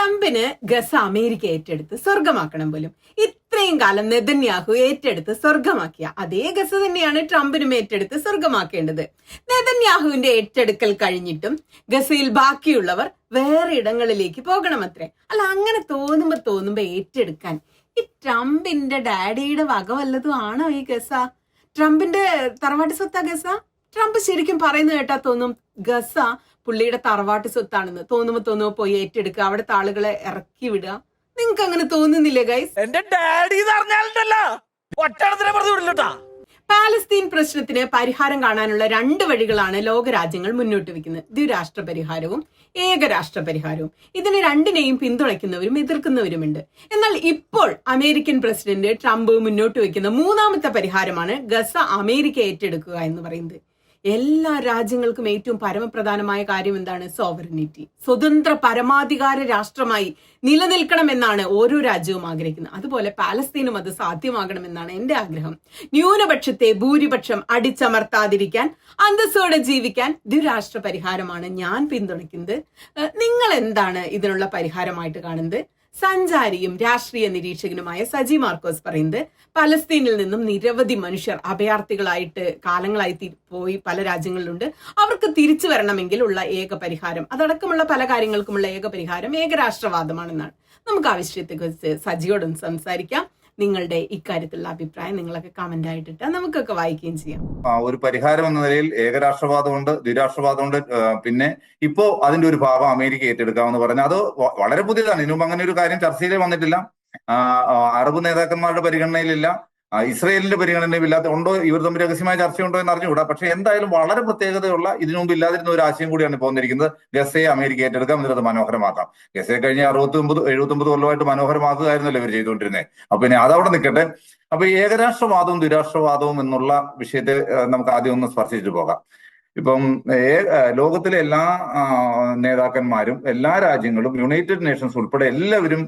ട്രംപിന് Gaza America ഏറ്റെടുത്ത് സ്വർഗമാക്കണം പോലും. ഇത്രയും കാലം നെതന്യാഹു ഏറ്റെടുത്ത് സ്വർഗമാക്കിയ അതേ ഗസ തന്നെയാണ് ട്രംപിനും ഏറ്റെടുത്ത് സ്വർഗമാക്കേണ്ടത്. നെതന്യാഹുവിന്റെ ഏറ്റെടുക്കൽ കഴിഞ്ഞിട്ടും ഗസയിൽ ബാക്കിയുള്ളവർ വേറെ ഇടങ്ങളിലേക്ക് പോകണമത്രേ. അല്ല, അങ്ങനെ തോന്നുമ്പോ ഏറ്റെടുക്കാൻ ഈ ട്രംപിന്റെ ഡാഡിയുടെ വക വല്ലതും ആണോ ഈ ഗസ? ട്രംപിന്റെ തറവാട്ട് സ്വത്താ ഗസ? ട്രംപ് ശരിക്കും പറയുന്നത് കേട്ടാ തോന്നും ഗസ പുള്ളിയുടെ തറവാട്ട് സ്വത്താണെന്ന്. തോന്നുമ്പോ പോയി ഏറ്റെടുക്കുക, അവിടുത്തെ ആളുകളെ ഇറക്കി വിടുക. നിങ്ങക്ക് അങ്ങനെ തോന്നുന്നില്ലേ ഗൈസ്? എന്റെ ഡാഡി പാലസ്തീൻ പ്രശ്നത്തിന് പരിഹാരം കാണാനുള്ള 2 വഴികളാണ് ലോകരാജ്യങ്ങൾ മുന്നോട്ട് വെക്കുന്നത്: ദ്വിരാഷ്ട്ര പരിഹാരവും ഏകരാഷ്ട്ര പരിഹാരവും. ഇതിന് രണ്ടിനെയും പിന്തുണയ്ക്കുന്നവരും എതിർക്കുന്നവരുമുണ്ട്. എന്നാൽ ഇപ്പോൾ അമേരിക്കൻ പ്രസിഡന്റ് ട്രംപ് മുന്നോട്ട് വെക്കുന്ന 3ാമത്തെ പരിഹാരമാണ് ഗസ അമേരിക്ക ഏറ്റെടുക്കുക എന്ന് പറയുന്നത്. എല്ലാ രാജ്യങ്ങൾക്കും ഏറ്റവും പരമപ്രധാനമായ കാര്യം എന്താണ്? സോവറിനിറ്റി. സ്വതന്ത്ര പരമാധികാര രാഷ്ട്രമായി നിലനിൽക്കണമെന്നാണ് ഓരോ രാജ്യവും ആഗ്രഹിക്കുന്നത്. അതുപോലെ പാലസ്തീനും അത് സാധ്യമാകണമെന്നാണ് എന്റെ ആഗ്രഹം. ന്യൂനപക്ഷത്തെ ഭൂരിപക്ഷം അടിച്ചമർത്താതിരിക്കാൻ, അന്തസ്സോടെ ജീവിക്കാൻ ദ്വിരാഷ്ട്ര പരിഹാരമാണ് ഞാൻ പിന്തുണയ്ക്കുന്നത്. നിങ്ങൾ എന്താണ് ഇതിനുള്ള പരിഹാരമായിട്ട് കാണുന്നത്? സഞ്ചാരിയും രാഷ്ട്രീയ നിരീക്ഷകനുമായ സജി മാർക്കോസ് പറയുന്നത്, പലസ്തീനിൽ നിന്നും നിരവധി മനുഷ്യർ അഭയാർത്ഥികളായിട്ട് കാലങ്ങളായി പോയി പല രാജ്യങ്ങളിലുണ്ട്. അവർക്ക് തിരിച്ചു വരണമെങ്കിൽ ഉള്ള ഏക പരിഹാരം, അതടക്കമുള്ള പല കാര്യങ്ങൾക്കുമുള്ള ഏക പരിഹാരം ഏകരാഷ്ട്രവാദമാണെന്നാണ്. നമുക്ക് ആ വിഷയത്തെക്കുറിച്ച് സജിയോടൊന്ന് സംസാരിക്കാം. നിങ്ങളുടെ ഇക്കാര്യത്തിലുള്ള അഭിപ്രായം നിങ്ങളൊക്കെ കമന്റ് ആയിട്ടിട്ട് നമുക്കൊക്കെ വായിക്കുകയും ചെയ്യാം. ഒരു പരിഹാരം എന്ന നിലയിൽ ഏകരാഷ്ട്രവാദമുണ്ട്, ദ്വിരാഷ്ട്രവാദമുണ്ട്. പിന്നെ ഇപ്പോ അതിന്റെ ഒരു ഭാഗം അമേരിക്ക ഏറ്റെടുക്കാമെന്ന് പറഞ്ഞാൽ അത് വളരെ പുതിയതാണ്. ഇതിനുമുമ്പ് അങ്ങനെ ഒരു കാര്യം ചർച്ചയിലേ വന്നിട്ടില്ല. അറബ് നേതാക്കന്മാരുടെ പരിഗണനയിലില്ല, ഇസ്രയേലിന്റെ പരിഗണനയില്ലാത്ത. ഉണ്ടോ, ഇവർ തമ്മിൽ രഹസ്യമായ ചർച്ചയുണ്ടോ എന്ന് അറിഞ്ഞുകൂടാ. പക്ഷെ എന്തായാലും വളരെ പ്രത്യേകതയുള്ള, ഇതിനു മുമ്പ് ഇല്ലാതിരുന്ന ഒരു ആശയം കൂടിയാണ് പോന്നിരിക്കുന്നത്. ഗസയെ അമേരിക്ക ഏറ്റെടുക്കാം, എന്നിട്ട് അത് മനോഹരമാക്കാം. ഗസയെ കഴിഞ്ഞ 69 കൊല്ലമായിട്ട് മനോഹരമാക്കുകയായിരുന്നല്ലോ ഇവർ ചെയ്തുകൊണ്ടിരുന്നത്. അപ്പൊ പിന്നെ അതവിടെ നിൽക്കട്ടെ. അപ്പൊ ഏകരാഷ്ട്രവാദവും ദ്വിരാഷ്ട്രവാദവും എന്നുള്ള വിഷയത്തെ നമുക്ക് ആദ്യം ഒന്ന് സ്പർശിച്ചു പോകാം. ഇപ്പം ലോകത്തിലെ എല്ലാ നേതാക്കന്മാരും, എല്ലാ രാജ്യങ്ങളും, യുണൈറ്റഡ് നേഷൻസ് ഉൾപ്പെടെ എല്ലാവരും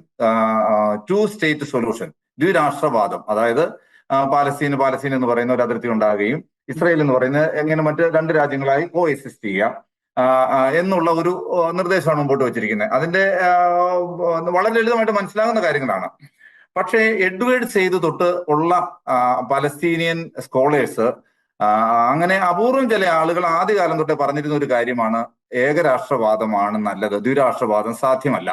2 സ്റ്റേറ്റ് സൊല്യൂഷൻ, ദ്വിരാഷ്ട്രവാദം, അതായത് പാലസ്തീൻ എന്ന് പറയുന്ന ഒരു അതിർത്തി ഉണ്ടാകുകയും ഇസ്രായേൽ എന്ന് പറയുന്നത് എങ്ങനെ മറ്റ് 2 രാജ്യങ്ങളായി കോ എക്സിസ്റ്റ് ചെയ്യാം എന്നുള്ള ഒരു നിർദ്ദേശമാണ് മുമ്പോട്ട് വെച്ചിരിക്കുന്നത്. അതിന്റെ വളരെ ലളിതമായിട്ട് മനസ്സിലാകുന്ന കാര്യങ്ങളാണ്. പക്ഷേ എഡ്വേർഡ് സെയ്ദ് തൊട്ട് ഉള്ള പലസ്തീനിയൻ സ്കോളേഴ്സ്, അങ്ങനെ അപൂർവം ചില ആളുകൾ ആദ്യകാലം തൊട്ടേ പറഞ്ഞിരുന്ന ഒരു കാര്യമാണ് ഏകരാഷ്ട്രവാദമാണ് നല്ലത്, ദ്വിരാഷ്ട്രവാദം സാധ്യമല്ല.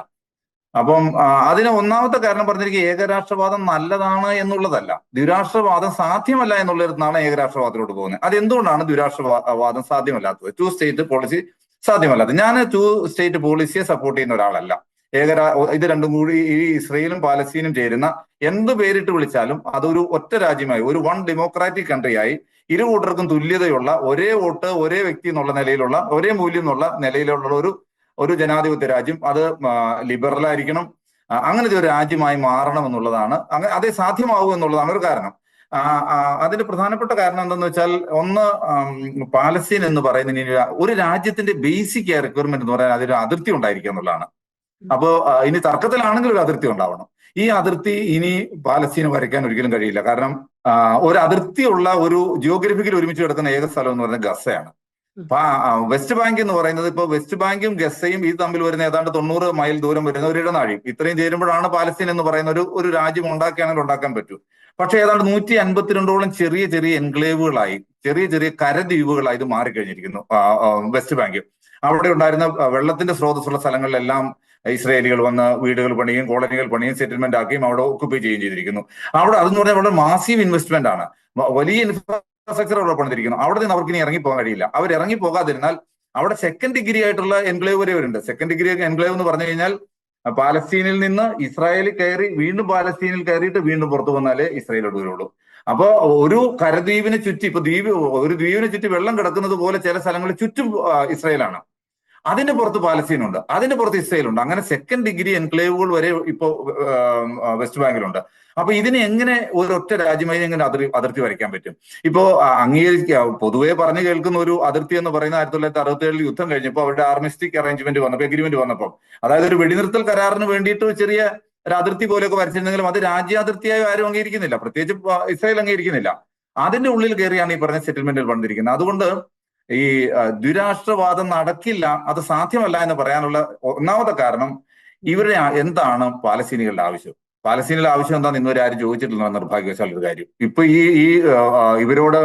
അപ്പം അതിന് ഒന്നാമത്തെ കാരണം പറഞ്ഞിരിക്കുക ഏകരാഷ്ട്രവാദം നല്ലതാണ് എന്നുള്ളതല്ല, ദ്വിരാഷ്ട്രവാദം സാധ്യമല്ല എന്നുള്ളിടത്താണ് ഏകരാഷ്ട്രവാദത്തിലോട്ട് പോകുന്നത്. അതെന്തുകൊണ്ടാണ് ദ്വിരാഷ്ട്രവാദം സാധ്യമല്ലാത്തത്, 2 സ്റ്റേറ്റ് പോളിസി സാധ്യമല്ലാത്തത്? ഞാൻ 2 സ്റ്റേറ്റ് പോളിസിയെ സപ്പോർട്ട് ചെയ്യുന്ന ഒരാളല്ല. ഇത് രണ്ടും കൂടി, ഈ ഇസ്രയേലും പാലസ്തീനും ചേരുന്ന എന്ത് പേരിട്ട് വിളിച്ചാലും അതൊരു ഒറ്റ രാജ്യമായി, ഒരു 1 ഡെമോക്രാറ്റിക് കൺട്രിയായി, ഇരു കൂട്ടർക്കും തുല്യതയുള്ള, ഒരേ വോട്ട് ഒരേ വ്യക്തി എന്നുള്ള നിലയിലുള്ള, ഒരേ മൂല്യം എന്നുള്ള നിലയിലുള്ള ഒരു ജനാധിപത്യ രാജ്യം, അത് ലിബറൽ ആയിരിക്കണം. അങ്ങനത്തെ ഒരു രാജ്യമായി മാറണം എന്നുള്ളതാണ്, അതേ സാധ്യമാവൂ എന്നുള്ളതാണ് ഒരു കാരണം. അതിന്റെ പ്രധാനപ്പെട്ട കാരണം എന്തെന്ന് വെച്ചാൽ, ഒന്ന്, പാലസ്തീൻ എന്ന് പറയുന്നതിന് ഒരു രാജ്യത്തിന്റെ ബേസിക് റിക്വയർമെന്റ് എന്ന് പറയാൻ അതിന് അതിർത്തി ഉണ്ടായിരിക്കുക എന്നുള്ളതാണ്. അപ്പോ ഇനി തർക്കത്തിലാണെങ്കിൽ ഒരു അതിർത്തി ഉണ്ടാവണം. ഈ അതിർത്തി ഇനി പാലസ്തീന് വരയ്ക്കാൻ ഒരിക്കലും കഴിയില്ല. കാരണം ഒരു അതിർത്തിയുള്ള, ഒരു ജിയോഗ്രഫിക്കൽ ഒരുമിച്ച് കിടക്കുന്ന ഏക സ്ഥലം എന്ന് പറയുന്നത് ഗസയാണ്. വെസ്റ്റ് ബാങ്ക് എന്ന് പറയുന്നത്, ഇപ്പൊ വെസ്റ്റ് ബാങ്കും ഗസയും ഇത് തമ്മിൽ വരുന്ന ഏതാണ്ട് 90 മൈൽ ദൂരം വരുന്ന ഒരു ഇടനാഴി. ഇത്രയും ചേരുമ്പോഴാണ് പാലസ്തീൻ എന്ന് പറയുന്ന ഒരു രാജ്യം ഉണ്ടാക്കുകയാണെങ്കിൽ ഉണ്ടാക്കാൻ പറ്റൂ. പക്ഷെ ഏതാണ്ട് 152ഓളം ചെറിയ ചെറിയ എൻക്ലേവുകളായി, ചെറിയ ചെറിയ കരദ്വീപുകളായി ഇത് മാറിക്കഴിഞ്ഞിരിക്കുന്നു വെസ്റ്റ് ബാങ്ക്. അവിടെ ഉണ്ടായിരുന്ന വെള്ളത്തിന്റെ സ്രോതസ്സുള്ള സ്ഥലങ്ങളിലെല്ലാം ഇസ്രായേലികൾ വന്ന് വീടുകൾ പണിയും, കോളനികൾ പണിയും, സെറ്റിൽമെന്റ് ആക്കിയും അവിടെ ഒക്കുപ്പൈ ചെയ്യുകയും ചെയ്തിരിക്കുന്നു. അവിടെ അതെന്ന് പറഞ്ഞാൽ വളരെ മാസീവ് ഇൻവെസ്റ്റ്മെന്റ് ആണ്, വലിയ ഇൻഫ്രാസ്ട്രക്ചർ അവിടെ പണിതിരിക്കുന്നു. അവിടെ നിന്ന് അവർക്ക് ഇനി ഇറങ്ങിപ്പോകാൻ കഴിയില്ല. അവർ ഇറങ്ങി പോകാതിരുന്നാൽ അവിടെ സെക്കൻഡ് ഡിഗ്രി ആയിട്ടുള്ള എൻക്ലേവ് വരെ വരുന്നുണ്ട്. സെക്കൻഡ് ഡിഗ്രി എൻക്ലേവ് എന്ന് പറഞ്ഞു കഴിഞ്ഞാൽ പാലസ്തീനിൽ നിന്ന് ഇസ്രായേലിൽ കയറി വീണ്ടും പാലസ്തീനിൽ കയറിയിട്ട് വീണ്ടും പുറത്തു വന്നാലേ ഇസ്രായേലോട്ട് വരുള്ളൂ. അപ്പോ ഒരു കരദ്വീപിനെ ചുറ്റി, ഇപ്പൊ ഒരു ദ്വീപിനെ ചുറ്റി വെള്ളം കിടക്കുന്നത് പോലെ ചില സ്ഥലങ്ങളിൽ ചുറ്റും ഇസ്രായേലാണ്. അതിന്റെ പുറത്ത് പാലസ്തീനുണ്ട്, അതിന്റെ പുറത്ത് ഇസ്രായേലുണ്ട്. അങ്ങനെ സെക്കൻഡ് ഡിഗ്രി എൻക്ലേവുകൾ വരെ ഇപ്പോ വെസ്റ്റ് ബാങ്കിലുണ്ട്. അപ്പൊ ഇതിനെ എങ്ങനെ ഒരൊറ്റ രാജ്യമായി എങ്ങനെ അതിർത്തി വരയ്ക്കാൻ പറ്റും? ഇപ്പോ പൊതുവെ പറഞ്ഞു കേൾക്കുന്ന ഒരു അതിർത്തി എന്ന് പറയുന്ന 1967 യുദ്ധം കഴിഞ്ഞപ്പോൾ അവരുടെ ആർമിസ്റ്റിക് അറേഞ്ച്മെന്റ് വന്നപ്പോൾ, എഗ്രിമെന്റ് വന്നപ്പോൾ, അതായത് ഒരു വെടിനിർത്തൽ കരാറിന് വേണ്ടിയിട്ട് ചെറിയ ഒരു അതിർത്തി പോലെയൊക്കെ വരച്ചിരുന്നെങ്കിലും അത് രാജ്യാതിർത്തിയായി ആരും അംഗീകരിക്കുന്നില്ല, പ്രത്യേകിച്ച് ഇസ്രായേൽ അംഗീകരിക്കുന്നില്ല. അതിന്റെ ഉള്ളിൽ കയറിയാണ് ഈ പറഞ്ഞ സെറ്റിൽമെന്റിൽ വന്നിരിക്കുന്നത്. അതുകൊണ്ട് ഈ ദ്വിരാഷ്ട്രവാദം നടക്കില്ല, അത് സാധ്യമല്ല എന്ന് പറയാനുള്ള ഒന്നാമത്തെ കാരണം, ഇവരുടെ എന്താണ് പാലസ്തീനികളുടെ ആവശ്യം? പാലസ്തീനിലെ ആവശ്യം എന്താണെന്ന് ഇന്നുവരെ ആരും ചോദിച്ചിട്ടില്ല, നിർഭാഗ്യവശാൽ ഒരു കാര്യം. ഇപ്പൊ ഇവരോട്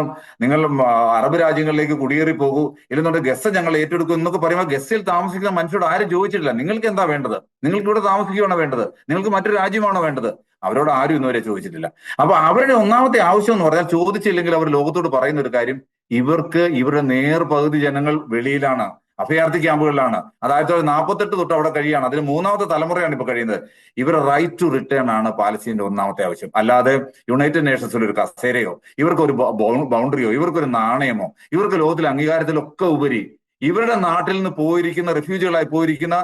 നിങ്ങൾ അറബ് രാജ്യങ്ങളിലേക്ക് കുടിയേറി പോകൂ, ഇല്ലെന്നുണ്ടെങ്കിൽ ഗസ ഞങ്ങൾ ഏറ്റെടുക്കും എന്നൊക്കെ പറയുമ്പോൾ ഗസയിൽ താമസിക്കുന്ന മനുഷ്യരോട് ആരും ചോദിച്ചിട്ടില്ല നിങ്ങൾക്ക് എന്താ വേണ്ടത്, നിങ്ങൾക്ക് ഇവിടെ താമസിക്കുകയാണോ വേണ്ടത്, നിങ്ങൾക്ക് മറ്റൊരു രാജ്യമാണോ വേണ്ടത്? അവരോട് ആരും ഇന്നുവരെ ചോദിച്ചിട്ടില്ല. അപ്പൊ അവരുടെ ഒന്നാമത്തെ ആവശ്യം എന്ന് പറഞ്ഞാൽ, ചോദിച്ചില്ലെങ്കിൽ അവർ ലോകത്തോട് പറയുന്ന ഒരു കാര്യം, ഇവരുടെ പകുതി ജനങ്ങൾ വെളിയിലാണ്, അഭയാർത്ഥി ക്യാമ്പുകളിലാണ്. അത് 1948 തൊട്ട് അവിടെ കഴിയാണ്. അതിന് മൂന്നാമത്തെ തലമുറയാണ് ഇപ്പൊ കഴിയുന്നത്. ഇവരുടെ റൈറ്റ് ടു റിട്ടേൺ ആണ് പാലസ്തീന്റെ ഒന്നാമത്തെ ആവശ്യം. അല്ലാതെ യുണൈറ്റഡ് നേഷൻസിൽ ഒരു കസേരയോ, ഇവർക്കൊരു ബൗണ്ടറിയോ, ഇവർക്കൊരു നാണയമോ, ഇവർക്ക് ലോകത്തിലെ അംഗീകാരത്തിലൊക്കെ ഉപരി ഇവരുടെ നാട്ടിൽ നിന്ന് പോയിരിക്കുന്ന റെഫ്യൂജികളായി പോയിരിക്കുന്ന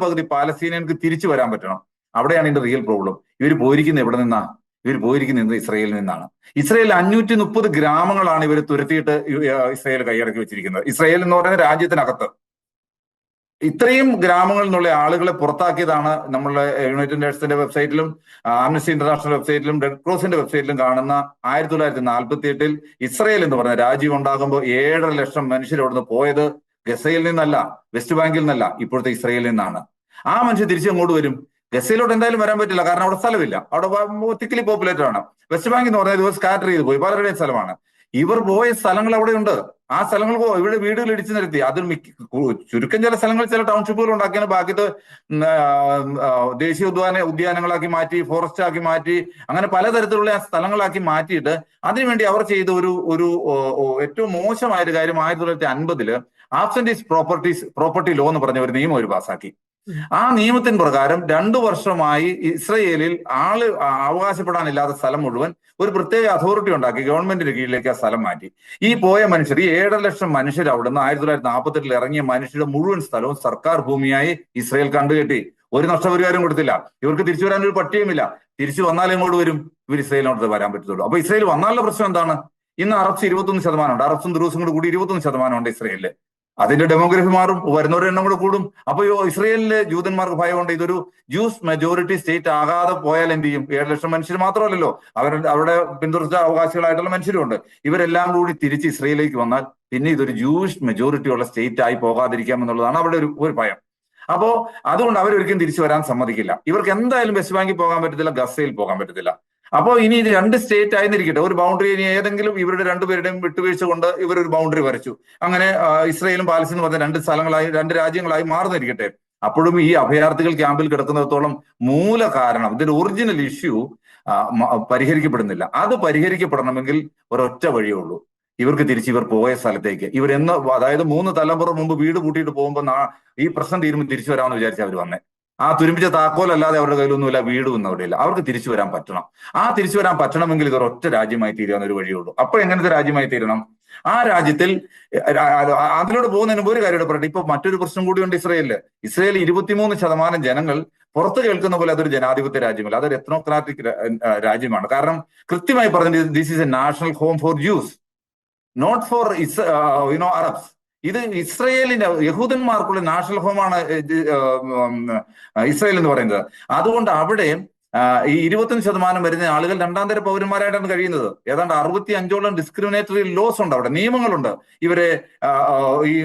പകുതി പാലസ്തീനിയർക്ക് തിരിച്ചു വരാൻ പറ്റണം. അവിടെയാണ് ഇതിന്റെ റിയൽ പ്രോബ്ലം. ഇവർ പോയിരിക്കുന്നത് എവിടെ നിന്നാ? ഇവർ പോയിരിക്കുന്നത് ഇസ്രയേലിൽ നിന്നാണ്. ഇസ്രയേലിൽ 530 ഗ്രാമങ്ങളാണ് ഇവർ തുരത്തിയിട്ട് ഇസ്രയേൽ കൈയടക്കി വെച്ചിരിക്കുന്നത്. ഇസ്രയേൽ എന്ന് പറയുന്ന രാജ്യത്തിനകത്ത് ഇത്രയും ഗ്രാമങ്ങളിൽ നിന്നുള്ള ആളുകളെ പുറത്താക്കിയതാണ് നമ്മളുടെ യുണൈറ്റഡ് നേഷൻസിന്റെ വെബ്സൈറ്റിലും ആംനസ്റ്റി ഇന്റർനാഷണൽ വെബ്സൈറ്റിലും റെഡ് ക്രോസിന്റെ വെബ്സൈറ്റിലും കാണുന്ന 1948 ഇസ്രയേൽ എന്ന് പറഞ്ഞ രാജ്യം ഉണ്ടാകുമ്പോൾ 7.5 ലക്ഷം മനുഷ്യർ അവിടുന്ന് പോയത് ഗസയിൽ നിന്നല്ല, വെസ്റ്റ് ബാങ്കിൽ നിന്നല്ല, ഇപ്പോഴത്തെ ഇസ്രയേലിൽ നിന്നാണ്. ആ മനുഷ്യർ തിരിച്ചങ്ങോട്ട് വരും. ഗസയിലോട്ട് എന്തായാലും വരാൻ പറ്റില്ല, കാരണം അവിടെ സ്ഥലമില്ല, അവിടെ തിക്കലി പോപ്പുലേറ്റഡ് ആണ്. വെസ്റ്റ് ബാങ്ക് എന്ന് പറഞ്ഞാൽ ഇവർ സ്കാറ്റർ ചെയ്ത് പോയി, പലരുടെയും സ്ഥലമാണ്. ഇവർ പോയ സ്ഥലങ്ങൾ അവിടെയുണ്ട്. ആ സ്ഥലങ്ങൾ ഇവിടെ വീടുകൾ ഇടിച്ചു നിരത്തി. അതിൽ ചുരുക്കം ചില സ്ഥലങ്ങൾ, ചില ടൗൺഷിപ്പുകൾ ഉണ്ടാക്കിയാണ്, ബാക്കിയത് ദേശീയ ഉദ്യാനങ്ങളാക്കി മാറ്റി, ഫോറസ്റ്റ് ആക്കി മാറ്റി, അങ്ങനെ പലതരത്തിലുള്ള സ്ഥലങ്ങളാക്കി മാറ്റിയിട്ട് അതിനുവേണ്ടി അവർ ചെയ്ത ഒരു ഏറ്റവും മോശമായ ഒരു കാര്യം 1950 ആബ്സെന്റീസ് പ്രോപ്പർട്ടി ലോ എന്ന് പറഞ്ഞ ഒരു നിയമം അവർ പാസാക്കി. ആ നിയമത്തിന് പ്രകാരം 2 വർഷമായി ഇസ്രയേലിൽ അവകാശപ്പെടാനില്ലാത്ത സ്ഥലം മുഴുവൻ ഒരു പ്രത്യേക അതോറിറ്റി ഉണ്ടാക്കി ഗവൺമെന്റിന്റെ കീഴിലേക്ക് ആ സ്ഥലം മാറ്റി. ഈ പോയ മനുഷ്യർ, ഈ 7.5 ലക്ഷം മനുഷ്യർ അവിടുന്ന് 1948 ഇറങ്ങിയ മനുഷ്യരുടെ മുഴുവൻ സ്ഥലവും സർക്കാർ ഭൂമിയായി ഇസ്രയേൽ കണ്ടുകെട്ടി. ഒരു നഷ്ടപരിഹാരം കൊടുത്തില്ല. ഇവർക്ക് തിരിച്ചു വരാൻ ഒരു പട്ടിയുമില്ല. തിരിച്ചു വന്നാൽ എങ്ങോട്ട് വരും? ഇവർ ഇസ്രയേലിനോട്ട് വരാൻ പറ്റത്തുള്ളൂ. അപ്പൊ ഇസ്രയേൽ വന്നാലുള്ള പ്രശ്നം എന്താണ്? ഇന്ന് അറബ്സ് 21% ഉണ്ട്. അറബ്സും ദുറൂസും കൂടി 21% ഉണ്ട് ഇസ്രയേലില്. അതിന്റെ ഡെമോഗ്രഫി മാറും, വരുന്നവരുടെ എണ്ണം കൂടെ കൂടും. അപ്പൊ ഇസ്രയേലിലെ ജൂതന്മാർക്ക് ഭയമുണ്ട്, ഇതൊരു ജ്യൂസ് മെജോറിറ്റി സ്റ്റേറ്റ് ആകാതെ പോയാൽ എന്ത് ചെയ്യും? 7 ലക്ഷം മനുഷ്യർ മാത്രമല്ലല്ലോ, അവിടെ പിന്തുടർച്ച അവകാശികളായിട്ടുള്ള മനുഷ്യരുണ്ട്. ഇവരെല്ലാം കൂടി തിരിച്ച് ഇസ്രയേലിലേക്ക് വന്നാൽ പിന്നെ ഇതൊരു ജൂയിഷ് മെജോറിറ്റി ഉള്ള സ്റ്റേറ്റ് ആയി പോകാതിരിക്കാം എന്നുള്ളതാണ് അവിടെ ഒരു ഭയം. അപ്പോ അതുകൊണ്ട് അവരൊരിക്കലും തിരിച്ചു വരാൻ സമ്മതിക്കില്ല. ഇവർക്ക് എന്തായാലും വെസ്റ്റ് ബാങ്കിൽ പോകാൻ പറ്റത്തില്ല, ഗസയിൽ പോകാൻ പറ്റത്തില്ല. അപ്പോൾ ഇനി ഇത് 2 സ്റ്റേറ്റ് ആയിരുന്നിരിക്കട്ടെ, ഒരു ബൗണ്ടറി ഇനി ഏതെങ്കിലും ഇവരുടെ രണ്ടുപേരുടെയും വിട്ടുവീഴ്ച കൊണ്ട് ഇവരൊരു ബൗണ്ടറി വരച്ചു. അങ്ങനെ ഇസ്രയേലും പാലസ്തീനും പറഞ്ഞ 2 രാജ്യങ്ങളായി മാറുന്നിരിക്കട്ടെ. അപ്പോഴും ഈ അഭയാർത്ഥികൾ ക്യാമ്പിൽ കിടക്കുന്നിടത്തോളം മൂല കാരണം, ഇതിന്റെ ഒറിജിനൽ ഇഷ്യൂ പരിഹരിക്കപ്പെടുന്നില്ല. അത് പരിഹരിക്കപ്പെടണമെങ്കിൽ ഒരൊറ്റ വഴിയേ ഉള്ളൂ. ഇവർക്ക് ഇവർ പോയ സ്ഥലത്തേക്ക് അതായത് 3 തലമുറ മുമ്പ് വീട് പൂട്ടിയിട്ട് പോകുമ്പോൾ ഈ പ്രശ്നം തീരുമ്പോൾ തിരിച്ചു വരാമെന്ന് വിചാരിച്ച് അവർ വന്നേ. ആ തുരുമ്പിച്ച താക്കോലല്ലാതെ അവരുടെ കയ്യിലൊന്നുമില്ല, വീടൊന്നും അവിടെയില്ല. അവർക്ക് തിരിച്ചു വരാൻ പറ്റണം. തിരിച്ചു വരാൻ പറ്റണമെങ്കിൽ ഇതൊരു ഒറ്റ രാജ്യമായി തീരാവുന്ന ഒരു വഴിയുള്ളൂ. അപ്പോൾ എങ്ങനത്തെ രാജ്യമായി തീരണം? ആ രാജ്യത്തിൽ അതിലൂടെ പോകുന്നതിന് മുമ്പ് ഒരു കാര്യം പറയട്ടെ. ഇപ്പൊ മറ്റൊരു പ്രശ്നം കൂടിയുണ്ട് ഇസ്രയേലില്. 23% ജനങ്ങൾ പുറത്ത് കേൾക്കുന്ന പോലെ അതൊരു ജനാധിപത്യ രാജ്യമല്ല, അതൊരു എത്നോക്രാറ്റിക് രാജ്യമാണ്. കാരണം കൃത്യമായി പറഞ്ഞത്, this is a national home for Jews, not for Arabs. ഇത് ഇസ്രയേലിന്റെ യഹൂദന്മാർക്കുള്ള നാഷണൽ ഹോമാണ് ഇസ്രയേൽ എന്ന് പറയുന്നത്. അതുകൊണ്ട് അവിടെ ഈ 25% വരുന്ന ആളുകൾ 2ാം തര പൗരന്മാരായിട്ടാണ് കഴിയുന്നത്. ഏതാണ്ട് 65ഓളം ഡിസ്ക്രിമിനേറ്ററി ലോസ് ഉണ്ട്, അവിടെ നിയമങ്ങളുണ്ട്. ഇവരെ ഈ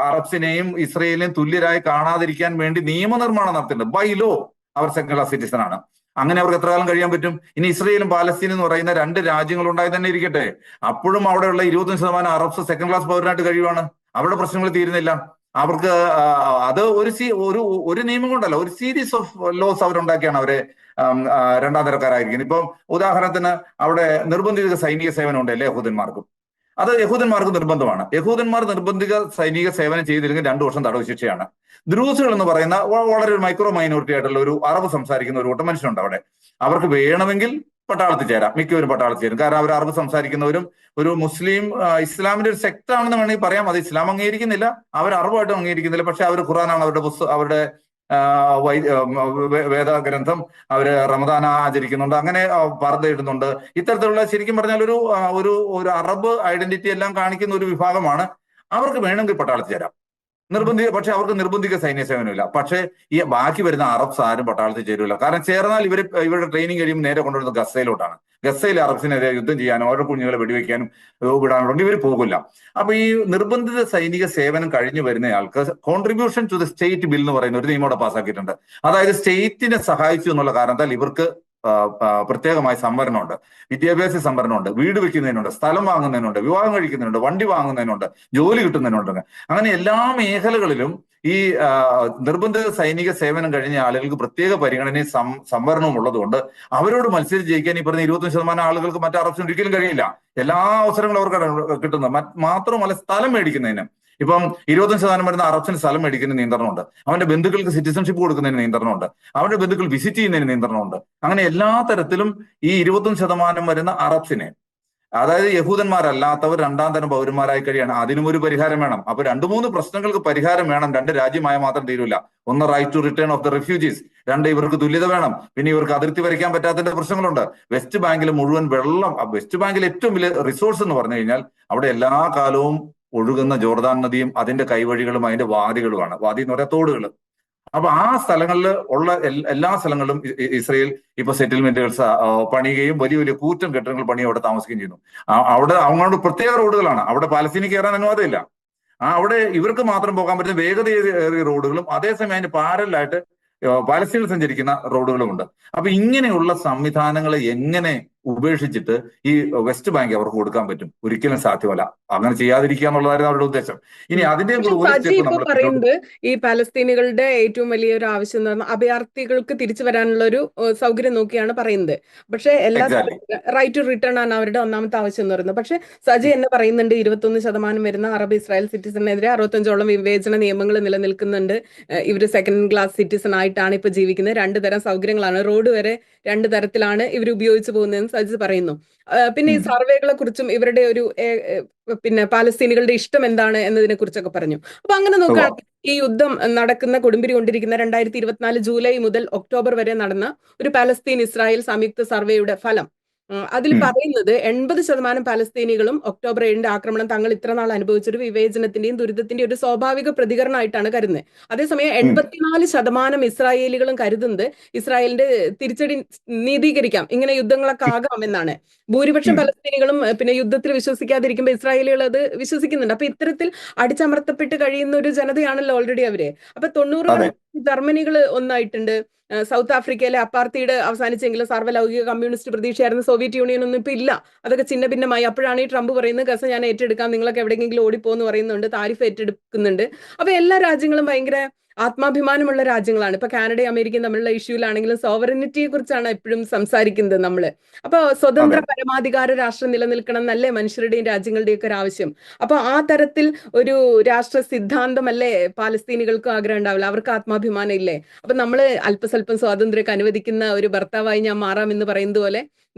അറബ്സിനെയും ഇസ്രയേലിനെയും തുല്യരായി കാണാതിരിക്കാൻ വേണ്ടി നിയമനിർമ്മാണം നടത്തുന്നുണ്ട്. ബൈ ലോ അവർ സെക്കൻഡ് ക്ലാസ് സിറ്റിസൺ ആണ്. അങ്ങനെ അവർക്ക് എത്ര കാലം കഴിയാൻ പറ്റും? ഇനി ഇസ്രയേലും പാലസ്തീനും എന്ന് പറയുന്ന 2 രാജ്യങ്ങൾ ഉണ്ടായി തന്നെ ഇരിക്കട്ടെ, അപ്പോഴും അവിടെയുള്ള 25% അറബ്സ് സെക്കൻഡ് ക്ലാസ് പൗരനായിട്ട് കഴിയുവാണ്. അവിടെ പ്രശ്നങ്ങൾ തീരുന്നില്ല. അവർക്ക് അത് ഒരു നിയമം കൊണ്ടല്ല, ഒരു സീരീസ് ഓഫ് ലോസ് അവരുണ്ടാക്കിയാണ് അവരെ 2ാം തരക്കാരായിരിക്കുന്നത്. ഇപ്പം ഉദാഹരണത്തിന് അവിടെ നിർബന്ധിത സൈനിക സേവനം ഉണ്ടല്ലേ യഹൂദന്മാർക്കും. അത് യഹൂദന്മാർക്ക് നിർബന്ധമാണ്. യഹൂദന്മാർ നിർബന്ധിത സൈനിക സേവനം ചെയ്തില്ലെങ്കിൽ 2 വർഷം തടവ് ശിക്ഷയാണ്. ദ്രൂസുകൾ എന്ന് പറയുന്ന വളരെ ഒരു മൈക്രോ മൈനോറിറ്റി ആയിട്ടുള്ള ഒരു അറബ് സംസാരിക്കുന്ന ഒരു കൂട്ടം മനുഷ്യരുണ്ട് അവിടെ. അവർക്ക് വേണമെങ്കിൽ പട്ടാളത്തിൽ ചേരാം, മിക്കവരും പട്ടാളത്തിൽ ചേരും. കാരണം അവർ അറബ് സംസാരിക്കുന്നവരും ഒരു ഇസ്ലാമിന്റെ ഒരു സെക്ട് ആണെന്ന് വേണമെങ്കിൽ പറയാം. അത് ഇസ്ലാം അംഗീകരിക്കുന്നില്ല, അവർ അറബായിട്ടും അംഗീകരിക്കുന്നില്ല. പക്ഷെ അവർ ഖുറാനാണ് അവരുടെ വേദഗ്രന്ഥം, അവര് റമദാൻ ആചരിക്കുന്നുണ്ട്, അങ്ങനെ പർദ്ദ ഇടുന്നുണ്ട്. ഇത്തരത്തിലുള്ള ശരിക്കും പറഞ്ഞാൽ ഒരു അറബ് ഐഡന്റിറ്റി എല്ലാം കാണിക്കുന്ന ഒരു വിഭാഗമാണ്. അവർക്ക് വേണമെങ്കിൽ പട്ടാളത്തിൽ ചേരാം, പക്ഷെ അവർക്ക് നിർബന്ധിക സൈന്യ സേവനമില്ല. പക്ഷേ ഈ ബാക്കി വരുന്ന അറബ്സ് ആരും പട്ടാളത്തിൽ ചേരില്ല. കാരണം ചേർന്നാൽ ഇവരുടെ ട്രെയിനിങ് കഴിയുമ്പോൾ നേരെ കൊണ്ടുവരുന്നത് ഗസയിലോട്ടാണ്. ഗസയിലെ അറബ്സിനെതിരെ യുദ്ധം ചെയ്യാനും അവരുടെ കുഞ്ഞുങ്ങളെ വെടിവെക്കാനും വിടാനുണ്ട്, ഇവർ പോകില്ല. അപ്പൊ ഈ നിർബന്ധിത സൈനിക സേവനം കഴിഞ്ഞു വരുന്നയാൾക്ക് contribution to the state bill എന്ന് പറയുന്ന ഒരു നിയമം ഇവിടെ പാസ്സാക്കിയിട്ടുണ്ട്. അതായത് സ്റ്റേറ്റിനെ സഹായിച്ചു എന്നുള്ള കാരണത്താൽ ഇവർക്ക് പ്രത്യേകമായ സംവരണമുണ്ട്, വിദ്യാഭ്യാസ സംവരണമുണ്ട്, വീട് വെക്കുന്നതിനുണ്ട്, സ്ഥലം വാങ്ങുന്നതിനുണ്ട്, വിവാഹം കഴിക്കുന്നതിനുണ്ട്, വണ്ടി വാങ്ങുന്നതിനുണ്ട്, ജോലി കിട്ടുന്നതിനുണ്ട്. അങ്ങനെ എല്ലാ മേഖലകളിലും ഈ നിർബന്ധിത സൈനിക സേവനം കഴിഞ്ഞ ആളുകൾക്ക് പ്രത്യേക പരിഗണനയും സംവരണവും ഉള്ളതുകൊണ്ട് അവരോട് മത്സരിച്ച് ജയിക്കാൻ ഈ പറഞ്ഞ 25% ആളുകൾക്ക് മറ്റു അറബ്സിന് ഒരിക്കലും കഴിയില്ല. എല്ലാ അവസരങ്ങളും അവർക്ക് കിട്ടുന്നത്. മാത്രമല്ല സ്ഥലം മേടിക്കുന്നതിന് ഇപ്പം 25% വരുന്ന അറബ്സിന് സ്ഥലം മേടിക്കുന്നതിന് നിയന്ത്രണമുണ്ട്, അവന്റെ ബന്ധുക്കൾക്ക് സിറ്റിസൺഷിപ്പ് കൊടുക്കുന്നതിന് നിയന്ത്രണമുണ്ട്, അവന്റെ ബന്ധുക്കൾ വിസിറ്റ് ചെയ്യുന്നതിന് നിയന്ത്രണമുണ്ട്. അങ്ങനെ എല്ലാ തരത്തിലും ഈ 21% വരുന്ന അറബ്സിനെ, അതായത് യഹൂദന്മാരല്ലാത്തവർ രണ്ടാം തരം പൗരന്മാരായി കഴിയാണ്. അതിനും ഒരു പരിഹാരം വേണം. അപ്പൊ 2-3 പ്രശ്നങ്ങൾക്ക് പരിഹാരം വേണം. 2 രാജ്യമായ മാത്രം തീരൂല. ഒന്ന് right to return of the refugees, 2 ഇവർക്ക് തുല്യത വേണം. പിന്നെ ഇവർക്ക് അതിർത്തി വരയ്ക്കാൻ പറ്റാത്തതിന്റെ പ്രശ്നങ്ങളുണ്ട്. വെസ്റ്റ് ബാങ്കിൽ മുഴുവൻ വെള്ളം, വെസ്റ്റ് ബാങ്കിൽ ഏറ്റവും വലിയ റിസോഴ്സ് എന്ന് പറഞ്ഞു കഴിഞ്ഞാൽ അവിടെ എല്ലാ കാലവും ഒഴുകുന്ന ജോർദാൻ നദിയും അതിന്റെ കൈവഴികളും അതിന്റെ വാദികളുമാണ്. വാദി എന്ന് പറയാ തോടുകൾ. അപ്പൊ ആ സ്ഥലങ്ങളിൽ ഉള്ള എല്ലാ സ്ഥലങ്ങളിലും ഇസ്രയേൽ ഇപ്പൊ സെറ്റിൽമെന്റുകൾ പണിയുകയും വലിയ വലിയ കൂറ്റൻ കെട്ടിടങ്ങൾ പണിയും അവിടെ താമസിക്കുകയും ചെയ്യുന്നു. അവിടെ അവങ്ങളുടെ പ്രത്യേക റോഡുകളാണ്. അവിടെ പാലസ്തീനിൽ കയറാൻ അനുവാദമില്ല. അവിടെ ഇവർക്ക് മാത്രം പോകാൻ പറ്റുന്ന വേഗതയേറിയ റോഡുകളും അതേസമയം അതിന് പാരലായിട്ട് പാലസ്തീനിൽ സഞ്ചരിക്കുന്ന റോഡുകളുമുണ്ട്. അപ്പൊ ഇങ്ങനെയുള്ള സംവിധാനങ്ങളെ എങ്ങനെ ഉപേക്ഷിച്ചിട്ട് ഈ വെസ്റ്റ് ബാങ്ക് അവർക്ക് കൊടുക്കാൻ പറ്റും? ഒരിക്കലും സാധ്യമല്ല. അങ്ങനെ ചെയ്യാതിരിക്കുക എന്നുള്ളതായിരുന്നു അവരുടെ ഉദ്ദേശം. ഇനി അതിന്റെ പറയുന്നത് ഈ പാലസ്തീനികളുടെ ഏറ്റവും വലിയൊരു ആവശ്യം എന്ന് പറഞ്ഞാൽ അഭയാർത്ഥികൾക്ക് തിരിച്ചു വരാനുള്ള ഒരു സൗകര്യം നോക്കിയാണ് പറയുന്നത്. പക്ഷെ എല്ലാ റൈറ്റ് ടു റിട്ടേൺ ആണ് അവരുടെ ഒന്നാമത്തെ ആവശ്യം എന്ന് പറയുന്നത്. പക്ഷെ സജി എന്നെ പറയുന്നുണ്ട് 21% വരുന്ന അറബ് ഇസ്രായേൽ സിറ്റിസണെതിരെ 65ഓളം വിവേചന നിയമങ്ങൾ നിലനിൽക്കുന്നുണ്ട്. ഇവര് സെക്കൻഡ് ക്ലാസ് സിറ്റിസൺ ആയിട്ടാണ് ഇപ്പൊ ജീവിക്കുന്നത്. 2 തരം സൗകര്യങ്ങളാണ്, റോഡ് വരെ 2 തരത്തിലാണ് ഇവർ ഉപയോഗിച്ചു പോകുന്നതെന്ന് സജി പറയുന്നു. പിന്നെ ഈ സർവേകളെ കുറിച്ചും ഇവരുടെ ഒരു പിന്നെ പാലസ്തീനികളുടെ ഇഷ്ടം എന്താണ് എന്നതിനെ കുറിച്ചൊക്കെ പറഞ്ഞു. അപ്പൊ അങ്ങനെ നോക്കുകയാണെങ്കിൽ ഈ യുദ്ധം നടക്കുന്ന കൊടുമ്പിരി കൊണ്ടിരിക്കുന്ന 2024 ജൂലൈ മുതൽ ഒക്ടോബർ വരെ നടന്ന ഒരു പാലസ്തീൻ ഇസ്രായേൽ സംയുക്ത സർവേയുടെ ഫലം അതിൽ പറയുന്നത് 80% പാലസ്തീനികളും ഒക്ടോബർ 7 ആക്രമണം തങ്ങൾ ഇത്ര നാൾ അനുഭവിച്ചൊരു വിവേചനത്തിന്റെയും ദുരിതത്തിന്റെയും ഒരു സ്വാഭാവിക പ്രതികരണമായിട്ടാണ് കരുതുന്നത്. അതേസമയം 84% ഇസ്രായേലികളും കരുതുന്നത് ഇസ്രായേലിന്റെ തിരിച്ചടി നീതീകരിക്കാം, ഇങ്ങനെ യുദ്ധങ്ങളൊക്കെ ആകാം എന്നാണ്. ഭൂരിപക്ഷം പലസ്തീനികളും പിന്നെ യുദ്ധത്തിൽ വിശ്വസിക്കാതിരിക്കുമ്പോൾ ഇസ്രായേലികൾ അത് വിശ്വസിക്കുന്നുണ്ട്. അപ്പൊ ഇത്തരത്തിൽ അടിച്ചമർത്തപ്പെട്ട് കഴിയുന്ന ഒരു ജനതയാണല്ലോ ഓൾറെഡി അവര്. അപ്പൊ 90 ജർമ്മനികൾ ഒന്നായിട്ടുണ്ട്. സൗത്ത് ആഫ്രിക്കയിലെ അപ്പാർത്തൈഡ് അവസാനിച്ചെങ്കിലും സർവ്വലൗകിക കമ്മ്യൂണിസ്റ്റ് പ്രതീക്ഷയായിരുന്ന സോവിയറ്റ് യൂണിയൻ ഒന്നും ഇപ്പൊ ഇല്ല. അതൊക്കെ ചിന്ന ഭിന്നമായി. അപ്പോഴാണ് ഈ ട്രംപ് പറയുന്നത് ഗസ ഞാൻ ഏറ്റെടുക്കാം, നിങ്ങളൊക്കെ എവിടെയെങ്കിലും ഓടിപ്പോന്ന് പറയുന്നുണ്ട്, താരിഫ് ഏറ്റെടുക്കുന്നുണ്ട്. അപ്പൊ എല്ലാ രാജ്യങ്ങളും ഭയങ്കര ആത്മാഭിമാനമുള്ള രാജ്യങ്ങളാണ്. ഇപ്പൊ കാനഡയും അമേരിക്കയും തമ്മിലുള്ള ഇഷ്യൂലാണെങ്കിലും സോവറിനിറ്റിയെ കുറിച്ചാണ് എപ്പോഴും സംസാരിക്കുന്നത് നമ്മള്. അപ്പൊ സ്വതന്ത്ര പരമാധികാര രാഷ്ട്രം നിലനിൽക്കണം എന്നല്ലേ മനുഷ്യരുടെയും രാജ്യങ്ങളുടെയും ഒക്കെ ഒരു ആവശ്യം. അപ്പൊ ആ തരത്തിൽ ഒരു രാഷ്ട്ര സിദ്ധാന്തമല്ലേ പാലസ്തീനികൾക്കും ആഗ്രഹം ഉണ്ടാവില്ല, അവർക്ക് ആത്മാഭിമാനം ഇല്ലേ? അപ്പൊ നമ്മള് അല്പസ്വല്പം സ്വാതന്ത്ര്യമൊക്കെ അനുവദിക്കുന്ന ഒരു ഭർത്താവായി ഞാൻ മാറാം എന്ന് പറയുന്നത് പോലെ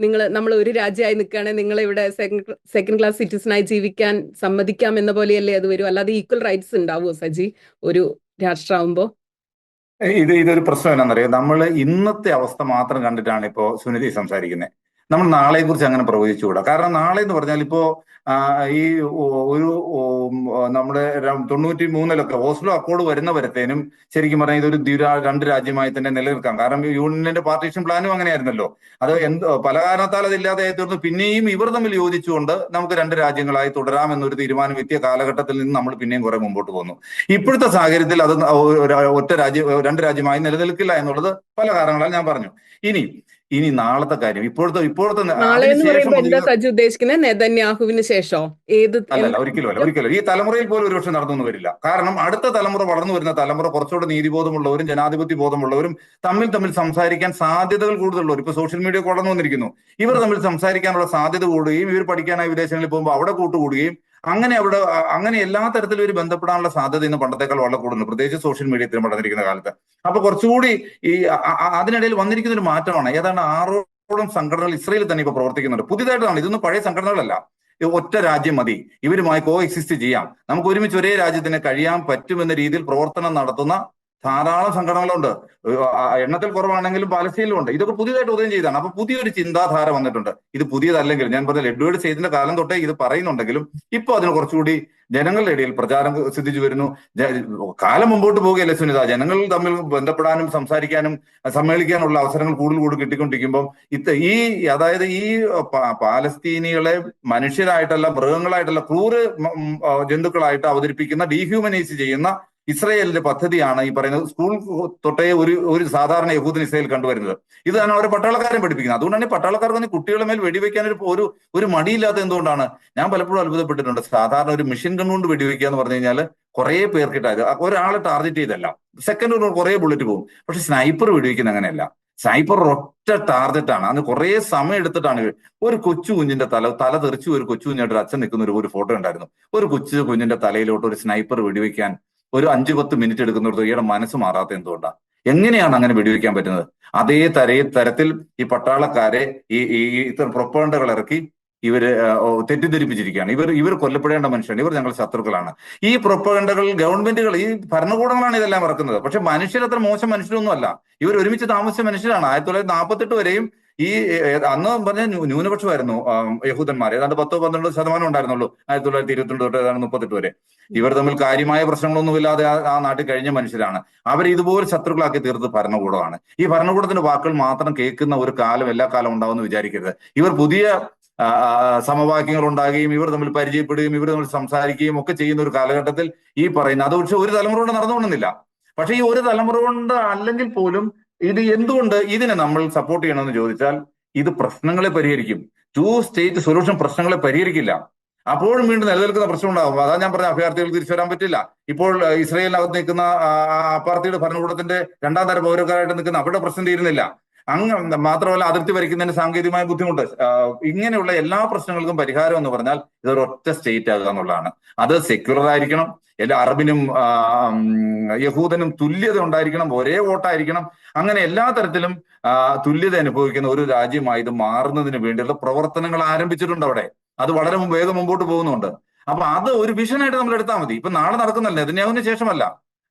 നമ്മൾ ഒരു രാജ്യമായി നിൽക്കുകയാണെങ്കിൽ നിങ്ങളെ ഇവിടെ സെക്കൻഡ് ക്ലാസ് സിറ്റിസണായി ജീവിക്കാൻ സമ്മതിക്കാം എന്ന പോലെയല്ലേ അത് വരും. അല്ലാതെ ഈക്വൽ റൈറ്റ്സ് ഉണ്ടാവുമോ സജി ഒരു രാഷ്ട്രമാകുമ്പോ? ഇതൊരു പ്രശ്നം എന്നാണെന്നറിയാം. നമ്മൾ ഇന്നത്തെ അവസ്ഥ മാത്രം കണ്ടിട്ടാണ് ഇപ്പോ സുനിധി സംസാരിക്കുന്നത്. നമ്മൾ നാളെയെ കുറിച്ച് അങ്ങനെ പ്രവചിച്ചുകൂടാ. കാരണം നാളെ എന്ന് പറഞ്ഞാൽ ഇപ്പോ ഈ ഒരു നമ്മുടെ 93-ലൊക്കെ ഓസ്ലോ അക്കോർഡ് വരുന്നവരത്തേനും ശരിക്കും പറഞ്ഞാൽ ഇതൊരു 2 രാജ്യമായി തന്നെ നിലനിൽക്കാം. കാരണം യൂണിയന്റെ പാർട്ടീഷൻ പ്ലാനും അങ്ങനെയായിരുന്നല്ലോ. അത് പല കാരണത്താൽ അതില്ലാതെ തീർന്നു. പിന്നെയും ഇവർ തമ്മിൽ യോജിച്ചുകൊണ്ട് നമുക്ക് 2 രാജ്യങ്ങളായി തുടരാം എന്നൊരു തീരുമാനം എത്തിയ കാലഘട്ടത്തിൽ നിന്ന് നമ്മൾ പിന്നെയും കുറെ മുമ്പോട്ട് പോകുന്നു. ഇപ്പോഴത്തെ സാഹചര്യത്തിൽ അത് 2 രാജ്യമായി നിലനിൽക്കില്ല എന്നുള്ളത് പല കാരണങ്ങളാൽ ഞാൻ പറഞ്ഞു. ഇനി നാളത്തെ കാര്യം ഇപ്പോഴത്തെ ഉദ്ദേശിക്കുന്നത് നെതന്യാഹുവിന് ശേഷം അല്ലല്ല, ഒരിക്കലും ഈ തലമുറയിൽ പോലും ഒരുപക്ഷെ നടന്നു വരില്ല. കാരണം അടുത്ത തലമുറ, വളർന്നു വരുന്ന തലമുറ കുറച്ചുകൂടെ നീതിബോധമുള്ളവരും ജനാധിപത്യ ബോധമുള്ളവരും തമ്മിൽ സംസാരിക്കാൻ സാധ്യതകൾ കൂടുതലുള്ളവർ. ഇപ്പൊ സോഷ്യൽ മീഡിയ വളർന്നു വന്നിരിക്കുന്നു. ഇവർ തമ്മിൽ സംസാരിക്കാനുള്ള സാധ്യത കൂടുകയും ഇവർ പഠിക്കാനായി വിദേശങ്ങളിൽ പോകുമ്പോൾ അവിടെ കൂട്ടുകൂടുകയും അങ്ങനെ എല്ലാ തരത്തിലും ഒരു ബന്ധപ്പെടാനുള്ള സാധ്യത ഇന്ന് പണ്ടത്തേക്കാൾ വളരെ കൂടുന്നു, പ്രത്യേകിച്ച് സോഷ്യൽ മീഡിയത്തിൽ വളർന്നിരിക്കുന്ന കാലത്ത്. അപ്പൊ കുറച്ചുകൂടി ഈ അതിനിടയിൽ വന്നിരിക്കുന്ന ഒരു മാറ്റമാണ്. ഏതാണ്ട് 6ഓളം സംഘടനകൾ ഇസ്രയേലിൽ തന്നെ ഇപ്പൊ പ്രവർത്തിക്കുന്നുണ്ട്. പുതിയതായിട്ടാണ്, ഇതൊന്നും പഴയ സംഘടനകളല്ല. ഒറ്റ രാജ്യം മതി, ഇവരുമായി കോ എക്സിസ്റ്റ് ചെയ്യാം, നമുക്ക് ഒരുമിച്ച് ഒരേ രാജ്യത്തിന് കഴിയാൻ പറ്റുമെന്ന രീതിയിൽ പ്രവർത്തനം നടത്തുന്ന ധാരാളം സംഘടനകളുണ്ട്. എണ്ണത്തിൽ കുറവാണെങ്കിലും പാലസ്തീനിലുണ്ട്. ഇതൊക്കെ പുതിയതായിട്ട് ഉദയം ചെയ്തതാണ്. അപ്പൊ പുതിയൊരു ചിന്താധാര വന്നിട്ടുണ്ട്. ഇത് പുതിയതല്ലെങ്കിൽ, ഞാൻ പറഞ്ഞ എഡ്വേർഡ് സെയ്ദിന്റെ കാലം തൊട്ടേ ഇത് പറയുന്നുണ്ടെങ്കിലും ഇപ്പൊ അതിന് കുറച്ചുകൂടി ജനങ്ങളുടെ ഇടയിൽ പ്രചാരം സിദ്ധിച്ചു വരുന്നു. കാലം മുമ്പോട്ട് പോവുകയല്ലേ സുനിത, ജനങ്ങൾ തമ്മിൽ ബന്ധപ്പെടാനും സംസാരിക്കാനും സമ്മേളിക്കാനുള്ള അവസരങ്ങൾ കൂടുതൽ കൂടുതൽ കിട്ടിക്കൊണ്ടിരിക്കുമ്പോൾ ഈ അതായത് ഈ പാലസ്തീനികളെ മനുഷ്യരായിട്ടല്ല, മൃഗങ്ങളായിട്ടല്ല, ക്രൂര ജന്തുക്കളായിട്ട് അവതരിപ്പിക്കുന്ന, ഡീഹ്യൂമനൈസ് ചെയ്യുന്ന ഇസ്രയേലിന്റെ പദ്ധതിയാണ് ഈ പറയുന്നത്. സ്കൂൾ തൊട്ടേ ഒരു സാധാരണ യഹൂദൻ ഇസ്രയേൽ കണ്ടുവരുന്നത്. ഇതാണ് അവരെ പട്ടാളക്കാരെ പഠിപ്പിക്കുന്നത്. അതുകൊണ്ടാണ് ഈ പട്ടാളക്കാർക്ക് കുട്ടികളുടെ മേൽ വെടിവെക്കാൻ ഒരു മടിയില്ലാത്ത എന്തുകൊണ്ടാണ്? ഞാൻ പലപ്പോഴും അത്ഭുതപ്പെട്ടിട്ടുണ്ട്. സാധാരണ ഒരു മെഷീൻ ഗൺ കൊണ്ട് വെടിവെക്കുക എന്ന് പറഞ്ഞു കഴിഞ്ഞാൽ കുറെ പേർക്കിട്ടായത് ഒരാളെ ടാർഗറ്റ് ചെയ്തല്ല, സെക്കൻഡ് കൊണ്ട് കുറെ ബുള്ളറ്റ് പോകും. പക്ഷെ സ്നൈപ്പർ വെടിവെക്കുന്ന അങ്ങനെയല്ല. സ്നൈപ്പർ ഒറ്റ ടാർഗറ്റ് ആണ്. അന്ന് കുറെ സമയം എടുത്തിട്ടാണ്. ഒരു കൊച്ചു കുഞ്ഞിന്റെ തല തെറിച്ചു ഒരു കൊച്ചു കുഞ്ഞായിട്ട് ഒരു അച്ഛൻ നിൽക്കുന്ന ഒരു ഫോട്ടോ ഉണ്ടായിരുന്നു. ഒരു കൊച്ചു കുഞ്ഞിന്റെ തലയിലോട്ട് ഒരു സ്നൈപ്പർ വെടിവെക്കാൻ ഒരു 5-10 മിനിറ്റ് എടുക്കുന്നിടത്ത് ഇയാളുടെ മനസ്സ് മാറാത്ത എന്തുകൊണ്ടാണ്? എങ്ങനെയാണ് അങ്ങനെ വെടിവെക്കാൻ പറ്റുന്നത്? അതേ തരത്തിൽ ഈ പട്ടാളക്കാരെ ഇത്തരം പ്രൊപ്പഗണ്ടകൾ ഇറക്കി ഇവര് തെറ്റിദ്ധരിപ്പിച്ചിരിക്കുകയാണ്. ഇവർ കൊല്ലപ്പെടേണ്ട മനുഷ്യരാണ്, ഇവർ ഞങ്ങൾ ശത്രുക്കളാണ്. ഈ പ്രൊപ്പഗണ്ടകൾ ഗവൺമെന്റുകൾ, ഈ ഭരണകൂടങ്ങളാണ് ഇതെല്ലാം ഇറക്കുന്നത്. പക്ഷെ മനുഷ്യരത്ര മോശം മനുഷ്യരൊന്നും അല്ല. ഇവർ ഒരുമിച്ച് താമസിച്ച മനുഷ്യരാണ്. 1948 വരെയും ഈ അന്ന് പറഞ്ഞ ന്യൂനപക്ഷമായിരുന്നു യഹൂദന്മാർ. ഏതാണ്ട് 10-12% ഉണ്ടായിരുന്നുള്ളൂ 1922 തൊട്ട് 38 വരെ. ഇവർ തമ്മിൽ കാര്യമായ പ്രശ്നങ്ങളൊന്നുമില്ലാതെ ആ നാട്ടിൽ കഴിഞ്ഞ മനുഷ്യരാണ്. അവരെ ഇതുപോലെ ശത്രുക്കളാക്കി തീർത്തത് ഭരണകൂടമാണ്. ഈ ഭരണകൂടത്തിന്റെ വാക്കുകൾ മാത്രം കേൾക്കുന്ന ഒരു കാലം എല്ലാ കാലം ഉണ്ടാവുമെന്ന് വിചാരിക്കരുത്. ഇവർ പുതിയ സമവാക്യങ്ങൾ ഉണ്ടാകുകയും ഇവർ തമ്മിൽ പരിചയപ്പെടുകയും ഇവർ തമ്മിൽ സംസാരിക്കുകയും ഒക്കെ ചെയ്യുന്ന ഒരു കാലഘട്ടത്തിൽ ഈ പറയുന്ന അത് പക്ഷെ ഒരു തലമുറ കൊണ്ട് നടന്നുകൊള്ളുന്നില്ല. പക്ഷെ ഈ ഒരു തലമുറ കൊണ്ട് അല്ലെങ്കിൽ പോലും ഇത് എന്തുകൊണ്ട് ഇതിനെ നമ്മൾ സപ്പോർട്ട് ചെയ്യണമെന്ന് ചോദിച്ചാൽ ഇത് പ്രശ്നങ്ങളെ പരിഹരിക്കും. 2 സ്റ്റേറ്റ് സൊല്യൂഷൻ പ്രശ്നങ്ങളെ പരിഹരിക്കില്ല. അപ്പോഴും വീണ്ടും നിലനിൽക്കുന്ന പ്രശ്നം ഉണ്ടാകും. അതാ ഞാൻ പറഞ്ഞ അഭയാർത്ഥികൾക്ക് തിരിച്ചു വരാൻ പറ്റില്ല. ഇപ്പോൾ ഇസ്രയേലിനകത്ത് നിൽക്കുന്ന അപ്പാർത്തിയുടെ ഭരണകൂടത്തിന്റെ 2ാം തര പൗരക്കാരായിട്ട് നിൽക്കുന്ന അവരുടെ പ്രശ്നം തീരുന്നില്ല. മാത്രമല്ല അതിർത്തി വരയ്ക്കുന്നതിന് സാങ്കേതികമായ ബുദ്ധിമുട്ട്. ഇങ്ങനെയുള്ള എല്ലാ പ്രശ്നങ്ങൾക്കും പരിഹാരം എന്ന് പറഞ്ഞാൽ ഇതൊരു ഒറ്റ സ്റ്റേറ്റ് ആകുക എന്നുള്ളതാണ്. അത് സെക്യുലർ ആയിരിക്കണം, എല്ലാ അറബിനും യഹൂദനും തുല്യത ഉണ്ടായിരിക്കണം, ഒരേ വോട്ടായിരിക്കണം. അങ്ങനെ എല്ലാ തരത്തിലും തുല്യത അനുഭവിക്കുന്ന ഒരു രാജ്യമായി ഇത് മാറുന്നതിന് വേണ്ടിയുള്ള പ്രവർത്തനങ്ങൾ ആരംഭിച്ചിട്ടുണ്ട് അവിടെ. അത് വളരെ വേഗം മുമ്പോട്ട് പോകുന്നുണ്ട്. അപ്പൊ അത് ഒരു വിഷനായിട്ട് നമ്മൾ എടുത്താൽ മതി. ഇപ്പൊ നാളെ നടക്കുന്നല്ലേ, നെതന്യാഹുവിന് ശേഷമല്ല,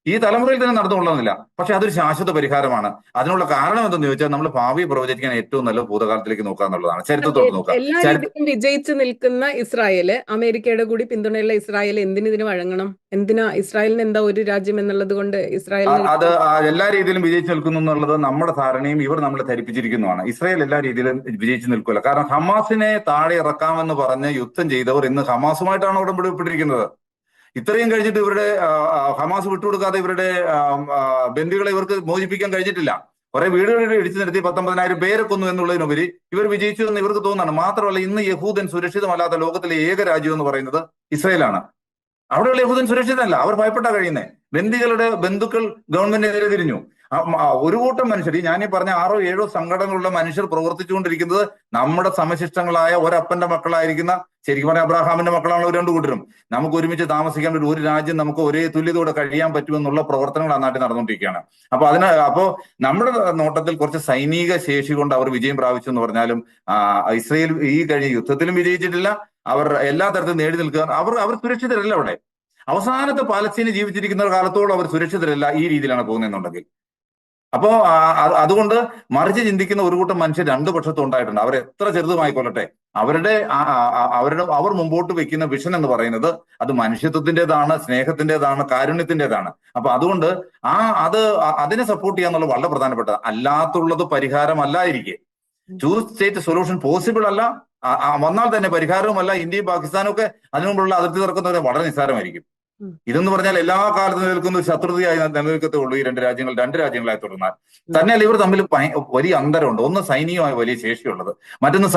ഈ തലമുറയിൽ തന്നെ നടന്നുകൊള്ളുന്നില്ല. പക്ഷെ അതൊരു ശാശ്വത പരിഹാരമാണ്. അതിനുള്ള കാരണം എന്തെന്ന് ചോദിച്ചാൽ നമ്മൾ ഭാവി പ്രവചിക്കാൻ ഏറ്റവും നല്ല ഭൂതകാലത്തിലേക്ക് നോക്കുക എന്നുള്ളതാണ്. ചരിത്രത്തോട്ട് നോക്കുക. എല്ലാ രീതിയിലും വിജയിച്ചു നിൽക്കുന്ന ഇസ്രായേല്, അമേരിക്കയുടെ കൂടി പിന്തുണയുള്ള ഇസ്രായേൽ എന്തിനു വഴങ്ങണം? എന്തിനാ ഇസ്രായേലിന് എന്താ ഒരു രാജ്യം എന്നുള്ളത് കൊണ്ട് ഇസ്രായേലിന് അത് എല്ലാ രീതിയിലും വിജയിച്ചു നിൽക്കുന്നു എന്നുള്ളത് നമ്മുടെ ധാരണയും ഇവർ നമ്മളെ ധരിപ്പിച്ചിരിക്കുന്നതാണ്. ഇസ്രായേൽ എല്ലാ രീതിയിലും വിജയിച്ചു നിൽക്കില്ല. കാരണം ഹമാസിനെ താഴെ ഇറക്കാമെന്ന് പറഞ്ഞ് യുദ്ധം ചെയ്തവർ ഇന്ന് ഹമാസുമായിട്ടാണ് ഉടമ്പടിപ്പെട്ടിരിക്കുന്നത്. ഇത്രയും കഴിഞ്ഞിട്ട് ഇവരുടെ ഹമാസ് വിട്ടുകൊടുക്കാതെ ഇവരുടെ ബന്ദികളെ ഇവർക്ക് മോചിപ്പിക്കാൻ കഴിഞ്ഞിട്ടില്ല. കുറെ വീടുകളിൽ ഇടിച്ചു നിർത്തി 19,000 പേരെ കൊന്നു എന്നുള്ളതിനുപരി ഇവർ വിജയിച്ചു എന്ന് ഇവർക്ക് തോന്നുന്നു. മാത്രമല്ല ഇന്ന് യഹൂദൻ സുരക്ഷിതമല്ലാത്ത ലോകത്തിലെ ഏക രാജ്യം എന്ന് പറയുന്നത് ഇസ്രായേലാണ്. അവിടെയുള്ള യഹൂദൻ സുരക്ഷിതമല്ല, അവർ ഭയപ്പെട്ടാ കഴിയുന്നത്. ബന്ധുക്കൾ ഗവൺമെന്റിനെതിരെ തിരിഞ്ഞു. ഒരു കൂട്ടം മനുഷ്യർ, ഞാനീ പറഞ്ഞ 6-7 സംഘടനകളുള്ള മനുഷ്യർ പ്രവർത്തിച്ചുകൊണ്ടിരിക്കുന്നത് നമ്മുടെ സമശിഷ്ടങ്ങളായ ഒരപ്പന്റെ മക്കളായിരിക്കുന്ന, ശരിക്കും പറഞ്ഞാൽ അബ്രാഹാമിന്റെ മക്കളാണ് ഒരു 2 കൂട്ടരും. നമുക്ക് ഒരുമിച്ച് താമസിക്കാൻ പറ്റും, ഒരു രാജ്യം നമുക്ക് ഒരേ തുല്യതയോടെ കഴിയാൻ പറ്റുമെന്നുള്ള പ്രവർത്തനങ്ങൾ ആ നാട്ടിൽ നടന്നുകൊണ്ടിരിക്കുകയാണ്. അപ്പോ നമ്മുടെ നോട്ടത്തിൽ കുറച്ച് സൈനിക ശേഷി കൊണ്ട് അവർ വിജയം പ്രാപിച്ചു എന്ന് പറഞ്ഞാലും ഇസ്രയേൽ ഈ കഴിഞ്ഞ യുദ്ധത്തിലും വിജയിച്ചിട്ടില്ല. അവർ എല്ലാ തരത്തിലും നേടി നിൽക്കുക. അവർ സുരക്ഷിതരല്ല അവിടെ. അവസാനത്തെ പാലസ്തീന് ജീവിച്ചിരിക്കുന്ന കാലത്തോളം അവർ സുരക്ഷിതരല്ല ഈ രീതിയിലാണ് പോകുന്നതെന്നുണ്ടെങ്കിൽ. അപ്പോ അതുകൊണ്ട് മറിച്ച് ചിന്തിക്കുന്ന ഒരു കൂട്ടം മനുഷ്യർ 2 പക്ഷത്തും ഉണ്ടായിട്ടുണ്ട്. അവർ എത്ര ചെറുതുമായിക്കൊള്ളട്ടെ, അവർ മുമ്പോട്ട് വെക്കുന്ന വിഷൻ എന്ന് പറയുന്നത് അത് മനുഷ്യത്വത്തിൻ്റെതാണ്, സ്നേഹത്തിൻ്റെതാണ്, കാരുണ്യത്തിൻ്റെതാണ്. അപ്പൊ അതുകൊണ്ട് അതിനെ സപ്പോർട്ട് ചെയ്യാന്നുള്ളത് വളരെ പ്രധാനപ്പെട്ടത്. അല്ലാത്തുള്ളത് പരിഹാരമല്ലായിരിക്കെ. 2 സ്റ്റേറ്റ് സൊല്യൂഷൻ പോസിബിൾ അല്ല. വന്നാൽ തന്നെ പരിഹാരവുമല്ല. ഇന്ത്യയും പാകിസ്ഥാനും ഒക്കെ അതിനു മുമ്പുള്ള അതിർത്തി തുറക്കുന്നവരെ വളരെ നിസ്സാരമായിരിക്കും. ഇതെന്ന് പറഞ്ഞാൽ എല്ലാ കാലത്തും നിൽക്കുന്ന ഒരു ശത്രുതയായി നിലനിൽക്കത്തുള്ളൂ ഈ 2 രാജ്യങ്ങളായി തുടർന്നാൽ. തന്നെയല്ല ഇവർ തമ്മിൽ വലിയ അന്തരമുണ്ട്. ഒന്ന് സൈനികമായി വലിയ ശേഷിയുള്ളത്, മറ്റൊന്ന്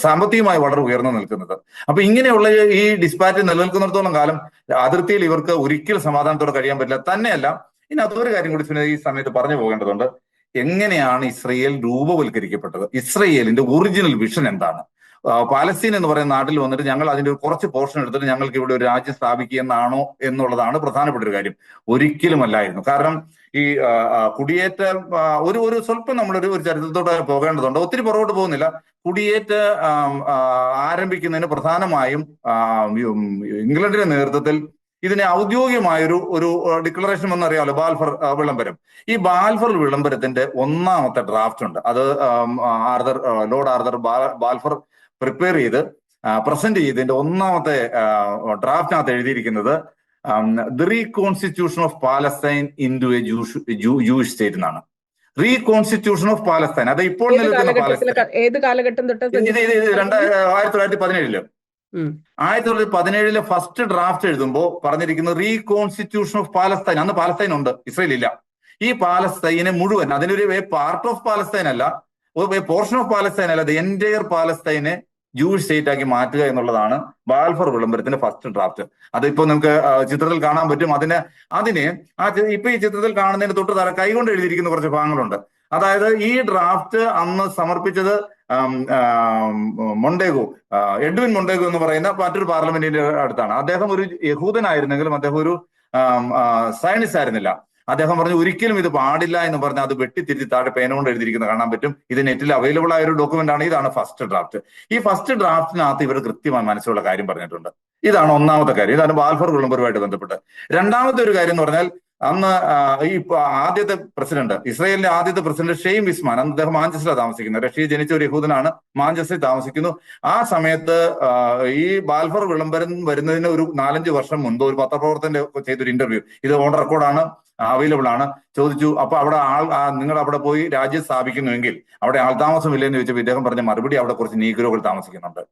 സാമ്പത്തികമായി വളരെ ഉയർന്നു നിൽക്കുന്നത്. അപ്പൊ ഇങ്ങനെയുള്ള ഈ ഡിസ്പാറ്റ് നിലനിൽക്കുന്നിടത്തോളം കാലം അതിർത്തിയിൽ ഇവർക്ക് ഒരിക്കലും സമാധാനത്തോടെ കഴിയാൻ പറ്റില്ല. തന്നെയല്ല, ഇനി അതൊരു കാര്യം കൂടി ഈ സമയത്ത് പറഞ്ഞു പോകേണ്ടതുണ്ട്. എങ്ങനെയാണ് ഇസ്രയേൽ രൂപവൽക്കരിക്കപ്പെട്ടത്? ഇസ്രയേലിന്റെ ഒറിജിനൽ വിഷൻ എന്താണ്? പാലസ്തീൻ എന്ന് പറയുന്ന നാട്ടിൽ വന്നിട്ട് ഞങ്ങൾ അതിന്റെ കുറച്ച് പോർഷൻ എടുത്തിട്ട് ഞങ്ങൾക്ക് ഇവിടെ ഒരു രാജ്യം സ്ഥാപിക്കുക എന്നാണോ എന്നുള്ളതാണ് പ്രധാനപ്പെട്ട ഒരു കാര്യം. ഒരിക്കലും അല്ലായിരുന്നു. കാരണം ഈ കുടിയേറ്റ ഒരു സ്വല്പം നമ്മളൊരു ചരിത്രത്തോടെ പോകേണ്ടതുണ്ട്. ഒത്തിരി പുറകോട്ട് പോകുന്നില്ല. കുടിയേറ്റ ആരംഭിക്കുന്നതിന് പ്രധാനമായും ഇംഗ്ലണ്ടിന്റെ നേതൃത്വത്തിൽ ഇതിനെ ഔദ്യോഗികമായൊരു ഒരു ഡിക്ലറേഷൻ എന്നറിയാമല്ലോ, ബാൽഫർ വിളംബരം. ഈ ബാൽഫർ വിളംബരത്തിന്റെ ഒന്നാമത്തെ ഡ്രാഫ്റ്റ് ഉണ്ട്. അത് ലോർഡ് ആർതർ ബാൽഫർ പ്രിപ്പയർ ചെയ്ത് പ്രസന്റ് ചെയ്തതിന്റെ ഒന്നാമത്തെ ഡ്രാഫ്റ്റിനകത്ത് എഴുതിയിരിക്കുന്നത് the reconstitution of Palestine into a Jewish state എന്നാണ്. റീകോൺസ്റ്റിറ്റ്യൂഷൻ ഓഫ് പാലസ്തൈൻ, അത് ഇപ്പോൾ നിലനിൽക്കുന്ന പാലസ്തൈൻ. ഏത് കാലഘട്ടം തൊട്ട്? 1917 1917 ഫസ്റ്റ് ഡ്രാഫ്റ്റ് എഴുതുമ്പോൾ പറഞ്ഞിരിക്കുന്നത് റീകോൺസ്റ്റിറ്റ്യൂഷൻ ഓഫ് പാലസ്തൈൻ. അന്ന് പാലസ്തൈൻ ഉണ്ട്, ഇസ്രയേൽ ഇല്ല. ഈ പാലസ്തൈനെ മുഴുവൻ, അതിനൊരു പാർട്ട് ഓഫ് പാലസ്തൈൻ അല്ല, പോർഷൻ ഓഫ് പാലസ്തൈൻ അല്ല, ദ എൻറ്റയർ പാലസ്തൈനെ ജൂയിഷ് സ്റ്റേറ്റ് ആക്കി മാറ്റുക എന്നുള്ളതാണ് ബാൽഫർ വിളംബരത്തിന്റെ ഫസ്റ്റ് ഡ്രാഫ്റ്റ്. അതിപ്പോ നമുക്ക് ചിത്രത്തിൽ കാണാൻ പറ്റും. ഇപ്പൊ ഈ ചിത്രത്തിൽ കാണുന്നതിന് തൊട്ട് താഴെ കൈകൊണ്ട് എഴുതിയിരിക്കുന്ന കുറച്ച് ഭാഗങ്ങളുണ്ട്. അതായത് ഈ ഡ്രാഫ്റ്റ് അന്ന് സമർപ്പിച്ചത് എഡ്വിൻ മൊണ്ടേഗോ എന്ന് പറയുന്ന മറ്റൊരു പാർലമെന്റിന്റെ അടുത്താണ്. അദ്ദേഹം ഒരു യഹൂദനായിരുന്നെങ്കിലും അദ്ദേഹം ഒരു സയനിസ്റ്റ് ആയിരുന്നില്ല. അദ്ദേഹം പറഞ്ഞു ഒരിക്കലും ഇത് പാടില്ല എന്ന് പറഞ്ഞ് അത് വെട്ടിത്തിരിച്ച് താഴെ പേന കൊണ്ട് എഴുതിയിരിക്കുന്നത് കാണാൻ പറ്റും. ഇത് നെറ്റിൽ അവൈലബിൾ ആയ ഒരു ഡോക്യുമെന്റ് ആണ്. ഇതാണ് ഫസ്റ്റ് ഡ്രാഫ്റ്റ്. ഈ ഫസ്റ്റ് ഡ്രാഫ്റ്റിനകത്ത് ഇവർ കൃത്യമായി മനസ്സിലുള്ള കാര്യം പറഞ്ഞിട്ടുണ്ട്. ഇതാണ് ഒന്നാമത്തെ കാര്യം. ഇതാണ് ബാൽഫർ വിളംബരവുമായിട്ട് ബന്ധപ്പെട്ട്. രണ്ടാമത്തെ ഒരു കാര്യം എന്ന് പറഞ്ഞാൽ, അന്ന് ഈ ആദ്യത്തെ പ്രസിഡന്റ്, ഇസ്രായേലിന്റെ ആദ്യത്തെ പ്രസിഡന്റ് ഷെയ്ം വിസ്മാൻ, അന്ന് അദ്ദേഹം മാഞ്ചസ്റ്ററിൽ താമസിക്കുന്നത്, റഷ്യയിൽ ജനിച്ച ഒരു യഹൂദനാണ്, മാഞ്ചസ്റ്ററിൽ താമസിക്കുന്നു. ആ സമയത്ത് ഈ ബാൽഫർ വിളംബരം വരുന്നതിന് ഒരു 4-5 വർഷം മുൻപ് ഒരു പത്രപ്രവർത്തകന്റെ ചെയ്തൊരു ഇന്റർവ്യൂ, ഇത് ഓൺ റെക്കോർഡാണ്, അവൈലബിൾ ആണ്. ചോദിച്ചു, അപ്പൊ അവിടെ നിങ്ങൾ അവിടെ പോയി രാജ്യം സ്ഥാപിക്കുന്നുവെങ്കിൽ അവിടെ ആൾതാമസം ഇല്ലെന്ന് ചോദിച്ചപ്പോൾ ഇദ്ദേഹം പറഞ്ഞ മറുപടി, അവിടെ കുറച്ച് നീഗ്രോകൾ താമസിക്കുന്നുണ്ട്,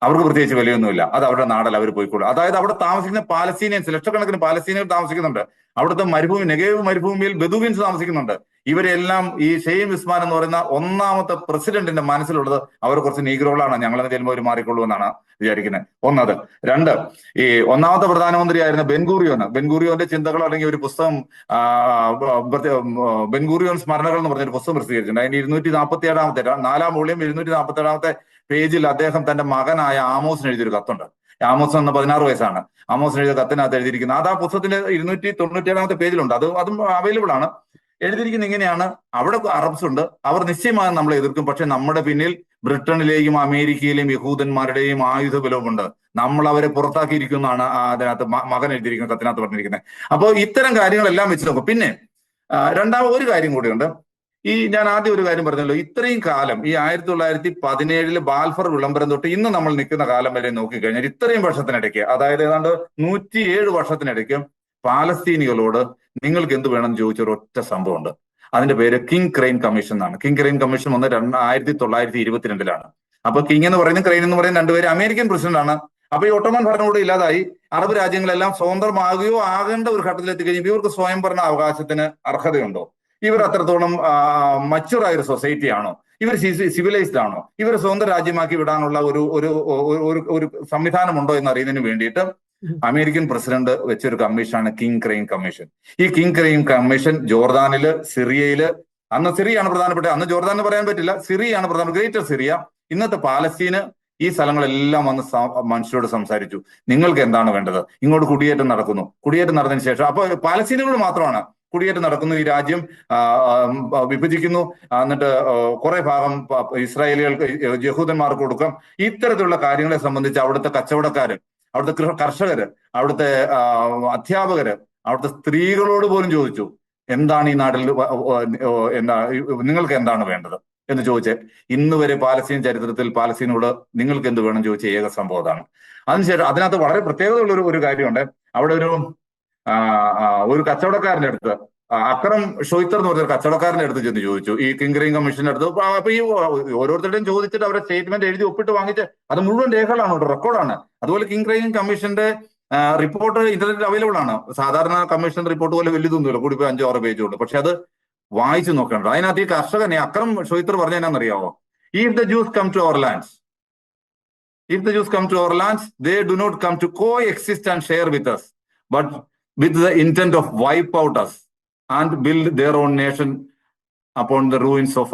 അവർക്ക് പ്രത്യേകിച്ച് വിലയൊന്നുമില്ല, അത് അവരുടെ നാടല്ല, അവർ പോയിക്കോളും. അതായത് അവിടെ താമസിക്കുന്ന പാലസ്തീനിയൻസ്, ലക്ഷക്കണക്കിന് പാലസ്തീനികൾ താമസിക്കുന്നുണ്ട്. അവിടുത്തെ നെഗേവ് മരുഭൂമിയിൽ ബെദൂവിൻസ് താമസിക്കുന്നുണ്ട്. ഇവരെല്ലാം ഈ ഷെയ്ം വിസ്മാൻ എന്ന് പറയുന്ന ഒന്നാമത്തെ പ്രസിഡന്റിന്റെ മനസ്സിലുള്ളത് അവർ കുറച്ച് നീഗ്രോകളാണ്, ഞങ്ങളെന്ന് ചെല്ലുമ്പോൾ അവർ മാറിക്കൊള്ളൂ എന്നാണ് വിചാരിക്കുന്നത്. ഒന്നത്. രണ്ട്, ഈ ഒന്നാമത്തെ പ്രധാനമന്ത്രിയായിരുന്ന ബെൻഗൂറിയോന്റെ ചിന്തകൾ അല്ലെങ്കിൽ ഒരു പുസ്തകം, ബെൻഗൂറിയോൻ സ്മരണകൾ എന്ന് പറഞ്ഞൊരു പുസ്തകം പ്രസിദ്ധീകരിച്ചിട്ടുണ്ട്. അതിന്റെ 247-ാമത്തെ 4-ാം വോളിയം 247-ാമത്തെ പേജിൽ അദ്ദേഹം തന്റെ മകനായ ആമോസിന് എഴുതിയൊരു കത്തുണ്ട്. ആമോസ് എന്ന 16 വയസ്സാണ്. ആമോസിന് എഴുതിയ കത്തിനകത്ത് എഴുതിയിരിക്കുന്നത്, അത് ആ പുസ്തകത്തിന്റെ 297-ാമത്തെ പേജിലുണ്ട്. അതും അവൈലബിൾ ആണ്. എഴുതിയിരിക്കുന്നത് ഇങ്ങനെയാണ്: അവിടെ അറബ്സ് ഉണ്ട്, അവർ നിശ്ചയമായും നമ്മളെ എതിർക്കും, പക്ഷെ നമ്മുടെ പിന്നിൽ ബ്രിട്ടനിലെയും അമേരിക്കയിലെയും യഹൂദന്മാരുടെയും ആയുധ ബലവുമുണ്ട്, നമ്മൾ അവരെ പുറത്താക്കിയിരിക്കുന്നതാണ് അതിനകത്ത് മകൻ എഴുതിയിരിക്കുന്ന കത്തിനകത്ത് പറഞ്ഞിരിക്കുന്നത്. അപ്പോൾ ഇത്തരം കാര്യങ്ങളെല്ലാം വെച്ച് നോക്കും. പിന്നെ ഒരു കാര്യം കൂടിയുണ്ട്. ഞാൻ ആദ്യം ഒരു കാര്യം പറഞ്ഞല്ലോ, ഇത്രയും കാലം ഈ 1917 ബാൽഫർ വിളംബരം തൊട്ട് ഇന്ന് നമ്മൾ നിൽക്കുന്ന കാലം വരെ നോക്കിക്കഴിഞ്ഞാൽ ഇത്രയും വർഷത്തിനിടയ്ക്ക്, അതായത് ഏതാണ്ട് 107 വർഷത്തിനിടയ്ക്ക് പാലസ്തീനികളോട് നിങ്ങൾക്ക് എന്ത് വേണമെന്ന് ചോദിച്ച ഒരൊറ്റ സംഭവമുണ്ട്. അതിന്റെ പേര് കിങ് ക്രെയിൻ കമ്മീഷൻ എന്നാണ്. കിങ് ക്രെയിൻ കമ്മീഷൻ വന്ന് 1922-ലാണ്. അപ്പൊ കിങ് എന്ന് പറയുന്ന ക്രെയിൻ എന്ന് പറയുന്ന രണ്ടുപേര് അമേരിക്കൻ പ്രസിഡന്റ് ആണ്. അപ്പൊ ഈ ഒട്ടോമൻ ഭരണകൂടം ഇല്ലാതായി, അറബ് രാജ്യങ്ങളെല്ലാം സ്വതന്ത്രമാകുകയോ ആകേണ്ട ഒരു ഘട്ടത്തിൽ എത്തിക്കഴിഞ്ഞാൽ ഇവർക്ക് സ്വയംഭരണ അവകാശത്തിന് അർഹതയുണ്ടോ? ഇവർ അത്രത്തോളം മച്ചുവർ ആയ ഒരു സൊസൈറ്റി ആണോ? ഇവർ സിവിലൈസ്ഡ് ആണോ? ഇവർ സ്വന്തം രാജ്യമാക്കി വിടാനുള്ള ഒരു സംവിധാനമുണ്ടോ എന്ന് അറിയുന്നതിന് വേണ്ടിയിട്ട് അമേരിക്കൻ പ്രസിഡന്റ് വെച്ചൊരു കമ്മീഷനാണ് കിങ് ക്രെയിൻ കമ്മീഷൻ. ഈ കിങ് ക്രെയിൻ കമ്മീഷൻ ജോർദാനില്, സിറിയയില്, അന്ന് സിറിയയാണ് പ്രധാനപ്പെട്ട, അന്ന് ജോർദാൻ എന്ന് പറയാൻ പറ്റില്ല, സിറിയയാണ് പ്രധാന, ഗ്രേറ്റർ സിറിയ, ഇന്നത്തെ പാലസ്തീന്, ഈ സ്ഥലങ്ങളെല്ലാം വന്ന് മനുഷ്യരോട് സംസാരിച്ചു. നിങ്ങൾക്ക് എന്താണ് വേണ്ടത്? ഇങ്ങോട്ട് കുടിയേറ്റം നടക്കുന്നു. കുടിയേറ്റം നടന്നതിന് ശേഷം അപ്പൊ പാലസ്തീനുകൾ മാത്രമാണ് കുടിയേറ്റം നടക്കുന്നു. ഈ രാജ്യം വിഭജിക്കുന്നു. എന്നിട്ട് കുറെ ഭാഗം ഇസ്രായേലികൾക്ക്, യഹൂദന്മാർക്ക് കൊടുക്കാം. ഇത്തരത്തിലുള്ള കാര്യങ്ങളെ സംബന്ധിച്ച് അവിടുത്തെ കച്ചവടക്കാര്, അവിടുത്തെ കർഷകര്, അവിടുത്തെ അധ്യാപകര്, അവിടുത്തെ സ്ത്രീകളോട് പോലും ചോദിച്ചു, എന്താണ് ഈ നാട്ടിൽ, നിങ്ങൾക്ക് എന്താണ് വേണ്ടത് എന്ന് ചോദിച്ച് ഇന്ന് വരെ പാലസ്തീൻ ചരിത്രത്തിൽ പാലസ്തീനോട് നിങ്ങൾക്ക് എന്ത് വേണം ചോദിച്ച ഏക സംഭവം അതാണ്. അതിനുശേഷം അതിനകത്ത് വളരെ പ്രത്യേകതയുള്ള ഒരു കാര്യമുണ്ട്. അവിടെ ഒരു കച്ചവടക്കാരന്റെ അടുത്ത്, അക്രം ഷോയ്ത്തർ എന്ന് പറഞ്ഞ കച്ചവടക്കാരന്റെ അടുത്ത് ചെന്ന് ചോദിച്ചു, ഈ കിങ് ക്രെയിൻ കമ്മീഷന്റെ അടുത്ത്. അപ്പൊ ഈ ഓരോരുത്തരുടെയും ചോദിച്ചിട്ട് അവരുടെ സ്റ്റേറ്റ്മെന്റ് എഴുതി ഒപ്പിട്ട് വാങ്ങിച്ച്, അത് മുഴുവൻ രേഖകളാണ്, റെക്കോർഡാണ്. അതുപോലെ കിങ് ക്രെയിൻ കമ്മീഷന്റെ റിപ്പോർട്ട് ഇന്റർനെറ്റിൽ അവൈലബിൾ ആണ്. സാധാരണ കമ്മീഷൻ റിപ്പോർട്ട് പോലെ വലിയതൊന്നുമില്ല, കൂടി 5-6 പേജുള്ളൂ. പക്ഷെ അത് വായിച്ചു നോക്കേണ്ടത്. അതിനകത്ത് ഈ കർഷകനെ അക്രം ഷോയ്ത്തർ പറഞ്ഞ എന്നാന്നറിയാവോ? If the Jews come to our lands, they do not come to coexist and share with us, but with the intent of wipe out us and build their own nation upon the ruins of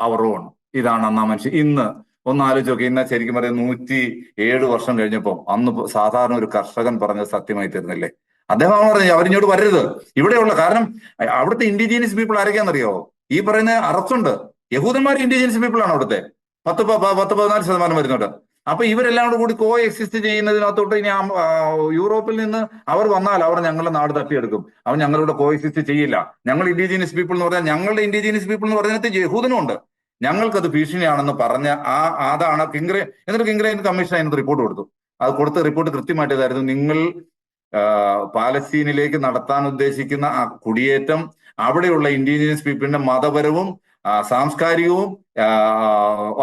our own. ഇതാണ് അന്നാ മനുഷ്യൻ. ഇന്ന് ഒന്ന് ആലോചിച്ച് നോക്കി, ഇന്ന് ശരിക്കും പറയാം 107 വർഷം കഴിഞ്ഞപ്പോൾ അന്ന് സാധാരണ ഒരു കർഷകൻ പറഞ്ഞത് സത്യമായി തീർന്നില്ലേ? അദ്ദേഹം പറഞ്ഞു, അവരിഞ്ഞോട് വരരുത് ഇവിടെയുള്ള, കാരണം അവിടുത്തെ ഇൻഡിജീനിയസ് പീപ്പിൾ ആരൊക്കെയാണെന്നറിയാവോ? ഈ പറയുന്ന അറബ്സ് ഉണ്ട്, യഹൂദന്മാർ ഇൻഡിജീനിയസ് പീപ്പിൾ ആണ് അവിടുത്തെ. 10-14% വരുന്നുണ്ട്. അപ്പൊ ഇവരെല്ലാം കൂടി കോ എക്സിസ്റ്റ് ചെയ്യുന്നതിനകത്തോട്ട് ഇനി യൂറോപ്പിൽ നിന്ന് അവർ വന്നാൽ അവർ ഞങ്ങളുടെ നാട് തട്ടിയെടുക്കും. അവർ ഞങ്ങളുടെ കോ എക്സിസ്റ്റ് ചെയ്യില്ല. ഞങ്ങൾ ഇൻഡിജീനിയസ് പീപ്പിൾ എന്ന് പറഞ്ഞാൽ ഞങ്ങളുടെ ഇൻഡിജീനിയസ് പീപ്പിൾ എന്ന് പറഞ്ഞതിനകത്ത് യഹൂദനുണ്ട്. ഞങ്ങൾക്കത് ഭീഷണിയാണെന്ന് പറഞ്ഞ അതാണ് കിങ്റെ. എന്നിട്ട് കിങ്റെ കമ്മീഷൻ അതിനകത്ത് റിപ്പോർട്ട് കൊടുത്തു. അത് കൊടുത്ത റിപ്പോർട്ട് കൃത്യമായിട്ട് ഇതായിരുന്നു: നിങ്ങൾ പാലസ്തീനിലേക്ക് നടത്താൻ ഉദ്ദേശിക്കുന്ന ആ കുടിയേറ്റം അവിടെയുള്ള ഇൻഡിജിനിയസ് പീപ്പിളിന്റെ മതപരവും സാംസ്കാരികവും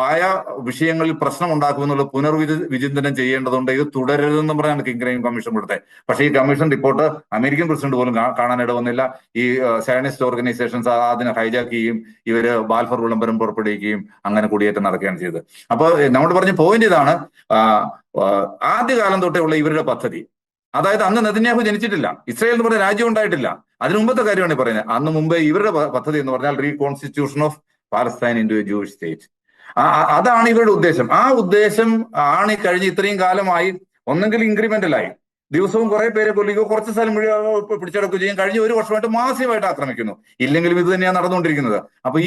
ആയ വിഷയങ്ങളിൽ പ്രശ്നം ഉണ്ടാക്കുമെന്നുള്ള പുനർവിചിന്തനം ചെയ്യേണ്ടതുണ്ട്. ഇത് തുടരരുതെന്ന് പറഞ്ഞാണ് കിങ്ഗ്രെയിൻ കമ്മീഷൻ കൊടുത്തത്. പക്ഷേ ഈ കമ്മീഷൻ റിപ്പോർട്ട് അമേരിക്കൻ പ്രസിഡന്റ് പോലും കാണാനിട വന്നില്ല. ഈ സയനിസ്റ്റ് ഓർഗനൈസേഷൻസ് അതിനെ ഹൈജാക്ക് ചെയ്യുകയും ഇവര് ബാൽഫർ വിളംബരം പുറപ്പെടുവിക്കുകയും അങ്ങനെ കുടിയേറ്റം നടക്കുകയാണ് ചെയ്തത്. അപ്പോൾ നമ്മൾ പറഞ്ഞ പോയിന്റ് ഇതാണ്: ആദ്യകാലം തൊട്ടേ ഉള്ള ഇവരുടെ പദ്ധതി, അതായത് അന്ന് നെതന്യാഹു ജനിച്ചിട്ടില്ല, ഇസ്രായേൽ എന്ന് പറഞ്ഞ രാജ്യം ഉണ്ടായിട്ടില്ല, അതിനു മുമ്പത്തെ കാര്യമാണ് പറയുന്നത്. അന്ന് മുമ്പേ ഇവരുടെ പദ്ധതി എന്ന് പറഞ്ഞാൽ reconstitution of Palestine into a Jewish state. അതാണ് ഇവരുടെ ഉദ്ദേശം. ആ ഉദ്ദേശം ആണ് ഈ കഴിഞ്ഞ ഇത്രയും കാലമായി ഒന്നെങ്കിൽ ഇൻക്രിമെന്റലായി ദിവസവും കുറെ പേരെ കൊല്ലുകയോ കുറച്ച് സ്ഥലം പിടിച്ചെടുക്കുകയോ ചെയ്യും. കഴിഞ്ഞ ഒരു വർഷമായിട്ട് മാസീവായിട്ട് ആക്രമിക്കുന്നു. ഇല്ലെങ്കിലും ഇത് തന്നെയാണ് നടന്നുകൊണ്ടിരിക്കുന്നത്. അപ്പൊ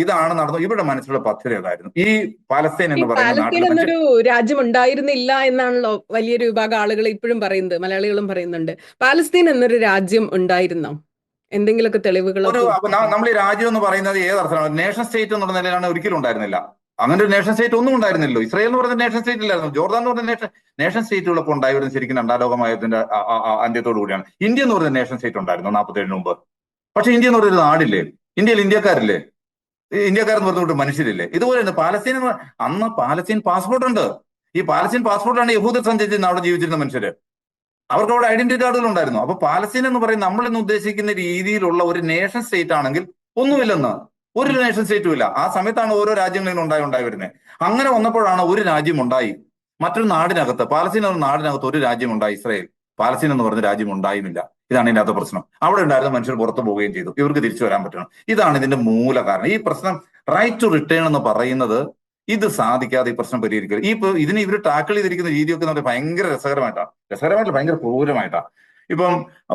ഇതാണ് നടന്നു. ഇവരുടെ മനസ്സിലുള്ള പദ്ധതി അതായിരുന്നു ഈ പാലസ്തീൻ എന്ന് പറയുന്ന പാലസ്തീൻ എന്നൊരു രാജ്യം ഉണ്ടായിരുന്നില്ല എന്നാണല്ലോ വലിയൊരു വിഭാഗം ആളുകൾ ഇപ്പോഴും പറയുന്നത്, മലയാളികളും പറയുന്നുണ്ട്. പാലസ്തീൻ എന്നൊരു രാജ്യം ഉണ്ടായിരുന്നോ? എന്തെങ്കിലുമൊക്കെ തെളിവുകളോ? നമ്മൾ ഈ രാജ്യം എന്ന് പറയുന്നത് ഏതർത്ഥമാണ്? നേഷൻ സ്റ്റേറ്റ് എന്നുള്ള നിലയിലാണ് ഒരിക്കലും ഉണ്ടായിരുന്നില്ല. അങ്ങനെ ഒരു നേഷൻ സ്റ്റേറ്റ് ഒന്നും ഉണ്ടായിരുന്നില്ലല്ലോ. ഇസ്രായേൽ എന്ന് പറയുന്ന നേഷൻ സ്റ്റേറ്റ് ഇല്ലായിരുന്നു. ജോർദാൻ എന്ന് പറയുന്ന നേഷൻ സ്റ്റേറ്റുകളൊക്കെ ഉണ്ടായിരുന്നു ശരിക്കും രണ്ടാം ലോകമഹായുദ്ധത്തിന്റെ അന്ത്യത്തോടു കൂടിയാണ്. ഇന്ത്യ എന്ന് പറയുന്ന നേഷൻ സ്റ്റേറ്റ് ഉണ്ടായിരുന്നു 47 മുമ്പ്. പക്ഷെ ഇന്ത്യ എന്ന് പറയുന്ന നാടില്ലേ? ഇന്ത്യയിൽ ഇന്ത്യക്കാരില്ലേ? ഇന്ത്യക്കാരെന്ന് പറഞ്ഞുകൊണ്ട് മനുഷ്യരില്ലേ? ഇതുപോലെ തന്നെ പാലസ്തീൻ അന്ന് പാലസ്തീൻ പാസ്പോർട്ട് ഉണ്ട്. ഈ പാലസ്തീൻ പാസ്പോർട്ടാണ് യഹൂദർ സഞ്ചരിച്ചിരുന്ന അവിടെ ജീവിച്ചിരുന്ന മനുഷ്യര്. അവർക്ക് അവിടെ ഐഡന്റിറ്റി കാർഡുകൾ ഉണ്ടായിരുന്നു. അപ്പൊ പാലസ്തീൻ എന്ന് പറയുന്നത് നമ്മൾ ഇന്ന് ഉദ്ദേശിക്കുന്ന രീതിയിലുള്ള ഒരു നേഷൻ സ്റ്റേറ്റ് ആണെങ്കിൽ ഒന്നുമില്ലെന്ന്, ഒരു നേഷൻ സ്റ്റേറ്റും ഇല്ല. ആ സമയത്താണ് ഓരോ രാജ്യങ്ങളിൽ ഉണ്ടായി വരുന്നത്. അങ്ങനെ വന്നപ്പോഴാണ് ഒരു രാജ്യം ഉണ്ടായി. മറ്റൊരു നാടിനകത്ത്, പാലസ്തീൻ എന്ന നാടിനകത്ത് ഒരു രാജ്യം ഉണ്ടായി, ഇസ്രായേൽ. പാലസ്തീൻ എന്ന് പറഞ്ഞ രാജ്യം ഉണ്ടായിരുന്നില്ല. ഇതാണ് ഇതിനകത്ത് പ്രശ്നം. അവിടെ ഉണ്ടായിരുന്ന മനുഷ്യർ പുറത്തു പോവുകയും ചെയ്തു. ഇവർക്ക് തിരിച്ചു വരാൻ പറ്റണം. ഇതാണ് ഇതിന്റെ മൂല കാരണം. ഈ പ്രശ്നം റൈറ്റ് ടു റിട്ടേൺ എന്ന് പറയുന്നത് ഇത് സാധിക്കാതെ ഈ പ്രശ്നം പരിഹരിക്കുക. ഇതിനെ ഇവർ ടാക്കിൾ ചെയ്തിരിക്കുന്ന രീതിയൊക്കെ എന്ന് ഭയങ്കര രസകരമായിട്ടല്ല, ഭയങ്കര ക്രൂരമായിട്ടാണ്. ഇപ്പം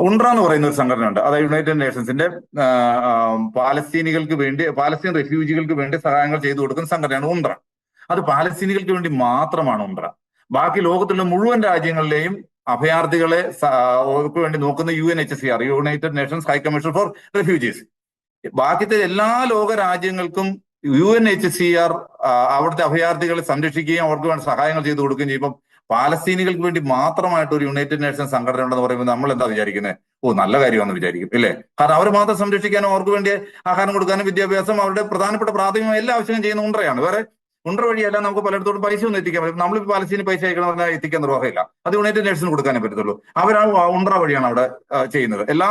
ഉൺറ എന്ന് പറയുന്ന ഒരു സംഘടന ഉണ്ട്. അതായത് യുണൈറ്റഡ് നേഷൻസിന്റെ പാലസ്തീനികൾക്ക് വേണ്ടി, പാലസ്തീൻ റെഫ്യൂജികൾക്ക് വേണ്ടി സഹായങ്ങൾ ചെയ്തു കൊടുക്കുന്ന സംഘടനയാണ് ഉൺറ. അത് പാലസ്തീനികൾക്ക് വേണ്ടി മാത്രമാണ് ഉൺറ. ബാക്കി ലോകത്തുള്ള മുഴുവൻ രാജ്യങ്ങളിലെയും അഭയാർത്ഥികളെ വേണ്ടി നോക്കുന്ന UNHCR, United Nations High Commission for Refugees. ബാക്കിത്തെ എല്ലാ ലോക രാജ്യങ്ങൾക്കും UNHCR അവിടുത്തെ അഭയാർത്ഥികളെ സംരക്ഷിക്കുകയും അവർക്ക് വേണ്ട സഹായങ്ങൾ ചെയ്തു കൊടുക്കുകയും ചെയ്യുമ്പോൾ പാലസ്തീനികൾക്ക് വേണ്ടി മാത്രമായിട്ട് ഒരു യുണൈറ്റഡ് നേഷൻസ് സംഘടന ഉണ്ടെന്ന് പറയുമ്പോൾ നമ്മൾ എന്താ വിചാരിക്കുന്നത്? നല്ല കാര്യമാണെന്ന് വിചാരിക്കും, ഇല്ലേ? കാരണം അവർ മാത്രം സംരക്ഷിക്കാനും അവർക്ക് വേണ്ടി ആഹാരം കൊടുക്കാനും വിദ്യാഭ്യാസം, അവരുടെ പ്രധാനപ്പെട്ട പ്രാഥമികമായ എല്ലാ ആവശ്യങ്ങളും ചെയ്യുന്ന ഉൺറയാണ്. വേറെ ഉൺറ വഴിയല്ല നമുക്ക് പലയിടത്തോടും പൈസ ഒന്നും എത്തിക്കാൻ പറ്റും. നമ്മൾ പാലസ്തീന് പൈസ അയക്കണമെന്ന് എത്തിക്കാൻ നിർവാഹമില്ല. അത് യുണൈറ്റഡ് നേഷൻസിന് കൊടുക്കാനേ പറ്റത്തുള്ളൂ. അവരാണ് ഉൺറ വഴിയാണ് അവിടെ ചെയ്യുന്നത്. എല്ലാ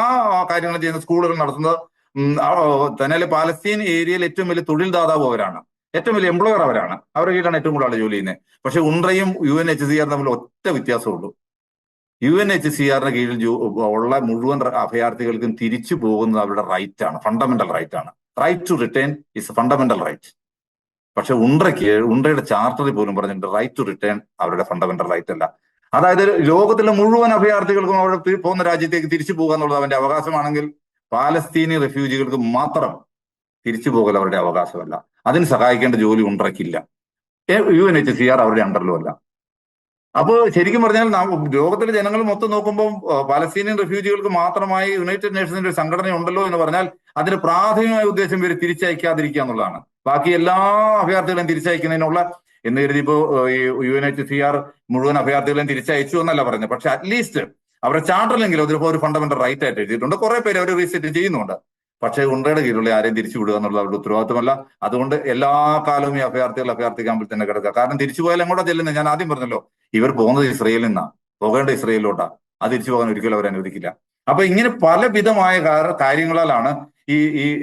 കാര്യങ്ങളും ചെയ്യുന്നത്, സ്കൂളുകൾ നടത്തുന്നത്. തന്നെ പാലസ്തീൻ ഏരിയയിൽ ഏറ്റവും വലിയ തൊഴിൽ ദാതാവ് അവരാണ്, ഏറ്റവും വലിയ എംപ്ലോയർ അവരാണ്. അവരുടെ കീഴിലാണ് ഏറ്റവും കൂടുതൽ ജോലി ചെയ്യുന്നത്. പക്ഷെ ഉൺറയും UNHCR തമ്മിൽ ഒറ്റ വ്യത്യാസമുള്ളൂ. UNHCRന്റെ കീഴിൽ ഉള്ള മുഴുവൻ അഭയാർത്ഥികൾക്കും തിരിച്ചു പോകുന്നത് അവരുടെ റൈറ്റ് ആണ്, ഫണ്ടമെന്റൽ റൈറ്റ് ആണ്. Right to return is fundamental right. പക്ഷെ ഉൺറയുടെ ചാർട്ടറിൽ പോലും പറഞ്ഞിട്ടുണ്ട് റൈറ്റ് ടു റിട്ടേൺ അവരുടെ ഫണ്ടമെന്റൽ റൈറ്റ് അല്ല. അതായത് ലോകത്തിലെ മുഴുവൻ അഭയാർത്ഥികൾക്കും അവിടെ പോകുന്ന രാജ്യത്തേക്ക് തിരിച്ചു പോകുക എന്നുള്ളത് അവന്റെ അവകാശമാണെങ്കിൽ പാലസ്തീനി റെഫ്യൂജികൾക്ക് മാത്രം തിരിച്ചു പോകൽ അവരുടെ അവകാശമല്ല. അതിന് സഹായിക്കേണ്ട ജോലി ഉൺറയ്ക്കില്ല. UNHCR അവരുടെ അണ്ടറിലും അല്ല. അപ്പോൾ ശരിക്കും പറഞ്ഞാൽ ലോകത്തിലെ ജനങ്ങൾ മൊത്തം നോക്കുമ്പോൾ പാലസ്തീനിയൻ റെഫ്യൂജികൾക്ക് മാത്രമായി യുണൈറ്റഡ് നേഷൻസിന്റെ ഒരു സംഘടന ഉണ്ടല്ലോ എന്ന് പറഞ്ഞാൽ അതിന് പ്രാഥമികമായ ഉദ്ദേശം ഇവർ തിരിച്ചയക്കാതിരിക്കുക എന്നുള്ളതാണ്. ബാക്കി എല്ലാ അഭയാർത്ഥികളെയും തിരിച്ചയക്കുന്നതിനുള്ള എന്ന് കരുതി ഇപ്പോ ഈ UNHCR മുഴുവൻ അഭയാർത്ഥികളെയും തിരിച്ചയച്ചു എന്നല്ല പറയുന്നത്. പക്ഷെ അറ്റ്ലീസ്റ്റ് അവരുടെ ചാർട്ടറിലെങ്കിലും അതിലിപ്പോ ഒരു ഫണ്ടമെന്റൽ റൈറ്റ് ആയിട്ട് എഴുതിയിട്ടുണ്ട്. കുറെ പേര് അവർ റീസെറ്റ് ചെയ്യുന്നുണ്ട്. പക്ഷേ ഉൺറയുടെ കീഴിലുള്ള ആരെയും തിരിച്ചു വിടുക എന്നുള്ളത് അവരുടെ ഉത്തരവാദിത്തമല്ല. അതുകൊണ്ട് എല്ലാ കാലവും ഈ അഭയാർത്ഥി ക്യാമ്പിൽ തന്നെ കിടക്കുക. കാരണം തിരിച്ചു പോയാൽ എങ്ങോട്ടാ ചെല്ലുന്നത്? ഞാൻ ആദ്യം പറഞ്ഞല്ലോ, ഇവർ പോകുന്നത് ഇസ്രയേലിൽ നിന്നാണ്, പോകേണ്ട ഇസ്രയേലിലോട്ടാ. അത് തിരിച്ചു പോകാൻ ഒരിക്കലും അവർ അനുവദിക്കില്ല. അപ്പൊ ഇങ്ങനെ പലവിധമായ കാര്യങ്ങളാലാണ് ഈ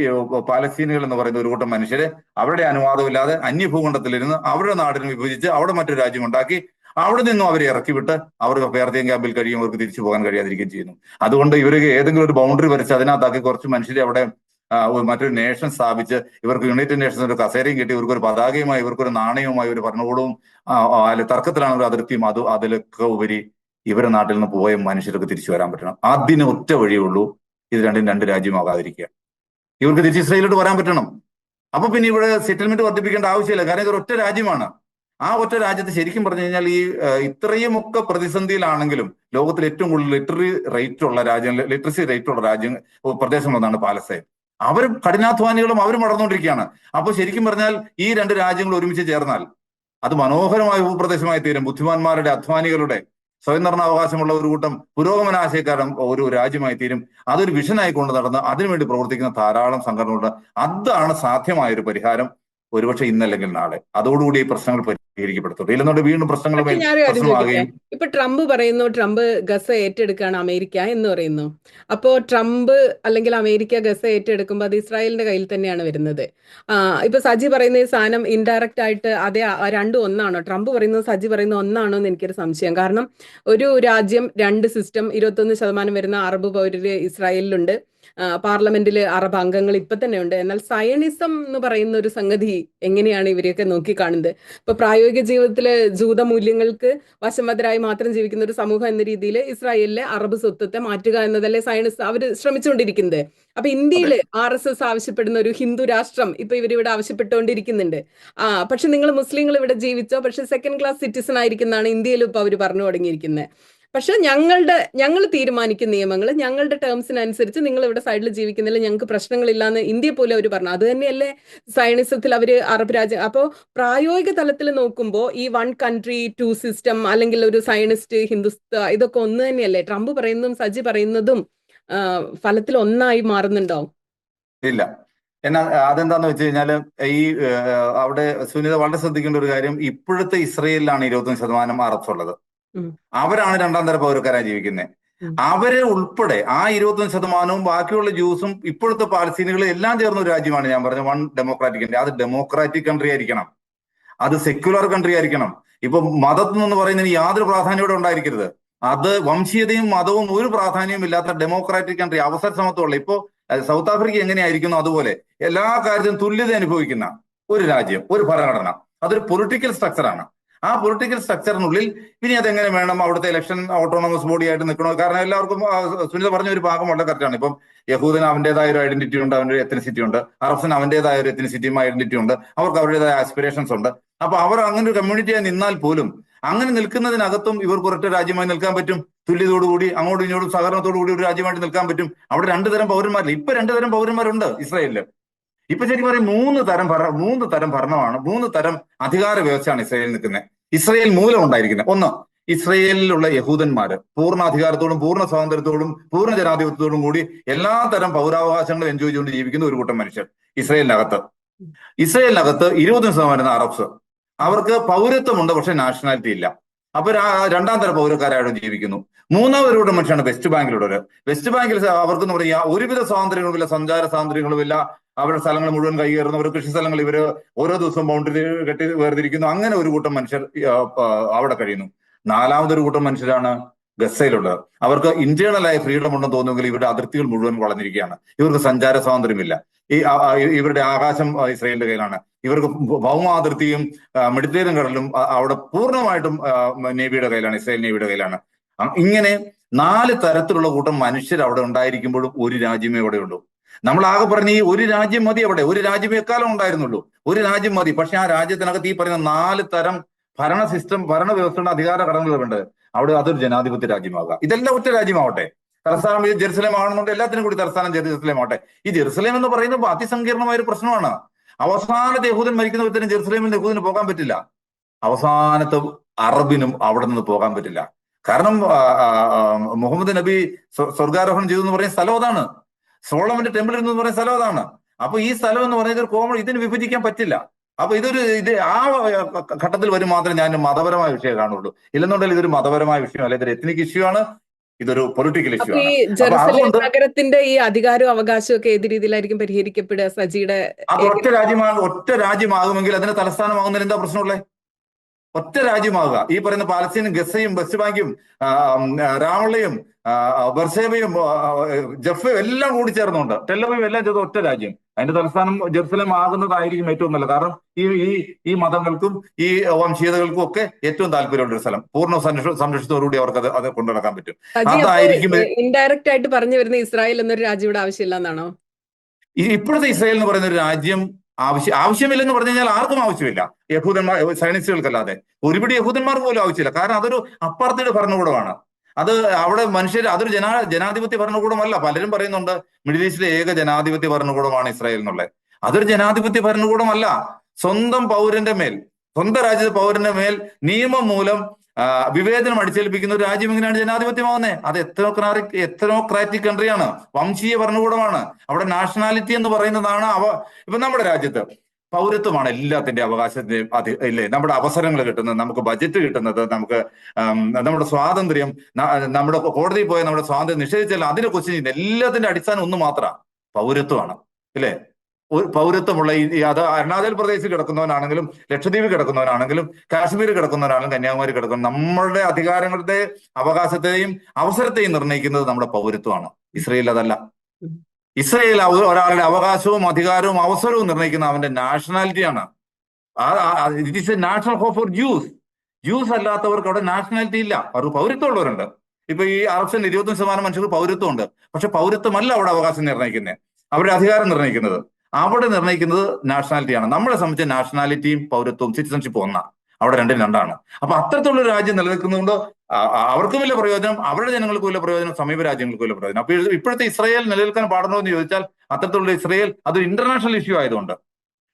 പാലസ്തീനികൾ എന്ന് പറയുന്ന ഒരു കൂട്ടം മനുഷ്യരെ അവരുടെ അനുവാദമില്ലാതെ അന്യഭൂഖണ്ഡത്തിലിരുന്ന് അവരുടെ നാടിനെ വിഭജിച്ച് അവിടെ മറ്റൊരു രാജ്യം ഉണ്ടാക്കി അവിടെ നിന്നും അവരെ ഇറക്കിവിട്ട് അവർക്ക് അഭയാർത്ഥി ക്യാമ്പിൽ കഴിയും, അവർക്ക് തിരിച്ചു പോകാൻ കഴിയാതിരിക്കുകയും ചെയ്യുന്നു. അതുകൊണ്ട് ഇവർക്ക് ഏതെങ്കിലും ഒരു ബൗണ്ടറി വരച്ച് അതിനകത്താക്കി കുറച്ച് മനുഷ്യരെ അവിടെ മറ്റൊരു നേഷൻ സ്ഥാപിച്ച് ഇവർക്ക് യുണൈറ്റഡ് നേഷൻസ് ഒരു കസേരയും കിട്ടി, ഇവർക്കൊരു പതാകയുമായി, ഇവർക്കൊരു നാണയവുമായി, ഒരു ഭരണകൂടവും തർക്കത്തിലാണ് ഒരു അതിർത്തിയും. അതിലൊക്കെ ഉപരി ഇവരുടെ നാട്ടിൽ നിന്ന് പോയ മനുഷ്യർക്ക് തിരിച്ചു വരാൻ പറ്റണം. അതിന് ഒറ്റ വഴിയുള്ളൂ, ഇത് രണ്ടും രണ്ട് രാജ്യമാകാതിരിക്കുക. ഇവർക്ക് തിരിച്ച് ഇസ്രയേലിലോട്ട് വരാൻ പറ്റണം. അപ്പൊ പിന്നെ ഇവിടെ സെറ്റിൽമെന്റ് വർദ്ധിപ്പിക്കേണ്ട ആവശ്യമില്ല. കാരണം ഇതൊരു ഒറ്റ രാജ്യമാണ്. ആ ഒറ്റ രാജ്യത്ത് ശരിക്കും പറഞ്ഞു കഴിഞ്ഞാൽ ഈ ഇത്രയുമൊക്കെ പ്രതിസന്ധിയിലാണെങ്കിലും ലോകത്തിൽ ഏറ്റവും കൂടുതൽ ലിറ്ററസി റേറ്റ് ഉള്ള രാജ്യം പ്രദേശങ്ങളൊന്നാണ് പാലസ്തീൻ. അവരും കഠിനാധ്വാനികളും അവരും വളർന്നുകൊണ്ടിരിക്കുകയാണ്. അപ്പൊ ശരിക്കും പറഞ്ഞാൽ ഈ രണ്ട് രാജ്യങ്ങൾ ഒരുമിച്ച് ചേർന്നാൽ അത് മനോഹരമായ ഭൂപ്രദേശമായി തീരും. ബുദ്ധിമാന്മാരുടെ, അധ്വാനികളുടെ, സ്വയംഭരണാവകാശമുള്ള ഒരു കൂട്ടം പുരോഗമനാശയക്കാരും ഒരു രാജ്യമായി തീരും. അതൊരു വിഷനായി കൊണ്ട് നടന്ന് അതിനുവേണ്ടി പ്രവർത്തിക്കുന്ന ധാരാളം സംഘടനകളുണ്ട്. അതാണ് സാധ്യമായ ഒരു പരിഹാരം. ഒരുപക്ഷെ ഇന്നല്ലെങ്കിൽ നാളെ അതോടുകൂടി ഈ പ്രശ്നങ്ങൾ പരിഹരിക്കപ്പെടുത്തുള്ളൂ. ഇല്ലെന്നുണ്ടെങ്കിൽ വീണ്ടും പ്രശ്നങ്ങൾ പക്ഷെ ഞാനൊരു കാര്യം ചോദിക്കട്ടെ, പ്രശ്നമാകുകയും. ഇപ്പൊ ട്രംപ് പറയുന്നു ട്രംപ് ഗസ ഏറ്റെടുക്കുകയാണ് അമേരിക്ക എന്ന് പറയുന്നു. അപ്പോ ട്രംപ് അല്ലെങ്കിൽ അമേരിക്ക ഗസ ഏറ്റെടുക്കുമ്പോൾ അത് ഇസ്രായേലിന്റെ കയ്യിൽ തന്നെയാണ് വരുന്നത്. ഇപ്പൊ സജി പറയുന്ന ഈ സാധനം ഇൻഡയറക്റ്റ് ആയിട്ട് അതേ രണ്ടും ഒന്നാണോ? ട്രംപ് പറയുന്നത് സജി പറയുന്നത് ഒന്നാണോ എന്ന് എനിക്കൊരു സംശയം. കാരണം ഒരു രാജ്യം രണ്ട് സിസ്റ്റം, 21% വരുന്ന അറബ് പൗരര് ഇസ്രായേലിലുണ്ട്, പാർലമെന്റിൽ അറബ് അംഗങ്ങൾ ഇപ്പൊ തന്നെ ഉണ്ട്. എന്നാൽ സയണിസം എന്ന് പറയുന്ന ഒരു സംഗതി എങ്ങനെയാണ് ഇവരെയൊക്കെ നോക്കിക്കാണുന്നത്? ഇപ്പൊ പ്രായോഗിക ജീവിതത്തിലെ ജൂത മൂല്യങ്ങൾക്ക് വശംവദരായി മാത്രം ജീവിക്കുന്ന ഒരു സമൂഹം എന്ന രീതിയിൽ ഇസ്രായേലിലെ അറബ് സ്വത്വത്തെ മാറ്റുക എന്നതല്ലേ സയൻസ് അവർ ശ്രമിച്ചുകൊണ്ടിരിക്കുന്നത്. അപ്പൊ ഇന്ത്യയിൽ RSS ആവശ്യപ്പെടുന്ന ഒരു ഹിന്ദു രാഷ്ട്രം ഇപ്പൊ ഇവരിവിടെ ആവശ്യപ്പെട്ടുകൊണ്ടിരിക്കുന്നുണ്ട്. പക്ഷെ നിങ്ങൾ മുസ്ലിങ്ങൾ ഇവിടെ ജീവിച്ചോ, പക്ഷെ സെക്കൻഡ് ക്ലാസ് സിറ്റിസൺ ആയിരിക്കുന്നതാണ് ഇന്ത്യയിലും ഇപ്പൊ അവർ പറഞ്ഞു തുടങ്ങിയിരിക്കുന്നത്. പക്ഷെ ഞങ്ങൾ തീരുമാനിക്കുന്ന നിയമങ്ങൾ, ഞങ്ങളുടെ ടേംസിനനുസരിച്ച് നിങ്ങൾ ഇവിടെ സൈഡിൽ ജീവിക്കുന്നില്ല, ഞങ്ങൾക്ക് പ്രശ്നങ്ങളില്ലാന്ന് ഇന്ത്യ പോലെ അവർ പറഞ്ഞു. അത് തന്നെയല്ലേ സയനിസത്തിൽ അവര് അറബ് രാജ്യം. അപ്പോൾ പ്രായോഗിക തലത്തിൽ നോക്കുമ്പോൾ ഈ 1 country 2 system അല്ലെങ്കിൽ ഒരു സയനിസ്റ്റ് ഹിന്ദുസ്ഥ ഇതൊക്കെ ഒന്ന് തന്നെയല്ലേ? ട്രംപ് പറയുന്നതും സജി പറയുന്നതും ഫലത്തിൽ ഒന്നായി മാറുന്നുണ്ടോ? ഇല്ല. എന്നാ അതെന്താന്ന് വെച്ച് കഴിഞ്ഞാല് ഈ അവിടെ സുനിത വളരെ ശ്രദ്ധിക്കേണ്ട ഒരു കാര്യം, ഇപ്പോഴത്തെ ഇസ്രയേലിലാണ് 21% അറബ്സ് ഉള്ളത്. അവരാണ് രണ്ടാം തര പൗരക്കാരായി ജീവിക്കുന്നത്. അവരെ ഉൾപ്പെടെ ആ 21%, ബാക്കിയുള്ള ജ്യൂസും ഇപ്പോഴത്തെ പാലസ്തീനികളും എല്ലാം ചേർന്ന ഒരു രാജ്യമാണ് ഞാൻ പറഞ്ഞ 1 democratic country. അത് ഡെമോക്രാറ്റിക് കൺട്രി ആയിരിക്കണം, അത് സെക്യുലർ കൺട്രി ആയിരിക്കണം. ഇപ്പൊ മതത്തിൽ നിന്ന് പറയുന്നതിന് യാതൊരു പ്രാധാന്യം ഇവിടെ ഉണ്ടായിരിക്കരുത്. അത് വംശീയതയും മതവും ഒരു പ്രാധാന്യവും ഇല്ലാത്ത ഡെമോക്രാറ്റിക് കൺട്രി, അവസര സമത്വമുള്ള. ഇപ്പോ സൗത്ത് ആഫ്രിക്ക എങ്ങനെയായിരിക്കുന്നു അതുപോലെ എല്ലാ കാര്യത്തിലും തുല്യത അനുഭവിക്കുന്ന ഒരു രാജ്യം, ഒരു ഭരണഘടന. അതൊരു പൊളിറ്റിക്കൽ സ്ട്രക്ചറാണ്. ആ പൊളിറ്റിക്കൽ സ്ട്രക്ചറിനുള്ളിൽ ഇനി അതെങ്ങനെ വേണം, അവിടുത്തെ ഇലക്ഷൻ ഓട്ടോണമസ് ബോഡി ആയിട്ട് നിൽക്കണോ? കാരണം എല്ലാവർക്കും സുനിത പറഞ്ഞ ഒരു ഭാഗം വളരെ കറക്റ്റാണ്. ഇപ്പം യഹൂദന് അവന്റേതായ ഒരു ഐഡന്റിറ്റി ഉണ്ട്, അവന്റെ ഒരു എത്തനിസിറ്റി ഉണ്ട്. അറബ്സിന് അവന്റേതായ ഒരു എത്തനിസിറ്റിയും ഐഡന്റിറ്റി ഉണ്ട്. അവർക്ക് അവരുടേതായ ആസ്പിറേഷൻസ് ഉണ്ട്. അപ്പൊ അവർ അങ്ങനെ ഒരു കമ്മ്യൂണിറ്റിയായി നിന്നാൽ പോലും അങ്ങനെ നിൽക്കുന്നതിനകത്തും ഇവർക്ക് ഒരൊറ്റ രാജ്യമായി നിൽക്കാൻ പറ്റും. തുല്യതയോടുകൂടി അങ്ങോട്ടും ഇങ്ങോട്ടും സഹകരണത്തോടു കൂടി ഒരു രാജ്യമായിട്ട് നിൽക്കാൻ പറ്റും. അവിടെ 2 തരം പൗരന്മാരില്ല. ഇപ്പൊ 2 തരം പൗരന്മാരുണ്ട് ഇസ്രായേലില്. ഇപ്പൊ ശരിക്കും പറയും 3 തരം ഭരണമാണ്, 3 തരം അധികാര വ്യവസ്ഥയാണ് ഇസ്രായേലിൽ നിൽക്കുന്നത്. ഇസ്രായേൽ മൂലം ഉണ്ടായിരിക്കുന്നത്. ഒന്ന്, ഇസ്രായേലിലുള്ള യഹൂദന്മാര് പൂർണ്ണ അധികാരത്തോടും പൂർണ്ണ സ്വാതന്ത്ര്യത്തോടും പൂർണ്ണ ജനാധിപത്യത്തോടും കൂടി എല്ലാ തരം പൗരാവകാശങ്ങളും എൻജോയ് ചെയ്തുകൊണ്ട് ജീവിക്കുന്ന ഒരു കൂട്ടം മനുഷ്യർ ഇസ്രായേലിനകത്ത്. 20% അറബ്സ്, അവർക്ക് പൗരത്വമുണ്ട് പക്ഷെ നാഷണാലിറ്റി ഇല്ല. അപ്പൊ 2ാം തര പൗരക്കാരായിട്ട് ജീവിക്കുന്നു. 3ാമതൊരു മനുഷ്യനാണ് വെസ്റ്റ് ബാങ്കിലുള്ളവര്. വെസ്റ്റ് ബാങ്കിൽ അവർക്കെന്ന് പറയാ ഒരുവിധ സ്വാതന്ത്ര്യങ്ങളുമില്ല, സഞ്ചാര സ്വാതന്ത്ര്യങ്ങളുമില്ല. അവരുടെ സ്ഥലങ്ങൾ മുഴുവൻ കൈയേറുന്നവർ, കൃഷി സ്ഥലങ്ങൾ ഇവര് ഓരോ ദിവസവും ബൗണ്ടറി കെട്ടി വേർതിരിക്കുന്നു. അങ്ങനെ ഒരു കൂട്ടം മനുഷ്യർ അവിടെ കഴിയുന്നു. 4ാമതൊരു കൂട്ടം മനുഷ്യരാണ് ഗസയിലുള്ളത്. അവർക്ക് ഇന്റേണലായ ഫ്രീഡം ഉണ്ടെന്ന് തോന്നുമെങ്കിൽ ഇവരുടെ അതിർത്തികൾ മുഴുവൻ വളഞ്ഞിരിക്കുകയാണ്. ഇവർക്ക് സഞ്ചാര സ്വാതന്ത്ര്യമില്ല. ഇവരുടെ ആകാശം ഇസ്രായേലിന്റെ കയ്യിലാണ്. ഇവർക്ക് ഭൗമാതിർത്തിയും മെഡിറ്ററേനിയൻ കടലും അവിടെ പൂർണ്ണമായിട്ടും നേവിയുടെ കയ്യിലാണ്, ഇസ്രായേൽ നേവിയുടെ കയ്യിലാണ്. ഇങ്ങനെ 4 തരത്തിലുള്ള കൂട്ടം മനുഷ്യർ അവിടെ ഉണ്ടായിരിക്കുമ്പോഴും ഒരു രാജ്യമേ അവിടെ ഉള്ളൂ. നമ്മൾ ആകെ പറഞ്ഞ ഈ ഒരു രാജ്യം മതി, അവിടെ ഒരു രാജ്യമേ എക്കാലം ഉണ്ടായിരുന്നുള്ളൂ, ഒരു രാജ്യം മതി. പക്ഷെ ആ രാജ്യത്തിനകത്ത് ഈ പറയുന്ന 4 തരം ഭരണ വ്യവസ്ഥയുടെ അധികാര ഘടനകളുണ്ട്. അവിടെ അതൊരു ജനാധിപത്യ രാജ്യമാകാം. ഇതെല്ലാം ഒറ്റ രാജ്യമാവട്ടെ. തലസ്ഥാനം ജെറുസലേം ആണെന്നുണ്ട്, എല്ലാത്തിനും കൂടി തലസ്ഥാനം ജെറുസലേം ആവട്ടെ. ഈ ജെറുസലേം എന്ന് പറയുന്നത് അതിസങ്കീർണമായ ഒരു പ്രശ്നമാണ്. അവസാനത്തെ യഹൂദൻ മരിക്കുന്നവരും ജെറുസലേമിൽ നിന്ന് യഹൂദന് പോകാൻ പറ്റില്ല. അവസാനത്തെ അറബിനും അവിടെ നിന്ന് പോകാൻ പറ്റില്ല. കാരണം മുഹമ്മദ് നബി സ്വർഗാരോഹണം ചെയ്തു എന്ന് പറയുന്ന സ്ഥലം അതാണ്. സോളമന്റെ ടെമ്പിൾ എന്ന് പറയുന്ന സ്ഥലം അതാണ്. അപ്പൊ ഈ സ്ഥലം എന്ന് പറയുന്നത് കോമൺ, ഇതിന് വിഭജിക്കാൻ പറ്റില്ല. അപ്പൊ ഇത് ആ ഘട്ടത്തിൽ വരും മാത്രമേ ഞാൻ മതപരമായ വിഷയം കാണുള്ളൂ. ഇല്ലെന്നുണ്ടെങ്കിൽ ഇതൊരു മതപരമായ വിഷയമല്ല, ഇതൊരു എത്നിക് ഇഷ്യൂ ആണ്, ഇതൊരു പൊളിറ്റിക്കൽ ഇഷ്യൂ ആണ്. ഈ ജെറുസലേം നഗരത്തിന്റെ ഈ അധികാരവും അവകാശവും ഒക്കെ ഏത് രീതിയിലായിരിക്കും പരിഹരിക്കപ്പെടുക സജിയുടെ? അത് ഒറ്റ രാജ്യമാകുമെങ്കിൽ അതിന് തലസ്ഥാനമാകുന്നതിന് എന്താ പ്രശ്നമുള്ളത്? ഒറ്റ രാജ്യമാകുക. ഈ പറയുന്ന പാലസ്തീനും ഗസയും വെസ്റ്റ് ബാങ്കും രാമള്ളയും ബർസേബയും ജഫയും എല്ലാം കൂടി ചേർന്നുണ്ട്, ടെല്ലവയും എല്ലാം ചെയ്ത ഒറ്റ രാജ്യം. അതിന്റെ തലസ്ഥാനം ജെറുസലേം ആകുന്നതായിരിക്കും ഏറ്റവും നല്ലത്. കാരണം ഈ മതങ്ങൾക്കും ഈ വംശീയതകൾക്കും ഒക്കെ ഏറ്റവും താല്പര്യമുള്ള ഒരു സ്ഥലം. പൂർണ്ണ സംരക്ഷണത്തോടുകൂടി അവർക്ക് അത് കൊണ്ടുനടക്കാൻ പറ്റും. അതായിരിക്കും ഇൻഡയറക്റ്റ് ആയിട്ട് പറഞ്ഞു വരുന്ന ഇസ്രായേൽ എന്നൊരു രാജ്യം ഇവിടെ ആവശ്യമില്ല എന്നാണോ? ഇപ്പോഴത്തെ ഇസ്രായേൽ എന്ന് പറയുന്ന ഒരു രാജ്യം ആവശ്യമില്ലെന്ന് പറഞ്ഞു കഴിഞ്ഞാൽ ആർക്കും ആവശ്യമില്ല, യഹൂദന്മാർ സയനിസ്റ്റുകൾക്കല്ലാതെ ഒരുപിടി യഹൂദന്മാർക്ക് പോലും ആവശ്യമില്ല. കാരണം അതൊരു അപ്പാർത്തൈഡ് ഭരണകൂടമാണ്. അത് അവിടെ മനുഷ്യർ, അതൊരു ജനാധിപത്യ ഭരണകൂടമല്ല. പലരും പറയുന്നുണ്ട് മിഡിൽ ഈസ്റ്റിലെ ഏക ജനാധിപത്യ ഭരണകൂടമാണ് ഇസ്രായേൽ എന്നുള്ളത്. അതൊരു ജനാധിപത്യ ഭരണകൂടമല്ല. സ്വന്തം പൗരന്റെ മേൽ, സ്വന്തം രാജ്യത്തെ പൗരന്റെ മേൽ നിയമം മൂലം വിവേചനം അടിച്ചേൽപ്പിക്കുന്ന ഒരു രാജ്യം എങ്ങനെയാണ് ജനാധിപത്യമാവുന്നത്? അത് എത്നോക്രാറ്റിക് കൺട്രിയാണ്, വംശീയ ഭരണകൂടമാണ്. അവിടെ നാഷണാലിറ്റി എന്ന് പറയുന്നതാണ് ഇപ്പൊ നമ്മുടെ രാജ്യത്ത് പൗരത്വമാണ് എല്ലാത്തിന്റെ അവകാശത്തിന്റെയും ഇല്ലേ, നമ്മുടെ അവസരങ്ങൾ കിട്ടുന്നത്, നമുക്ക് ബജറ്റ് കിട്ടുന്നത്, നമുക്ക് നമ്മുടെ സ്വാതന്ത്ര്യം, നമ്മുടെ കോടതിയിൽ പോയ നമ്മുടെ സ്വാതന്ത്ര്യം നിഷേധിച്ചാൽ അതിനെ ക്വസ്റ്റ്യൻ ചെയ്യുന്നത് എല്ലാത്തിന്റെ അടിസ്ഥാനം ഒന്ന് മാത്രമാണ്, പൗരത്വമാണ്. ഇല്ലേ? ഒരു പൗരത്വമുള്ള അത് അരുണാചൽ പ്രദേശിൽ കിടക്കുന്നവനാണെങ്കിലും ലക്ഷദ്വീപിൽ കിടക്കുന്നവനാണെങ്കിലും കാശ്മീർ കിടക്കുന്നവനാണെങ്കിലും കന്യാകുമാരി കിടക്കുന്ന നമ്മളുടെ അധികാരങ്ങളുടെ അവകാശത്തെയും അവസരത്തെയും നിർണ്ണയിക്കുന്നത് നമ്മുടെ പൗരത്വമാണ്. ഇസ്രയേൽ അതല്ല. ഇസ്രയേൽ ഒരാളുടെ അവകാശവും അധികാരവും അവസരവും നിർണ്ണയിക്കുന്ന അവന്റെ നാഷണാലിറ്റിയാണ്. It is a national hope for Jews. Jews അല്ലാത്തവർക്ക് അവിടെ നാഷണാലിറ്റി ഇല്ല, അവർക്ക് പൗരത്വം ഉള്ളവരുണ്ട്. ഇപ്പൊ ഈ അറബ്സിന്റെ 25% മനുഷ്യർക്ക് പൗരത്വമുണ്ട്. പക്ഷെ പൗരത്വമല്ല അവിടെ അവകാശം നിർണ്ണയിക്കുന്നത്, അവരുടെ അധികാരം നിർണ്ണയിക്കുന്നത്. അവിടെ നിർണ്ണയിക്കുന്നത് നാഷണാലിറ്റിയാണ്. നമ്മളെ സംബന്ധിച്ച് നാഷണാലിറ്റിയും പൗരത്വവും സിറ്റിസൺഷിപ്പും ഒന്നാണ്, അവിടെ രണ്ടും രണ്ടാണ്. അപ്പൊ അത്തരത്തിലുള്ള രാജ്യം നിലനിൽക്കുന്നതുകൊണ്ട് അവർക്കും വലിയ പ്രയോജനം, അവരുടെ ജനങ്ങൾക്ക് വലിയ പ്രയോജനം, സമീപ രാജ്യങ്ങൾക്ക് വലിയ പ്രയോജനം. അപ്പൊ ഇപ്പോഴത്തെ ഇസ്രയേൽ നിലനിൽക്കാൻ പാടുണ്ടോ എന്ന് ചോദിച്ചാൽ അത്തരത്തിലുള്ള ഇസ്രയേൽ അതൊരു ഇന്റർനാഷണൽ ഇഷ്യൂ ആയതുകൊണ്ട്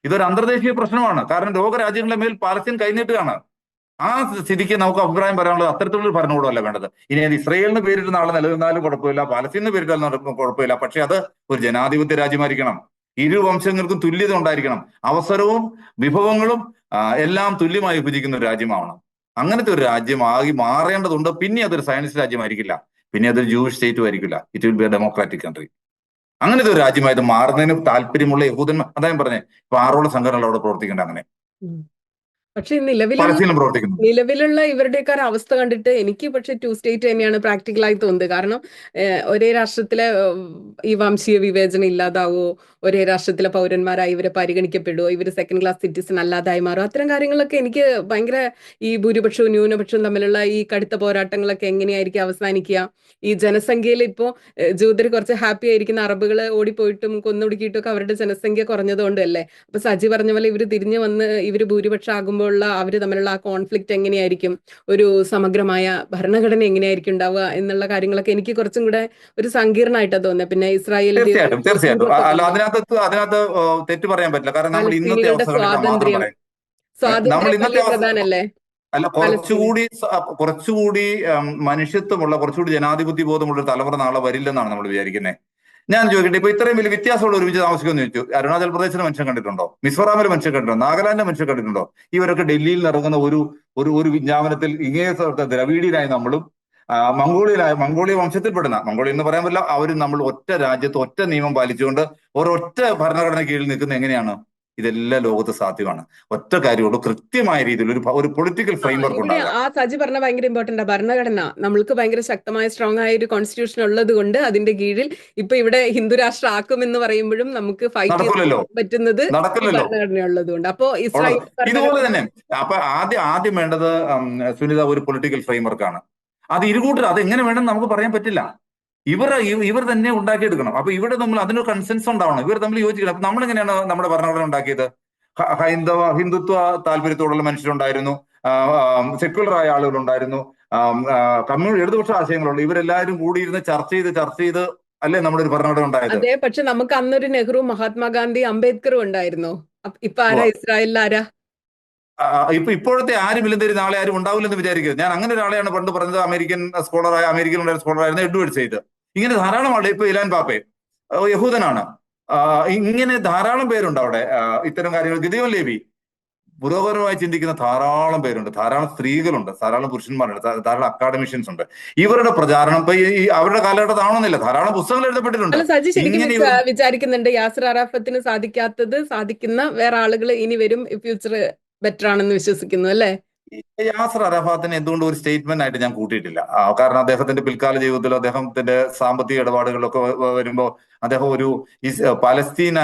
ഇതൊരു അന്തർദേശീയ പ്രശ്നമാണ്. കാരണം ലോകരാജ്യങ്ങളുടെ മേൽ പാലസ്തീൻ കൈനീട്ടുകയാണ്. ആ സ്ഥിതിക്ക് നമുക്ക് അഭിപ്രായം പറയാനുള്ളത് അത്തരത്തിലുള്ള ഭരണകൂടമല്ല വേണ്ടത്. ഇനി അത് ഇസ്രയേലിന് പേരിട്ട് നാളെ നിലനിന്നാലും കുഴപ്പമില്ല, പാലസ്തീനിന് പേരിട്ടാലും കുഴപ്പമില്ല. പക്ഷെ അത് ഒരു ജനാധിപത്യ രാജ്യമായിരിക്കണം. ഇരു വംശങ്ങൾക്കും തുല്യത ഉണ്ടായിരിക്കണം, അവസരവും വിഭവങ്ങളും എല്ലാം തുല്യമായി വിഭജിക്കുന്ന ഒരു രാജ്യമാവണം. അങ്ങനത്തെ ഒരു രാജ്യമാകി മാറേണ്ടതുണ്ട്. പിന്നെ അതൊരു സയൻസ് രാജ്യമായിരിക്കില്ല, പിന്നെ അതൊരു ജൂയിഷ് സ്റ്റേറ്റും ആയിരിക്കില്ല. It will be A democratic country. അങ്ങനത്തെ ഒരു രാജ്യമായിട്ട് മാറുന്നതിന് താല്പര്യമുള്ള യഹൂദന്മാർ, അതാ പറഞ്ഞേ, ഇപ്പൊ ആറോളം സംഘടനകൾ അവിടെ പ്രവർത്തിക്കേണ്ട. അങ്ങനെ പക്ഷെ പലസ്തീനിൽ പ്രവർത്തിക്കുന്നു. നിലവിലുള്ള ഇവരുടെയൊക്കെ ഒരു അവസ്ഥ കണ്ടിട്ട് എനിക്ക് പക്ഷെ 2 സ്റ്റേറ്റ് തന്നെയാണ് പ്രാക്ടിക്കലായി തോന്നുന്നത്. കാരണം ഒരേ രാഷ്ട്രത്തിലെ ഈ വംശീയ വിവേചനം ഇല്ലാതാവോ, ഒരേ രാഷ്ട്രത്തിലെ പൗരന്മാരായി ഇവരെ പരിഗണിക്കപ്പെടുവോ, ഇവർ സെക്കൻഡ് ക്ലാസ് സിറ്റിസൺ അല്ലാതായി മാറും, അത്തരം കാര്യങ്ങളൊക്കെ എനിക്ക് ഭയങ്കര, ഈ ഭൂരിപക്ഷവും ന്യൂനപക്ഷവും തമ്മിലുള്ള ഈ കടുത്ത പോരാട്ടങ്ങളൊക്കെ എങ്ങനെയായിരിക്കും അവസാനിക്കുക? ഈ ജനസംഖ്യയിൽ ഇപ്പോ ജൂതർ കുറച്ച് ഹാപ്പി ആയിരിക്കുന്ന അറബുകൾ ഓടിപ്പോയിട്ടും കൊന്നൊടുക്കിയിട്ടും ഒക്കെ അവരുടെ ജനസംഖ്യ കുറഞ്ഞതുകൊണ്ടല്ലേ? അപ്പൊ സജി പറഞ്ഞ പോലെ ഇവർ തിരിഞ്ഞു വന്ന് ഇവർ ഭൂരിപക്ഷം ആകുമ്പോഴുള്ള അവർ തമ്മിലുള്ള ആ കോൺഫ്ലിക്റ്റ് എങ്ങനെയായിരിക്കും, ഒരു സമഗ്രമായ ഭരണഘടന എങ്ങനെയായിരിക്കും ഉണ്ടാവുക എന്നുള്ള കാര്യങ്ങളൊക്കെ എനിക്ക് കുറച്ചും കൂടെ ഒരു സങ്കീർണമായിട്ടാണ് തോന്നുന്നത്. പിന്നെ ഇസ്രായേലിന്റെ തീർച്ചയായിട്ടും അല്ല, അതിനകത്ത് തെറ്റ് പറയാൻ പറ്റില്ല. കാരണം നമ്മൾ ഇന്നത്തെ സ്വാതന്ത്ര്യം വലിയ പ്രധാനല്ലേ? അല്ല, കുറച്ചുകൂടി മനുഷ്യത്വമുള്ള, കുറച്ചുകൂടി ജനാധിപത്യ ബോധമുള്ള ഒരു തലമുറ നാളെ വരില്ലെന്നാണ് നമ്മൾ വിചാരിക്കുന്നത്. ഞാൻ ചോദിക്കട്ടെ, ഇപ്പൊ ഇത്രയും വലിയ വ്യത്യാസമുള്ള ഒരുമിച്ച് താമസിക്കുമെന്ന് ചോദിച്ചു. അരുണാചൽ പ്രദേശിലെ മനുഷ്യൻ കണ്ടിട്ടുണ്ടോ? മിസോറാമിലെ മനുഷ്യൻ കണ്ടിട്ടുണ്ടോ? നാഗാലാൻഡിലെ മനുഷ്യൻ കണ്ടിട്ടുണ്ടോ? ഇവരൊക്കെ ഡൽഹിയിൽ നിന്ന് ഇറങ്ങുന്ന ഒരു വിജ്ഞാപനത്തിൽ ഇങ്ങേ ദ്രവീഡിയനായി നമ്മളും മംഗോളിയ വംശത്തിൽപ്പെടുന്ന, മംഗോളിയ എന്ന് പറയാൻ പറ്റില്ല, അവരും നമ്മൾ ഒറ്റ രാജ്യത്ത് ഒറ്റ നിയമം പാലിച്ചുകൊണ്ട് ഒരൊറ്റ ഭരണഘടന കീഴിൽ നിൽക്കുന്നത് എങ്ങനെയാണ്? ഇതെല്ലാം ലോകത്ത് സാധ്യമാണ്. ഒറ്റ കാര്യമുള്ളൂ, കൃത്യമായ രീതിയിൽ ഒരു പൊളിറ്റിക്കൽ ഫ്രെയിംവർക്ക് ഉണ്ടാകുക. ആ സജി പറഞ്ഞ ഭയങ്കര ഇമ്പോർട്ടന്റ്. ഭരണഘടന നമ്മൾക്ക് ഭയങ്കര ശക്തമായ സ്ട്രോങ് ആയ ഒരു കോൺസ്റ്റിറ്റ്യൂഷൻ ഉള്ളത് കൊണ്ട് അതിന്റെ കീഴിൽ ഇപ്പൊ ഇവിടെ ഹിന്ദു രാഷ്ട്രം ആക്കും എന്ന് പറയുമ്പോഴും നമുക്ക് ഫൈറ്റ് ചെയ്യാൻ പറ്റുന്നത് ഭരണഘടന ഉള്ളത് കൊണ്ട്. അപ്പോ ഇസ്രായേൽ ഇതുപോലെ തന്നെ അപ്പൊ ആദ്യം വേണ്ടത് സുനിത ഒരു പൊളിറ്റിക്കൽ ഫ്രെയിംവർക്കാണ്. അത് ഇരുകൂട്ടർ അത് എങ്ങനെ വേണമെന്ന് നമുക്ക് പറയാൻ പറ്റില്ല. ഇവർ തന്നെ ഉണ്ടാക്കിയെടുക്കണം. അപ്പൊ ഇവിടെ നമ്മൾ അതിനൊരു കൺസെൻസ് ഉണ്ടാവണം, ഇവർ തമ്മിൽ യോജിക്കണം. അപ്പൊ നമ്മളെങ്ങനെയാണ് നമ്മുടെ ഭരണഘടന ഉണ്ടാക്കിയത്? ഹിന്ദുത്വ താല്പര്യത്തോടുള്ള മനുഷ്യരുണ്ടായിരുന്നു, സെക്യുലറായ ആളുകളുണ്ടായിരുന്നു, ഇടതുപക്ഷ ആശയങ്ങളുണ്ട്. ഇവരെല്ലാവരും കൂടിയിരുന്ന് ചർച്ച ചെയ്ത് അല്ലേ നമ്മുടെ ഒരു ഭരണഘടന ഉണ്ടായത്? അതെ, പക്ഷെ നമുക്ക് അന്നൊരു നെഹ്റു, മഹാത്മാഗാന്ധി, അംബേദ്കറും ഉണ്ടായിരുന്നു. ഇപ്പൊ ആരാ ഇസ്രായേലിൽ ആരാ? ഇപ്പോഴത്തെ ആരും ഇല്ലെന്നൊരു നാളെ ആരും ഉണ്ടാവില്ലെന്ന് വിചാരിക്കുന്നത്. ഞാൻ അങ്ങനെ ഒരാളെയാണ് പണ്ട് പറഞ്ഞത്, അമേരിക്കയിലുണ്ടായ സ്കോളറായിരുന്നു എഡ്വേർഡ് സെയ്ദ്. ഇങ്ങനെ ധാരാളം ആളുകൾ, ഇപ്പൊ ഇലാൻ പാപ്പെ യഹൂദനാണ്. ഇങ്ങനെ ധാരാളം പേരുണ്ട് അവിടെ ഇത്തരം കാര്യങ്ങൾ. ഗിദെയോൻ ലേവി, പുരോഗമനമായി ചിന്തിക്കുന്ന ധാരാളം പേരുണ്ട്, ധാരാളം സ്ത്രീകളുണ്ട്, ധാരാളം പുരുഷന്മാരുണ്ട്, ധാരാളം അക്കാഡമിഷ്യൻസ് ഉണ്ട്. ഇവരുടെ പ്രചാരണം ഇപ്പൊ ഈ അവരുടെ കാലഘട്ടത്താവണമെന്നില്ല, ധാരാളം പുസ്തകങ്ങൾ എഴുതപ്പെട്ടിട്ടുണ്ട്. സജി ശരിക്കും വിചാരിക്കുന്നുണ്ട് യാസർ അറാഫത്തിന് സാധിക്കാത്തത് സാധിക്കുന്ന വേറെ ആളുകൾ ഇനി വരും, ഫ്യൂച്ചർ ബെറ്റർ ആണെന്ന് വിശ്വസിക്കുന്നു അല്ലേ? യാസർ അറാഫത്തിനെ എന്തുകൊണ്ട് ഒരു സ്റ്റേറ്റ്മെന്റ് ആയിട്ട് ഞാൻ കൂട്ടിയിട്ടില്ല. കാരണം അദ്ദേഹത്തിന്റെ പിൽക്കാല ജീവിതത്തിൽ അദ്ദേഹത്തിന്റെ സാമ്പത്തിക ഇടപാടുകളിലൊക്കെ വരുമ്പോൾ അദ്ദേഹം ഒരു പലസ്തീന്റെ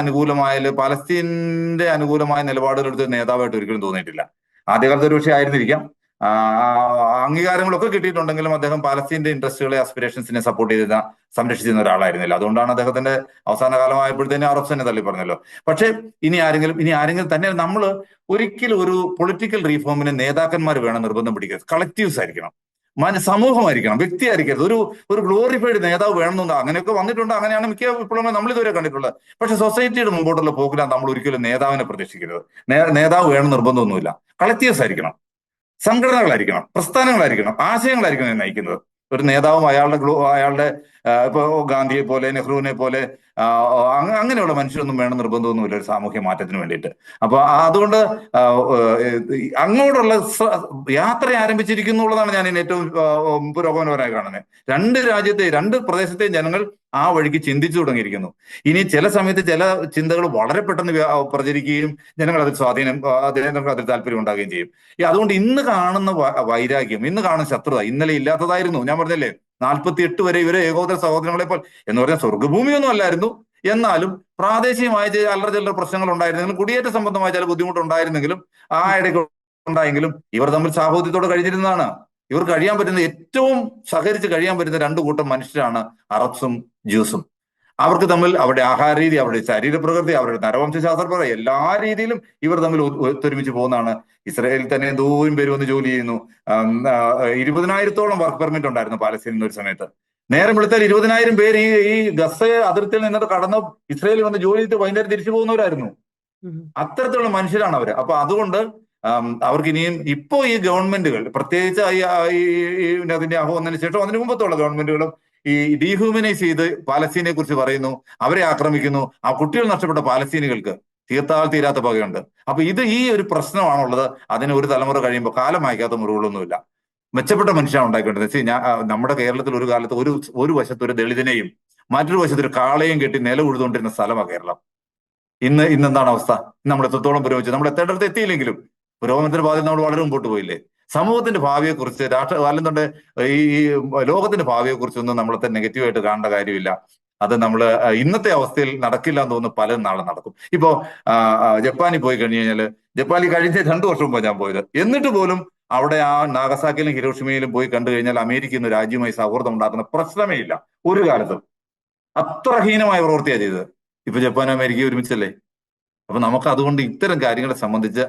അനുകൂലമായ നിലപാടുകൾ എടുത്ത നേതാവായിട്ട് ഒരിക്കലും തോന്നിയിട്ടില്ല. ആദ്യകാലത്ത് ഒരു പക്ഷേ ആയിരുന്നിരിക്കാം, ആ, അംഗീകാരങ്ങളൊക്കെ കിട്ടിയിട്ടുണ്ടെങ്കിലും അദ്ദേഹം പാലസ്തീന്റെ ഇൻട്രസ്റ്റുകളെ അസ്പിറേഷൻസിനെ സപ്പോർട്ട് ചെയ്തിരുന്ന സംരക്ഷിച്ചിരുന്ന ഒരാളായിരുന്നില്ല. അതുകൊണ്ടാണ് അദ്ദേഹത്തിന്റെ അവസാന കാലമായപ്പോഴത്തേനും അറബ്സ് തന്നെ തള്ളി പറഞ്ഞല്ലോ. പക്ഷേ ഇനി ആരെങ്കിലും തന്നെ നമ്മൾ ഒരിക്കലും ഒരു പൊളിറ്റിക്കൽ റീഫോമിന് നേതാക്കന്മാർ വേണം നിർബന്ധം പിടിക്കരുത്. കളക്റ്റീവ്സ് ആയിരിക്കണം, സമൂഹമായിരിക്കണം, വ്യക്തിയായിരിക്കരുത്. ഒരു ഗ്ലോറിഫൈഡ് നേതാവ് വേണമെന്നുണ്ട്. അങ്ങനെയൊക്കെ വന്നിട്ടുണ്ട്, അങ്ങനെയാണ് മിക്ക വിപ്ലവങ്ങളും നമ്മൾ ഇതുവരെ കണ്ടിട്ടുള്ളത്. പക്ഷെ സൊസൈറ്റിയുടെ മുമ്പോട്ടുള്ള പോക്കിലാണ് നമ്മൾ ഒരിക്കലും നേതാവിനെ പ്രതീക്ഷിക്കരുത്. നേതാവ് വേണം നിർബന്ധമൊന്നുമില്ല. കളക്റ്റീവ്സ് ആയിരിക്കണം, സംഘടനകളായിരിക്കണം, പ്രസ്ഥാനങ്ങളായിരിക്കണം, ആശയങ്ങളായിരിക്കണം നയിക്കുന്നത്. ഒരു നേതാവും അയാളുടെ ഇപ്പോ ഗാന്ധിയെ പോലെ നെഹ്റുവിനെ പോലെ അങ്ങനെയുള്ള മനുഷ്യരൊന്നും വേണം നിർബന്ധമൊന്നുമില്ല ഒരു സാമൂഹ്യ മാറ്റത്തിന് വേണ്ടിയിട്ട്. അപ്പൊ അതുകൊണ്ട് അങ്ങോട്ടുള്ള യാത്ര ആരംഭിച്ചിരിക്കുന്നു എന്നുള്ളതാണ് ഞാൻ ഇതിന് ഏറ്റവും പുരോഗമനപരമായി കാണുന്നത്. രണ്ട് പ്രദേശത്തെയും ജനങ്ങൾ ആ വഴിക്ക് ചിന്തിച്ചു തുടങ്ങിയിരിക്കുന്നു. ഇനി ചില സമയത്ത് ചില ചിന്തകൾ വളരെ പെട്ടെന്ന് പ്രചരിക്കുകയും ജനങ്ങൾ അതിൽ താല്പര്യം ഉണ്ടാകുകയും ചെയ്യും. അതുകൊണ്ട് ഇന്ന് കാണുന്ന വൈരാഗ്യം, ഇന്ന് കാണുന്ന ശത്രുത ഇന്നലെ ഇല്ലാത്തതായിരുന്നു. ഞാൻ പറഞ്ഞല്ലേ, 48 വരെ ഇവരെ ഏകോദര സഹോദരങ്ങളെ പോലെ എന്ന് പറഞ്ഞാൽ സ്വർഗ്ഗഭൂമിയൊന്നും അല്ലായിരുന്നു. എന്നാലും പ്രാദേശികമായ ചില ചില്ലറ പ്രശ്നങ്ങൾ ഉണ്ടായിരുന്നെങ്കിലും, കുടിയേറ്റ സംബന്ധമായ ചില ബുദ്ധിമുട്ടുണ്ടായിരുന്നെങ്കിലും, ആ ഇടയ്ക്ക് ഉണ്ടായെങ്കിലും ഇവർ തമ്മിൽ സാഹോദര്യത്തോടെ കഴിഞ്ഞിരുന്നതാണ്. ഇവർ കഴിയാൻ പറ്റുന്ന ഏറ്റവും സഹകരിച്ച് കഴിയാൻ പറ്റുന്ന രണ്ടു കൂട്ടം മനുഷ്യരാണ് അറബ്സും ജ്യൂസും. അവർക്ക് തമ്മിൽ അവരുടെ ആഹാര രീതി, അവരുടെ ശരീരപ്രകൃതി, അവരുടെ നരവംശാസ്ത്രപ്രകാരം എല്ലാ രീതിയിലും ഇവർ തമ്മിൽ ഒത്തൊരുമിച്ച് പോകുന്നതാണ്. ഇസ്രായേലിൽ തന്നെ എന്തോരം പേര് വന്ന് ജോലി ചെയ്യുന്നു. 20,000-ഓളം വർക്ക് പെർമിറ്റ് ഉണ്ടായിരുന്നു പാലസ്തീനിൽ ഒരു സമയത്ത്. നേരം വെളുത്താൽ 20,000 പേര് ഈ ഗസ അതിർത്തിയിൽ നിന്നിട്ട് കടന്ന് ഇസ്രായേലിൽ വന്ന് ജോലി ചെയ്തിട്ട് വൈകുന്നേരം തിരിച്ചു പോകുന്നവരായിരുന്നു. അത്തരത്തിലുള്ള മനുഷ്യരാണ് അവര്. അപ്പൊ അതുകൊണ്ട് അവർക്ക് ഇനിയും ഇപ്പോ ഈ ഗവൺമെന്റുകൾ, പ്രത്യേകിച്ച് അതിന്റെ വന്നതിന് ശേഷം അതിന് മുമ്പത്തുള്ള ഗവൺമെന്റുകളും ഈ ഡീഹ്യൂമനൈസ് ചെയ്ത് പാലസ്തീനെ കുറിച്ച് പറയുന്നു, അവരെ ആക്രമിക്കുന്നു. ആ കുട്ടികൾ നഷ്ടപ്പെട്ട പാലസ്തീനികൾക്ക് തീർത്താൽ തീരാത്ത പകയുണ്ട്. അപ്പൊ ഈ ഒരു പ്രശ്നമാണുള്ളത്. അതിന് ഒരു തലമുറ കഴിയുമ്പോൾ കാലം വായിക്കാത്ത മുറിവുകളൊന്നുമില്ല. മെച്ചപ്പെട്ട മനുഷ്യനാണ് ഉണ്ടാക്കിക്കൊണ്ടിരുന്നത്. നമ്മുടെ കേരളത്തിൽ ഒരു കാലത്ത് ഒരു വശത്ത് ഒരു ദളിതനെയും മറ്റൊരു വശത്ത് ഒരു കാളയും കെട്ടി നില ഉഴുതുകൊണ്ടിരുന്ന സ്ഥലമാണ് കേരളം. ഇന്നെന്താണ് അവസ്ഥ? നമ്മൾ എത്രത്തോളം പുരോഗമിച്ചു? നമ്മൾ എത്തേണ്ടടുത്ത് എത്തിയില്ലെങ്കിലും പുരോഗമനത്തിന്റെ പാതയിൽ നമ്മൾ വളരെ മുമ്പോട്ട് പോയില്ലേ? സമൂഹത്തിന്റെ ഭാവിയെക്കുറിച്ച് അല്ലെന്നുണ്ട് ഈ ലോകത്തിന്റെ ഭാവിയെക്കുറിച്ചൊന്നും നമ്മളത്തെ നെഗറ്റീവായിട്ട് കാണേണ്ട കാര്യമില്ല. അത് നമ്മൾ ഇന്നത്തെ അവസ്ഥയിൽ നടക്കില്ല എന്ന് തോന്നുന്നു, പലരും നാളെ നടക്കും. ഇപ്പോ ജപ്പാനിൽ പോയി കഴിഞ്ഞു കഴിഞ്ഞാൽ, ജപ്പാനിൽ കഴിഞ്ഞ 2 വർഷം മുമ്പ് ഞാൻ പോയത്, എന്നിട്ട് പോലും അവിടെ ആ നാഗസാക്കിയിലും ഹിരോഷിമയിലും പോയി കണ്ടു കഴിഞ്ഞാൽ അമേരിക്ക എന്ന രാജ്യവുമായി സൗഹൃദം ഉണ്ടാക്കുന്ന പ്രശ്നമേ ഇല്ല ഒരു കാലത്തും. അത്ര ഹീനമായ പ്രവൃത്തിയാണ് ചെയ്തത്. ഇപ്പൊ ജപ്പാനും അമേരിക്കയും ഒരുമിച്ചല്ലേ? അപ്പൊ നമുക്ക് അതുകൊണ്ട് ഇത്തരം കാര്യങ്ങളെ സംബന്ധിച്ച്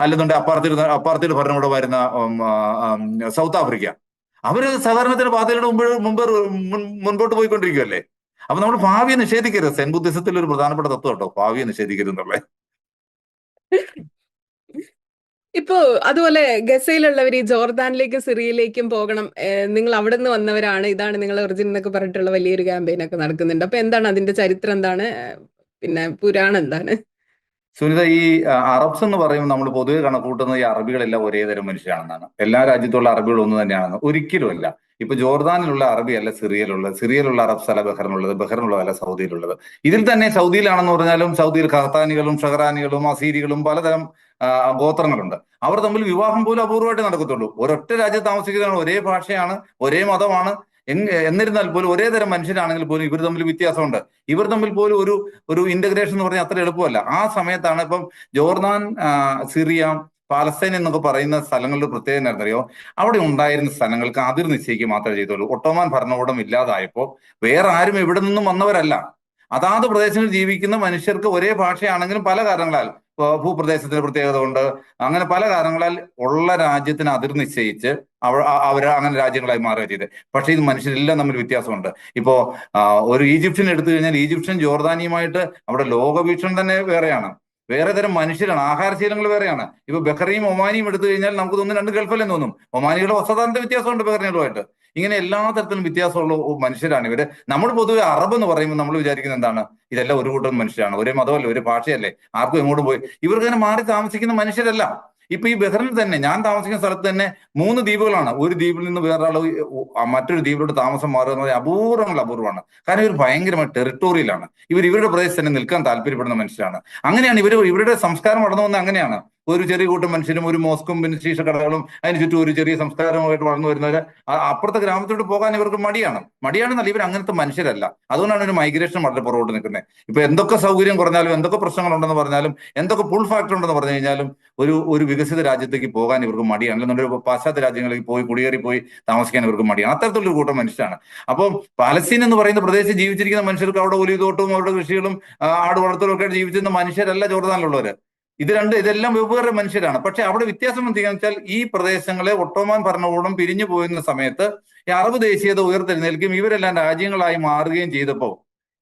അല്ലെന്നുണ്ട് അപ്പാർത്തിയുടെ ഭരണകൂടം വരുന്ന സൗത്ത് ആഫ്രിക്ക, അവര് സഹകരണത്തിന്റെ പാതയിലൂടെ മുൻപോട്ട് പോയിക്കൊണ്ടിരിക്കുകയല്ലേ? അപ്പൊ നമ്മൾ ഭാവിയെ നിഷേധിക്കരുത്. സെൻ ബുദ്ധിസത്തിൽ ഒരു പ്രധാനപ്പെട്ട തത്വം കേട്ടോ, ഭാവിയെ നിഷേധിക്കരുത് എന്നുള്ളത്. ഇപ്പോ അതുപോലെ ഗസയിലുള്ളവർ ഈ ജോർദാനിലേക്കും സിറിയയിലേക്കും പോകണം, നിങ്ങൾ അവിടെ നിന്ന് വന്നവരാണ്, ഇതാണ് നിങ്ങളെ ഒറിജിൻ എന്നൊക്കെ പറഞ്ഞിട്ടുള്ള വലിയൊരു ക്യാമ്പയിൻ ഒക്കെ നടക്കുന്നുണ്ട്. അപ്പൊ എന്താണ് അതിന്റെ ചരിത്രം, എന്താണ് പിന്നെ പുരാണം എന്താണ്? സുനിത, ഈ അറബ്സ് എന്ന് പറയുമ്പോൾ നമ്മൾ പൊതുവെ കണക്കൂട്ടുന്നത് ഈ അറബികളെല്ലാം ഒരേ തരം മനുഷ്യരാണെന്നാണ്. എല്ലാ രാജ്യത്തുള്ള അറബികൾ ഒന്ന് തന്നെയാണെന്ന്. ഒരിക്കലുമല്ല. ഇപ്പൊ ജോർദാനിലുള്ള അറബി അല്ല സിറിയയിലുള്ള അറബ്സ് അല്ല ബഹ്റിനുള്ളതല്ല സൗദിയിലുള്ളത്. ഇതിൽ തന്നെ സൗദിയിലാണെന്ന് പറഞ്ഞാലും സൗദിയിൽ ഖഹത്താനികളും ഷഹറാനികളും അസീരികളും പലതരം ഗോത്രങ്ങളുണ്ട്. അവർ തമ്മിൽ വിവാഹം പോലും അപൂർവമായിട്ട് നടക്കത്തുള്ളൂ. ഒരൊറ്റ രാജ്യത്ത് താമസിക്കുന്നതാണ്, ഒരേ ഭാഷയാണ്, ഒരേ മതമാണ്. എന്നിരുന്നാൽ പോലും ഒരേ തരം മനുഷ്യരാണെങ്കിൽ പോലും ഇവർ തമ്മിൽ വ്യത്യാസമുണ്ട്. ഇവർ തമ്മിൽ പോലും ഒരു ഇന്റഗ്രേഷൻ എന്ന് പറഞ്ഞാൽ അത്ര എളുപ്പമല്ല. ആ സമയത്താണ് ഇപ്പം ജോർദാൻ, സിറിയ, പാലസ്തീൻ എന്നൊക്കെ പറയുന്ന സ്ഥലങ്ങളുടെ പ്രത്യേകത എന്താണെന്നറിയോ? അവിടെ ഉണ്ടായിരുന്ന സ്ഥലങ്ങൾക്ക് അതിർ നിശ്ചയിക്കുക മാത്രമേ ചെയ്തുള്ളൂ. ഒട്ടോമാൻ ഭരണകൂടം ഇല്ലാതായപ്പോൾ വേറെ ആരും എവിടെ നിന്നും വന്നവരല്ല. അതാത് പ്രദേശങ്ങളിൽ ജീവിക്കുന്ന മനുഷ്യർക്ക് ഒരേ ഭാഷയാണെങ്കിലും പല കാരണങ്ങളാൽ, ഭൂപ്രദേശത്തിന്റെ പ്രത്യേകത കൊണ്ട്, അങ്ങനെ പല കാരണങ്ങളാൽ ഉള്ള രാജ്യത്തിന് അതിർ നിശ്ചയിച്ച് അവർ അങ്ങനെ രാജ്യങ്ങളായി മാറുക ചെയ്തത്. പക്ഷേ ഇത് മനുഷ്യരെല്ലാം തമ്മിൽ വ്യത്യാസമുണ്ട്. ഇപ്പോ ഒരു ഈജിപ്ഷ്യൻ എടുത്തു കഴിഞ്ഞാൽ ഈജിപ്ഷ്യൻ ജോർദാനിയുമായിട്ട് അവിടെ ലോകവീക്ഷണം തന്നെ വേറെയാണ്. വേറെ തരം മനുഷ്യരാണ്, ആഹാരശീലങ്ങൾ വേറെയാണ്. ഇപ്പൊ ബഹ്റയും ഒമാനിയും എടുത്തു കഴിഞ്ഞാൽ നമുക്ക് തോന്നുന്നു രണ്ട് ഗൾഫല്ലെന്ന് തോന്നും. ഒമാനികളുടെ വസ്ത്രധാരണത്തെ വ്യത്യാസമുണ്ട് ബഹ്റൈനുമായിട്ട്. ഇങ്ങനെ എല്ലാ തരത്തിലും വ്യത്യാസമുള്ള മനുഷ്യരാണ് ഇവര്. നമ്മൾ പൊതുവെ അറബ് എന്ന് പറയുമ്പോൾ നമ്മൾ വിചാരിക്കുന്നത് എന്താണ്? ഇതെല്ലാം ഒരു കൂട്ടം മനുഷ്യരാണ്, ഒരേ മതമല്ലേ, ഒരു ഭാഷയല്ലേ, ആർക്കും എങ്ങോട്ടും പോയി. ഇവർക്ക് തന്നെ മാറി താമസിക്കുന്ന മനുഷ്യരല്ല. ഇപ്പൊ ഈ ബഹ്റിനിൽ തന്നെ, ഞാൻ താമസിക്കുന്ന സ്ഥലത്ത് തന്നെ 3 ദ്വീപുകളാണ്. ഒരു ദ്വീപിൽ നിന്ന് വേറൊരാൾ മറ്റൊരു ദ്വീപിലോട്ട് താമസം മാറുക എന്ന് പറഞ്ഞാൽ അപൂർവമാണ്. കാരണം ഇവർ ഭയങ്കരമായി ടെറിട്ടോറിയലാണ്. ഇവരുടെ പ്രദേശത്ത് തന്നെ നിൽക്കാൻ താല്പര്യപ്പെടുന്ന മനുഷ്യരാണ്. അങ്ങനെയാണ് ഇവരുടെ സംസ്കാരം വളർന്നു വന്നത്. അങ്ങനെയാണ് ഒരു ചെറിയ കൂട്ടം മനുഷ്യരും ഒരു മോസ്കും ഭിന്നശേഷ കടകളും അതിന് ചുറ്റും ഒരു ചെറിയ സംസ്കാരവുമായിട്ട് വളർന്നു വരുന്നവര് അപ്പുറത്തെ ഗ്രാമത്തോട്ട് പോകാൻ ഇവർക്ക് മടിയാണെന്നല്ല, ഇവർ അങ്ങനത്തെ മനുഷ്യരല്ല. അതുകൊണ്ടാണ് ഒരു മൈഗ്രേഷൻ വളരെ പുറകോട്ട് നിൽക്കുന്നത്. ഇപ്പൊ എന്തൊക്കെ സൗകര്യം കുറഞ്ഞാലും, എന്തൊക്കെ പ്രശ്നങ്ങളുണ്ടെന്ന് പറഞ്ഞാലും, എന്തൊക്കെ പുൾ ഫാക്ടർ ഉണ്ടെന്ന് പറഞ്ഞു കഴിഞ്ഞാലും ഒരു വികസിത രാജ്യത്തേക്ക് പോകാൻ ഇവർക്ക് മടിയാണ്. അല്ലെന്നുണ്ടെങ്കിൽ പാശ്ചാത്യ രാജ്യങ്ങളിലേക്ക് പോയി കുടിയേറി താമസിക്കാൻ ഇവർക്ക് മടിയാണ്. അത്തരത്തിലൊരു കൂട്ടം മനുഷ്യരാണ്. അപ്പോൾ പാലസ്തീൻ എന്ന് പറയുന്ന പ്രദേശത്ത് ജീവിച്ചിരിക്കുന്ന മനുഷ്യർക്ക് അവിടെ ഒലിവ് തോട്ടവും അവരുടെ കൃഷികളും ആട് വളർത്തലും ഒക്കെ ജീവിച്ചിരുന്ന മനുഷ്യരല്ല ജോർദാനിലുള്ളവര്. ഇതെല്ലാം വെവ്വേറെ മനുഷ്യരാണ്. പക്ഷെ അവിടെ വ്യത്യാസം എന്താണെന്ന് വെച്ചാൽ ഈ പ്രദേശങ്ങളെ ഒട്ടോമാൻ ഭരണകൂടം പിരിഞ്ഞു പോയിരുന്ന സമയത്ത് ഈ അറബ് ദേശീയത ഉയർത്തെഴുന്നേൽക്കുകയും ഇവരെല്ലാം രാജ്യങ്ങളായി മാറുകയും ചെയ്തപ്പോൾ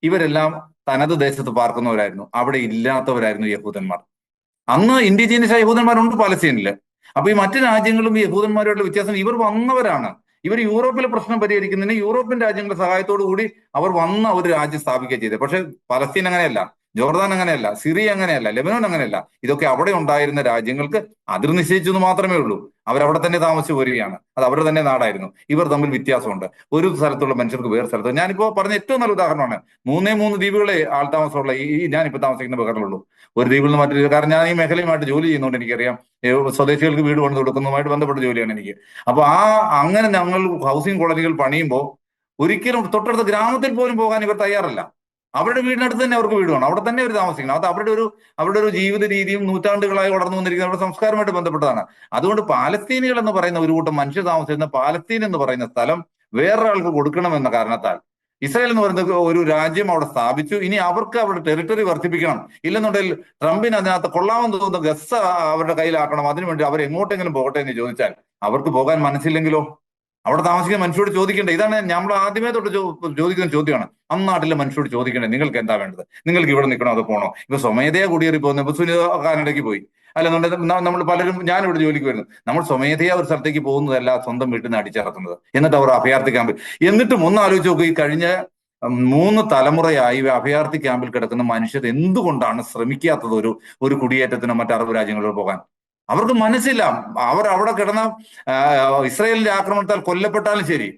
ഇവരെല്ലാം തനത് ദേശത്ത് പാർക്കുന്നവരായിരുന്നു. അവിടെ ഇല്ലാത്തവരായിരുന്നു യഹൂദന്മാർ. അന്ന് ഇൻഡിജീനിയസ് യഹൂദന്മാരുണ്ട് പാലസ്തീനില്. അപ്പൊ ഈ മറ്റു രാജ്യങ്ങളും ഈ യഹൂദന്മാരുള്ള വ്യത്യാസം, ഇവർ വന്നവരാണ്. ഇവർ യൂറോപ്പിലെ പ്രശ്നം പരിഹരിക്കുന്നതിന് യൂറോപ്യൻ രാജ്യങ്ങളുടെ സഹായത്തോടു കൂടി അവർ വന്ന ഒരു രാജ്യം സ്ഥാപിക്കുക ചെയ്തത്. പക്ഷെ പലസ്തീൻ അങ്ങനെയല്ല, ജോർദാൻ അങ്ങനെയല്ല, സിറിയ അങ്ങനെയല്ല, ലെബനോൻ അങ്ങനെയല്ല. ഇതൊക്കെ അവിടെ ഉണ്ടായിരുന്ന രാജ്യങ്ങൾക്ക് അതിർ നിശ്ചയിച്ചെന്ന് മാത്രമേ ഉള്ളൂ. അവരവിടെ തന്നെ താമസിച്ചു വരികയാണ്. അത് അവരുടെ തന്നെ നാടായിരുന്നു. ഇവർ തമ്മിൽ വ്യത്യാസമുണ്ട്. ഒരു സ്ഥലത്തുള്ള മനുഷ്യർക്ക് വേറെ സ്ഥലത്ത്. ഞാനിപ്പോ പറഞ്ഞ ഏറ്റവും നല്ല ഉദാഹരണമാണ്. മൂന്ന് ദ്വീപുകളെ ആൾതാമസമുള്ള ഞാനിപ്പോ താമസിക്കുന്ന ബഹറിലുള്ളൂ. ഒരു ദ്വീപിൽ നിന്ന് മറ്റൊരു, കാരണം ഞാൻ ഈ മേഖലയുമായിട്ട് ജോലി ചെയ്യുന്നതുകൊണ്ട് എനിക്കറിയാം. സ്വദേശികൾക്ക് വീട് പണിത് കൊടുക്കുന്നതുമായിട്ട് ബന്ധപ്പെട്ട ജോലിയാണ് എനിക്ക്. അപ്പൊ അങ്ങനെ ഞങ്ങൾ ഹൗസിംഗ് കോളനികൾ പണിയുമ്പോൾ ഒരിക്കലും തൊട്ടടുത്ത ഗ്രാമത്തിൽ പോലും പോകാൻ ഇവർ തയ്യാറല്ല. അവരുടെ വീടിനടുത്ത് തന്നെ അവർക്ക് വീട് വേണം, അവിടെ തന്നെ അവർ താമസിക്കണം. അത് അവരുടെ ഒരു ജീവിത രീതിയും നൂറ്റാണ്ടുകളായി വളർന്നു വന്നിരിക്കുന്ന അവരുടെ സംസ്കാരമായിട്ട് ബന്ധപ്പെട്ടതാണ്. അതുകൊണ്ട് പാലസ്തീനികൾ എന്ന് പറയുന്ന ഒരു കൂട്ടം മനുഷ്യർ താമസിക്കുന്ന പാലസ്തീൻ എന്ന് പറയുന്ന സ്ഥലം വേറൊരാൾക്ക് കൊടുക്കണമെന്ന കാരണത്താൽ ഇസ്രായേൽ എന്ന് പറയുന്ന ഒരു രാജ്യം അവിടെ സ്ഥാപിച്ചു. ഇനി അവർക്ക് അവരുടെ ടെറിട്ടറി വർദ്ധിപ്പിക്കണം, ഇല്ലെന്നുണ്ടെങ്കിൽ ട്രംപിന് അതിനകത്ത് കൊള്ളാമെന്ന് തോന്നുന്ന ഗസ് അവരുടെ കയ്യിലാക്കണം. അതിനുവേണ്ടി അവർ എങ്ങോട്ടെങ്കിലും പോകട്ടെ എന്ന് ചോദിച്ചാൽ അവർക്ക് പോകാൻ മനസ്സില്ലെങ്കിലോ? അവിടെ താമസിക്കുന്ന മനുഷ്യരോട് ചോദിക്കേണ്ടത് ഇതാണ്. നമ്മൾ ആദ്യമേ തൊട്ട് ചോദിക്കുന്ന ചോദ്യമാണ്. നാട്ടിലെ മനുഷ്യരോട് ചോദിക്കേണ്ടത്, നിങ്ങൾക്ക് എന്താ വേണ്ടത്? നിങ്ങൾക്ക് ഇവിടെ നിൽക്കണോ അതോ പോകണോ? ഇപ്പൊ സ്വമേധയാ കുടിയേറി പോകുന്നത്. ഇപ്പൊ സുനിത കാനഡയ്ക്ക് പോയി, അല്ലെന്നുണ്ടെങ്കിൽ നമ്മൾ പലരും, ഞാനിവിടെ ജോലിക്ക് വരുന്നു, നമ്മൾ സ്വമേധയാ ഒരു സ്ഥലത്തേക്ക് പോകുന്നതല്ല സ്വന്തം വീട്ടിൽ നിന്ന് അടിച്ചിറക്കുന്നത്. എന്നിട്ട് അവർ അഭയാർത്ഥി ക്യാമ്പിൽ, എന്നിട്ടും ഒന്ന് ആലോചിച്ച് നോക്കുക, ഈ കഴിഞ്ഞ 3 തലമുറയായി അഭയാർത്ഥി ക്യാമ്പിൽ കിടക്കുന്ന മനുഷ്യർ എന്തുകൊണ്ടാണ് ശ്രമിക്കാത്തത് ഒരു കുടിയേറ്റത്തിനോ മറ്റ് അറബ് രാജ്യങ്ങളിലോ പോകാൻ? അവർക്ക് മനസ്സില്ല. അവർ അവിടെ കിടന്ന ഇസ്രായേലിന്റെ ആക്രമണത്താൽ കൊല്ലപ്പെട്ടാലും ശരി,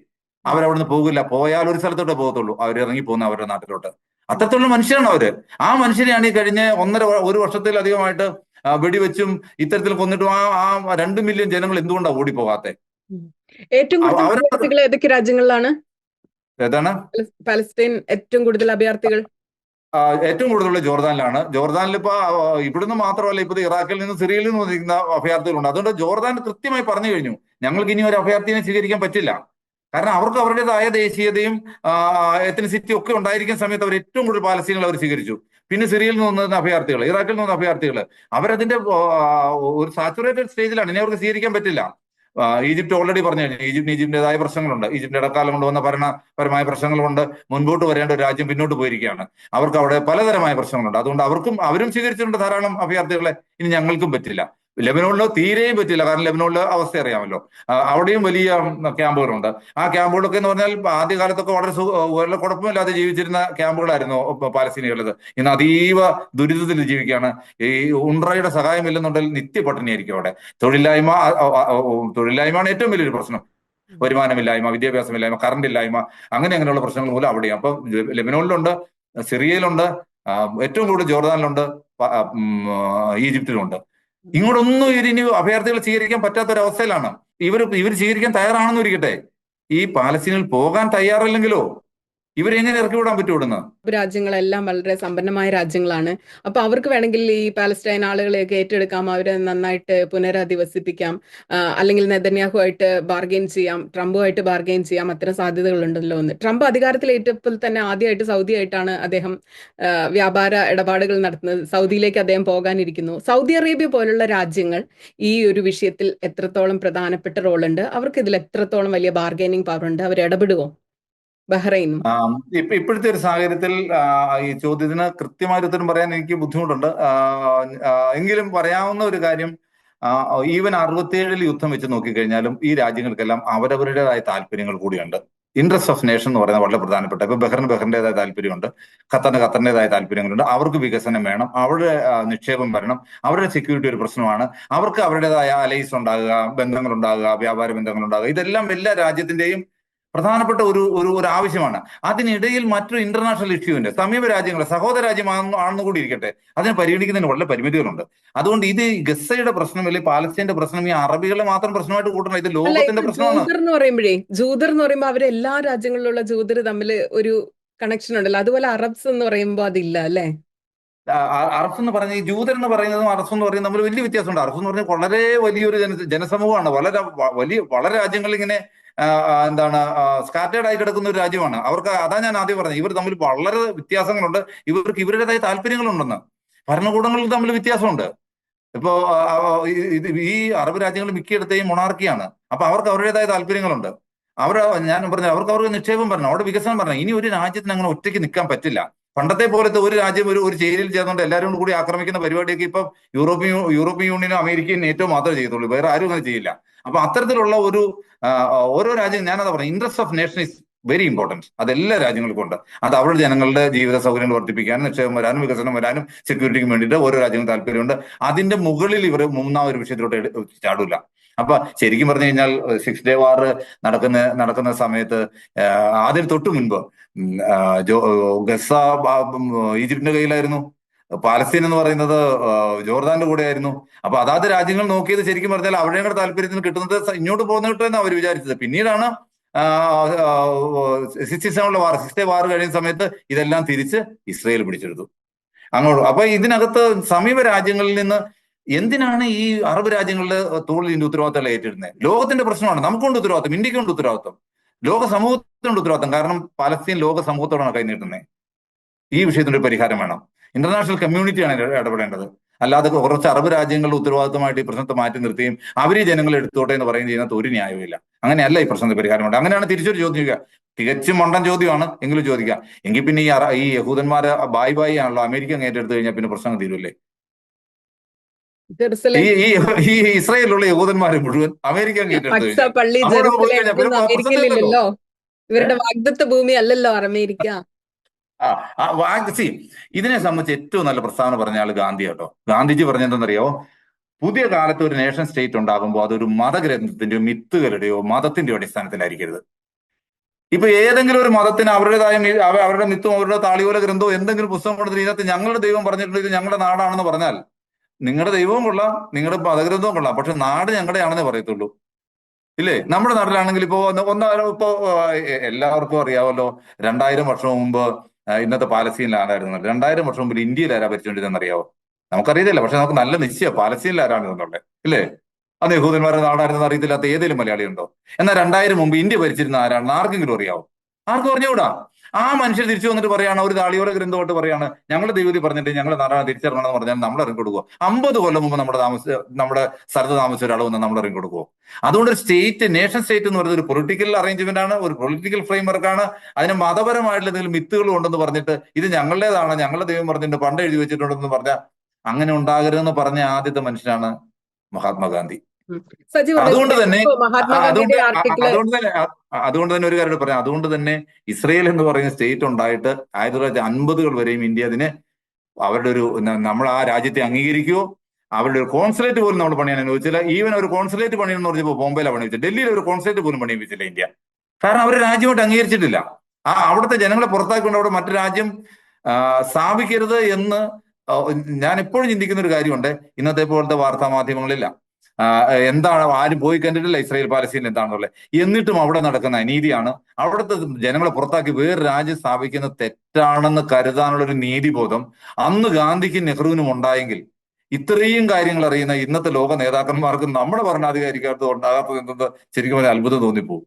അവരവിടുന്ന് പോകില്ല. പോയാൽ ഒരു സ്ഥലത്തോട്ടേ പോകത്തുള്ളൂ, അവർ ഇറങ്ങി പോകുന്ന അവരുടെ നാട്ടിലോട്ട്. അത്തരത്തിലുള്ള മനുഷ്യരാണ് അവര്. ആ മനുഷ്യരെയാണ് ഈ കഴിഞ്ഞ ഒരു വർഷത്തിലധികമായിട്ട് വെടിവെച്ചും ഇത്തരത്തിൽ കൊന്നിട്ടും ആ 2 മില്യൺ ജനങ്ങൾ എന്തുകൊണ്ടാണ് ഓടിപ്പോകാത്തെ? ഏറ്റവും കൂടുതൽ അഭയാർത്ഥികൾ ഏതൊക്കെ രാജ്യങ്ങളിലാണ്? ഏതാണ് പാലസ്തീൻ ഏറ്റവും കൂടുതൽ അഭയാർത്ഥികൾ? ഏറ്റവും കൂടുതലുള്ള ജോർദാനിലാണ്. ജോർദാനിൽ ഇപ്പൊ ഇവിടുന്ന് മാത്രമല്ല, ഇപ്പൊ ഇറാഖിൽ നിന്ന് സിറിയയിൽ നിന്ന് വന്നിരിക്കുന്ന അഭയാർത്ഥികളുണ്ട്. അതുകൊണ്ട് ജോർദാൻ കൃത്യമായി പറഞ്ഞു കഴിഞ്ഞു, ഞങ്ങൾക്ക് ഇനി ഒരു അഭയാർത്ഥിയെ സ്വീകരിക്കാൻ പറ്റില്ല. കാരണം അവർക്ക് അവരുടേതായ ദേശീയതയും എത്നിസിറ്റിയും ഒക്കെ ഉണ്ടായിരിക്കുന്ന സമയത്ത് അവർ ഏറ്റവും കൂടുതൽ പാലസ്തീനുകൾ അവർ സ്വീകരിച്ചു. പിന്നെ സിറിയയിൽ നിന്ന് വന്ന അഭയാർത്ഥികൾ, ഇറാഖിൽ നിന്ന് വന്ന അഭയാർത്ഥികൾ, അവരതിന്റെ ഒരു സാച്ചുറേറ്റഡ് സ്റ്റേജിലാണ്. ഇനി അവർക്ക് സ്വീകരിക്കാൻ പറ്റില്ല. ഈജിപ്റ്റ് ഓൾറെഡി പറഞ്ഞു കഴിഞ്ഞു, ഈജിപ്തിന്റേതായ പ്രശ്നങ്ങളുണ്ട്. ഈജിപ്തിന്റെ ഇടക്കാലം കൊണ്ട് വന്ന ഭരണപരമായ പ്രശ്നങ്ങൾ കൊണ്ട് മുൻപോട്ട് വരേണ്ട ഒരു രാജ്യം പിന്നോട്ട് പോയിരിക്കുകയാണ്. അവർക്ക് അവിടെ പലതരമായ പ്രശ്നങ്ങളുണ്ട്. അതുകൊണ്ട് അവരും സ്വീകരിച്ചിട്ടുണ്ട് ധാരാളം അഭയാർത്ഥികളെ. ഇനി ഞങ്ങൾക്കും പറ്റില്ല. ലെബനോണിലോ തീരെയും പറ്റില്ല. കാരണം ലെബനോണിലെ അവസ്ഥ അറിയാമല്ലോ. അവിടെയും വലിയ ക്യാമ്പുകളുണ്ട്. ആ ക്യാമ്പുകളൊക്കെ എന്ന് പറഞ്ഞാൽ ആദ്യകാലത്തൊക്കെ വളരെ കുഴപ്പമില്ലാതെ ജീവിച്ചിരുന്ന ക്യാമ്പുകളായിരുന്നു പാലസ്തീനികളത്. ഇന്ന് അതീവ ദുരിതത്തിൽ ജീവിക്കുകയാണ്. ഈ ഉൺറയുടെ സഹായമില്ലെന്നുണ്ടെങ്കിൽ നിത്യപട്ടിണിയായിരിക്കും അവിടെ. തൊഴിലില്ലായ്മയാണ് ഏറ്റവും വലിയൊരു പ്രശ്നം. വരുമാനമില്ലായ്മ, വിദ്യാഭ്യാസമില്ലായ്മ, കറണ്ട് ഇല്ലായ്മ, അങ്ങനെയുള്ള പ്രശ്നങ്ങൾ മൂലം അവിടെയും. അപ്പൊ ലെബനോണിലുണ്ട്, സിറിയയിലുണ്ട്, ഏറ്റവും കൂടുതൽ ജോർദാനിലുണ്ട്, ഈജിപ്തിലുണ്ട്. ഇങ്ങോട്ടൊന്നും ഇനി അഭയാർത്ഥികൾ സ്വീകരിക്കാൻ പറ്റാത്തൊരവസ്ഥയിലാണ്. ഇവർ സ്വീകരിക്കാൻ തയ്യാറാണെന്ന് ഇരിക്കട്ടെ, ഈ പാലസ്തീനിൽ പോകാൻ തയ്യാറല്ലെങ്കിലോ ഇവരെങ്ങനെ ഇറക്കി വിടാൻ പറ്റും ഇവിടുന്ന്? രാജ്യങ്ങളെല്ലാം വളരെ സമ്പന്നമായ രാജ്യങ്ങളാണ്. അപ്പൊ അവർക്ക് വേണമെങ്കിൽ ഈ പാലസ്തീൻ ആളുകളെയൊക്കെ ഏറ്റെടുക്കാം, അവരെ നന്നായിട്ട് പുനരധിവസിപ്പിക്കാം, അല്ലെങ്കിൽ നെതന്യാഹുമായിട്ട് ബാർഗെയിൻ ചെയ്യാം, ട്രംപുമായിട്ട് ബാർഗെയിൻ ചെയ്യാം. അത്തരം സാധ്യതകളുണ്ടല്ലോ എന്ന്. ട്രംപ് അധികാരത്തിലേറ്റപ്പോൾ തന്നെ ആദ്യമായിട്ട് സൗദിയായിട്ടാണ് അദ്ദേഹം വ്യാപാര ഇടപാടുകൾ നടത്തുന്നത്. സൗദിയിലേക്ക് അദ്ദേഹം പോകാനിരിക്കുന്നു. സൗദി അറേബ്യ പോലുള്ള രാജ്യങ്ങൾ ഈ ഒരു വിഷയത്തിൽ എത്രത്തോളം പ്രധാനപ്പെട്ട റോളുണ്ട്? അവർക്ക് ഇതിൽ എത്രത്തോളം വലിയ ബാർഗെയിനിങ് പവർ ഉണ്ട്? അവർ ഇടപെടുവോ? ബഹ്റൈനും ഇപ്പോഴത്തെ ഒരു സാഹചര്യത്തിൽ ഈ ചോദ്യത്തിന് കൃത്യമായ ഉത്തരം പറയാൻ എനിക്ക് ബുദ്ധിമുട്ടുണ്ട്. എങ്കിലും പറയാവുന്ന ഒരു കാര്യം, ഈവൻ 67 യുദ്ധം വെച്ച് നോക്കിക്കഴിഞ്ഞാലും ഈ രാജ്യങ്ങൾക്കെല്ലാം അവരവരുടേതായ താല്പര്യങ്ങൾ കൂടിയുണ്ട്. ഇൻട്രസ്റ്റ് ഓഫ് നേഷൻ എന്ന് പറയുന്നത് വളരെ പ്രധാനപ്പെട്ട. ഇപ്പൊ ബഹ്റിൻ്റെതായ താല്പര്യമുണ്ട്, ഖത്തറിൻ്റെതായ താല്പര്യങ്ങളുണ്ട്. അവർക്ക് വികസനം വേണം, അവരുടെ നിക്ഷേപം വരണം, അവരുടെ സെക്യൂരിറ്റി ഒരു പ്രശ്നമാണ്, അവർക്ക് അവരുടേതായ അലൈസ് ഉണ്ടാകുക, ബന്ധങ്ങൾ ഉണ്ടാകുക, വ്യാപാര ബന്ധങ്ങൾ ഉണ്ടാകുക. ഇതെല്ലാം എല്ലാ രാജ്യത്തിന്റെയും പ്രധാനപ്പെട്ട ഒരു ആവശ്യമാണ്. അതിനിടയിൽ മറ്റൊരു ഇന്റർനാഷണൽ ഇഷ്യൂവിന്റെ സമീപ രാജ്യങ്ങളെ സഹോദര രാജ്യമാണെന്ന് കൂടി ഇരിക്കട്ടെ, അതിനെ പരിഗണിക്കുന്നതിന് വളരെ പരിമിതികളുണ്ട്. അതുകൊണ്ട് ഇത് ഗസയുടെ പ്രശ്നം അല്ലെങ്കിൽ പാലസ്തീന്റെ പ്രശ്നം ഈ അറബികളെ മാത്രം പ്രശ്നമായിട്ട് കൂട്ടണം, ഇത് അല്ല, ലോകത്തിന്റെ ഇപ്പൊ പ്രശ്നമാണ്. ജൂതർ എന്ന് പറയുമ്പോ അവര് എല്ലാ രാജ്യങ്ങളിലുള്ള ജൂതർ തമ്മിൽ ഒരു കണക്ഷൻ ഉണ്ടല്ലോ, അതുപോലെ അറബ്സ് എന്ന് പറയുമ്പോ അതില്ല അല്ലേ? അറബ്സ് എന്ന് പറഞ്ഞ ഈ ജൂതർ എന്ന് പറയുന്നതും അറബ്സ് എന്ന് പറയുന്നത് തമ്മിൽ വലിയ വ്യത്യാസമുണ്ട്. അറബ്സ് എന്ന് പറഞ്ഞാൽ വളരെ വലിയൊരു ജനസമൂഹമാണ്, വളരെ രാജ്യങ്ങൾ ഇങ്ങനെ എന്താണ് സ്കാറ്റേഡ് ആയി കിടക്കുന്ന ഒരു രാജ്യമാണ്. അവർക്ക് അതാ ഞാൻ ആദ്യം പറഞ്ഞത്, ഇവർ തമ്മിൽ വളരെ വ്യത്യാസങ്ങളുണ്ട്, ഇവർക്ക് ഇവരുടേതായ താല്പര്യങ്ങളുണ്ടെന്ന്, ഭരണകൂടങ്ങളിൽ തമ്മിൽ വ്യത്യാസമുണ്ട്. ഇപ്പോ ഈ അറബ് രാജ്യങ്ങൾ മിക്കയിടത്തെയും മൊണാർക്കിയാണ്. അപ്പൊ അവർക്ക് അവരുടേതായ താല്പര്യങ്ങളുണ്ട്. ഞാൻ പറഞ്ഞു അവർക്ക് നിക്ഷേപം പറഞ്ഞു, അവിടെ വികസനം പറഞ്ഞു. ഇനി ഒരു രാജ്യത്തിന് അങ്ങനെ ഒറ്റയ്ക്ക് നിൽക്കാൻ പറ്റില്ല. പണ്ടത്തെ പോലത്തെ ഒരു രാജ്യം ഒരു ചേരിയിൽ ചേർന്നുകൊണ്ട് എല്ലാവരും കൂടി ആക്രമിക്കുന്ന പരിപാടിയൊക്കെ ഇപ്പം യൂറോപ്യൻ യൂണിയനും അമേരിക്കയും നേറ്റവും മാത്രമേ ചെയ്തുള്ളൂ, വേറെ ആരും അങ്ങനെ ചെയ്യില്ല. അപ്പൊ അത്തരത്തിലുള്ള ഓരോ രാജ്യം, ഞാനതാ പറഞ്ഞു, interest of nation is very important. അതെല്ലാ രാജ്യങ്ങൾക്കും ഉണ്ട്. അത് അവരുടെ ജനങ്ങളുടെ ജീവിത സൗകര്യങ്ങൾ വർദ്ധിപ്പിക്കാനും നിക്ഷേപം വരാനും വികസനം വരാനും സെക്യൂരിറ്റിക്കും വേണ്ടിയിട്ട് ഓരോ രാജ്യങ്ങളും താല്പര്യമുണ്ട്. അതിന്റെ മുകളിൽ ഇവർ മൂന്നാം ഒരു വിഷയത്തിലോട്ട് ചാടില്ല. അപ്പൊ ശരിക്കും പറഞ്ഞു കഴിഞ്ഞാൽ 6 Day War നടക്കുന്ന സമയത്ത് അതിന് തൊട്ടു മുൻപ് ഗസ ഈജിപ്തിന്റെ കയ്യിലായിരുന്നു, പാലസ്തീൻ എന്ന് പറയുന്നത് ജോർദാന്റെ കൂടെ ആയിരുന്നു. അപ്പൊ അതാത് രാജ്യങ്ങൾ നോക്കിയത് ശരിക്കും പറഞ്ഞാൽ അവരുടെ താല്പര്യത്തിന് കിട്ടുന്നത് ഇങ്ങോട്ട് പോകുന്ന കിട്ടുമെന്ന് അവർ വിചാരിച്ചത്. പിന്നീടാണ് 6 Day War കഴിയുന്ന സമയത്ത് ഇതെല്ലാം തിരിച്ച് ഇസ്രയേൽ പിടിച്ചെടുത്തു അങ്ങോട്ട്. അപ്പൊ ഇതിനകത്ത് സമീപ രാജ്യങ്ങളിൽ നിന്ന് എന്തിനാണ് ഈ അറബ് രാജ്യങ്ങളുടെ തോളിൽ ഇതിന്റെ ഉത്തരവാദിത്തം ഏറ്റിരുന്നത്? ലോകത്തിന്റെ പ്രശ്നമാണ്, നമുക്കുണ്ട് ഉത്തരവാദിത്തം, ഇന്ത്യക്കുണ്ട് ഉത്തരവാദിത്തം, ലോക സമൂഹത്തിനുണ്ട് ഉത്തരവാദിത്തം. കാരണം പലസ്തീൻ ലോക സമൂഹത്തോടാണ് കൈനീട്ടുന്നത്. ഈ വിഷയത്തിന്റെ ഒരു പരിഹാരം വേണം, ഇന്റർനാഷണൽ കമ്മ്യൂണിറ്റിയാണ് ഇടപെടേണ്ടത്. അല്ലാതെ കുറച്ച് അറബ് രാജ്യങ്ങളുടെ ഉത്തരവാദിത്തമായിട്ട് ഈ പ്രശ്നത്തെ മാറ്റി നിർത്തുകയും അവർ ഈ ജനങ്ങളെ എടുത്തോട്ടെ എന്ന് പറയുകയും ചെയ്യുന്നത് ഒരു ന്യായവുമില്ല. അങ്ങനെയല്ല ഈ പ്രശ്നത്തിന് പരിഹാരമുണ്ട്. അങ്ങനെയാണ് തിരിച്ചൊരു ചോദ്യം ചോദിക്കുക, തികച്ചും മണ്ടൻ ചോദ്യമാണ്, എങ്കിലും ചോദിക്കാം. എങ്കിൽ പിന്നെ ഈ യഹൂദന്മാരെ ബായ് ആണല്ലോ, അമേരിക്ക അങ്ങ് ഏറ്റെടുത്ത് കഴിഞ്ഞാൽ പിന്നെ പ്രശ്നം തീരുമല്ലേ? ഈ ഇസ്രായേലിലുള്ള യഹൂദന്മാരെ മുഴുവൻ അമേരിക്ക അങ്ങ് ഏറ്റെടുത്ത് കഴിഞ്ഞാൽ അമേരിക്കയിലില്ലല്ലോ, ഇവരുടെ വാഗ്ദത്ത ഭൂമി അല്ലല്ലോ അമേരിക്ക. ഇതിനെ സംബന്ധിച്ച് ഏറ്റവും നല്ല പ്രസ്താവന പറഞ്ഞ ആള് ഗാന്ധി കേട്ടോ. ഗാന്ധിജി പറഞ്ഞെന്തെന്നറിയോ, പുതിയ കാലത്ത് ഒരു നേഷൻ സ്റ്റേറ്റ് ഉണ്ടാകുമ്പോൾ അതൊരു മതഗ്രന്ഥത്തിന്റെയോ മിത്തുകളുടെയോ മതത്തിന്റെയോ അടിസ്ഥാനത്തിലായിരിക്കരുത്. ഇപ്പൊ ഏതെങ്കിലും ഒരു മതത്തിന് അവരുടേതായ അവരുടെ മിത്തും അവരുടെ താളിയോല ഗ്രന്ഥവും എന്തെങ്കിലും പുസ്തകം കൊടുത്തിട്ട് ഇതിനകത്ത് ഞങ്ങളുടെ ദൈവം പറഞ്ഞിട്ടുണ്ട് ഇത് ഞങ്ങളുടെ നാടാണെന്ന് പറഞ്ഞാൽ, നിങ്ങളുടെ ദൈവവും കൊള്ളാം, നിങ്ങളുടെ മതഗ്രന്ഥവും കൊള്ളാം, പക്ഷെ നാട് ഞങ്ങളുടെയാണെന്നേ പറയത്തുള്ളൂ. ഇല്ലേ? നമ്മുടെ നാട്ടിലാണെങ്കിൽ ഇപ്പോ എല്ലാവർക്കും അറിയാമല്ലോ, 2000 വർഷം മുമ്പ് ഇന്നത്തെ പാലസ്തീനിലാരായിരുന്നു, 2000 വർഷം മുമ്പ് ഇന്ത്യയിൽ ആരാ ഭരിച്ചുകൊണ്ടിരുന്നെന്ന് അറിയാവോ? നമുക്കറിയത്തില്ല, പക്ഷെ നമുക്ക് നല്ല നിശ്ചയം പാലസ്തീനിൽ ആരാണെന്നുള്ളത്, ഇല്ലേ? അന്ന് യഹൂദന്മാരുടെ നാടായിരുന്നെന്ന് അറിയത്തില്ലാത്ത ഏതെങ്കിലും മലയാളി ഉണ്ടോ? എന്നാൽ 2000 മുമ്പ് ഇന്ത്യ ഭരിച്ചിരുന്ന ആരാണെന്ന് ആർക്കെങ്കിലും അറിയാവോ? ആർക്കും അറിഞ്ഞുകൂടാ. ആ മനുഷ്യർ തിരിച്ചു വന്നിട്ട് പറയാണ്, ഒരു താളിയോല ഗ്രന്ഥമായിട്ട് പറയാണ് ഞങ്ങളുടെ ദൈവത്തിൽ പറഞ്ഞിട്ട് ഞങ്ങളുടെ നാടാണ് തിരിച്ചറിയണമെന്ന് പറഞ്ഞാൽ നമ്മൾ ഇറങ്ങി കൊടുക്കുക. 50 കൊല്ലം മുമ്പ് നമ്മുടെ സ്ഥലത്ത് താമസിച്ച ഒരാൾ വന്ന് നമ്മൾ ഇറങ്ങി കൊടുക്കുമോ? അതുകൊണ്ട് ഒരു നേഷൻ സ്റ്റേറ്റ് എന്ന് പറയുന്നത് ഒരു പൊളിറ്റിക്കൽ അറേഞ്ച്മെന്റ് ആണ്, ഒരു പൊളിറ്റിക്കൽ ഫ്രെയിംവർക്കാണ്. അതിന് മതപരമായിട്ടുള്ള എന്തെങ്കിലും മിത്തുകളും ഉണ്ടെന്ന് പറഞ്ഞിട്ട് ഇത് ഞങ്ങളുടേതാണ്, ഞങ്ങളുടെ ദൈവം പറഞ്ഞിട്ട് പണ്ട് എഴുതി വെച്ചിട്ടുണ്ടെന്ന് പറഞ്ഞാൽ അങ്ങനെ ഉണ്ടാകരുതെന്ന് പറഞ്ഞ ആദ്യത്തെ മനുഷ്യനാണ് മഹാത്മാഗാന്ധി. അതുകൊണ്ട് തന്നെ ഒരു കാര്യം പറയാം, അതുകൊണ്ട് തന്നെ ഇസ്രയേൽ എന്ന് പറയുന്ന സ്റ്റേറ്റ് ഉണ്ടായിട്ട് 1950 വരെയും ഇന്ത്യ അതിന് അവരുടെ നമ്മൾ ആ രാജ്യത്തെ അംഗീകരിക്കുകയോ അവരുടെ ഒരു കോൺസുലേറ്റ് പോലും നമ്മൾ പണിയാൻ അനുവദിച്ചില്ല. ഈവൻ ഒരു കോൺസുലേറ്റ് പണിയെന്ന് പറഞ്ഞപ്പോൾ ബോംബെയിലാണ് പണിയിച്ചത്, ഡൽഹിയിൽ ഒരു കോൺസുലേറ്റ് പോലും പണിയിപ്പിച്ചില്ല ഇന്ത്യ. കാരണം അവർ രാജ്യമായിട്ട് അംഗീകരിച്ചിട്ടില്ല. അവിടുത്തെ ജനങ്ങളെ പുറത്താക്കിക്കൊണ്ട് അവിടെ മറ്റു രാജ്യം സ്ഥാപിക്കരുത് എന്ന് ഞാൻ എപ്പോഴും ചിന്തിക്കുന്ന ഒരു കാര്യമുണ്ട്. ഇന്നത്തെ പോലത്തെ വാർത്താ മാധ്യമങ്ങളില്ല, എന്താണ് ആരും പോയി കണ്ടിട്ടില്ല ഇസ്രായേൽ പാലസ്തീൻ എന്താണെന്നുള്ളത്. എന്നിട്ടും അവിടെ നടക്കുന്ന അനീതിയാണ്. അവിടുത്തെ ജനങ്ങളെ പുറത്താക്കി വേറെ രാജ്യം സ്ഥാപിക്കുന്നത് തെറ്റാണെന്ന് കരുതാനുള്ള ഒരു നീതിബോധം അന്ന് ഗാന്ധിക്കും നെഹ്റുവിനും ഉണ്ടായെങ്കിൽ ഇത്രയും കാര്യങ്ങൾ അറിയുന്ന ഇന്നത്തെ ലോക നേതാക്കന്മാർക്ക് നമ്മുടെ ഭരണാധികാരിക്കാർക്ക് ഉണ്ടാകാത്തത് എന്തെന്ന് ശരിക്കും ഒരു അത്ഭുതം തോന്നിപ്പോകും.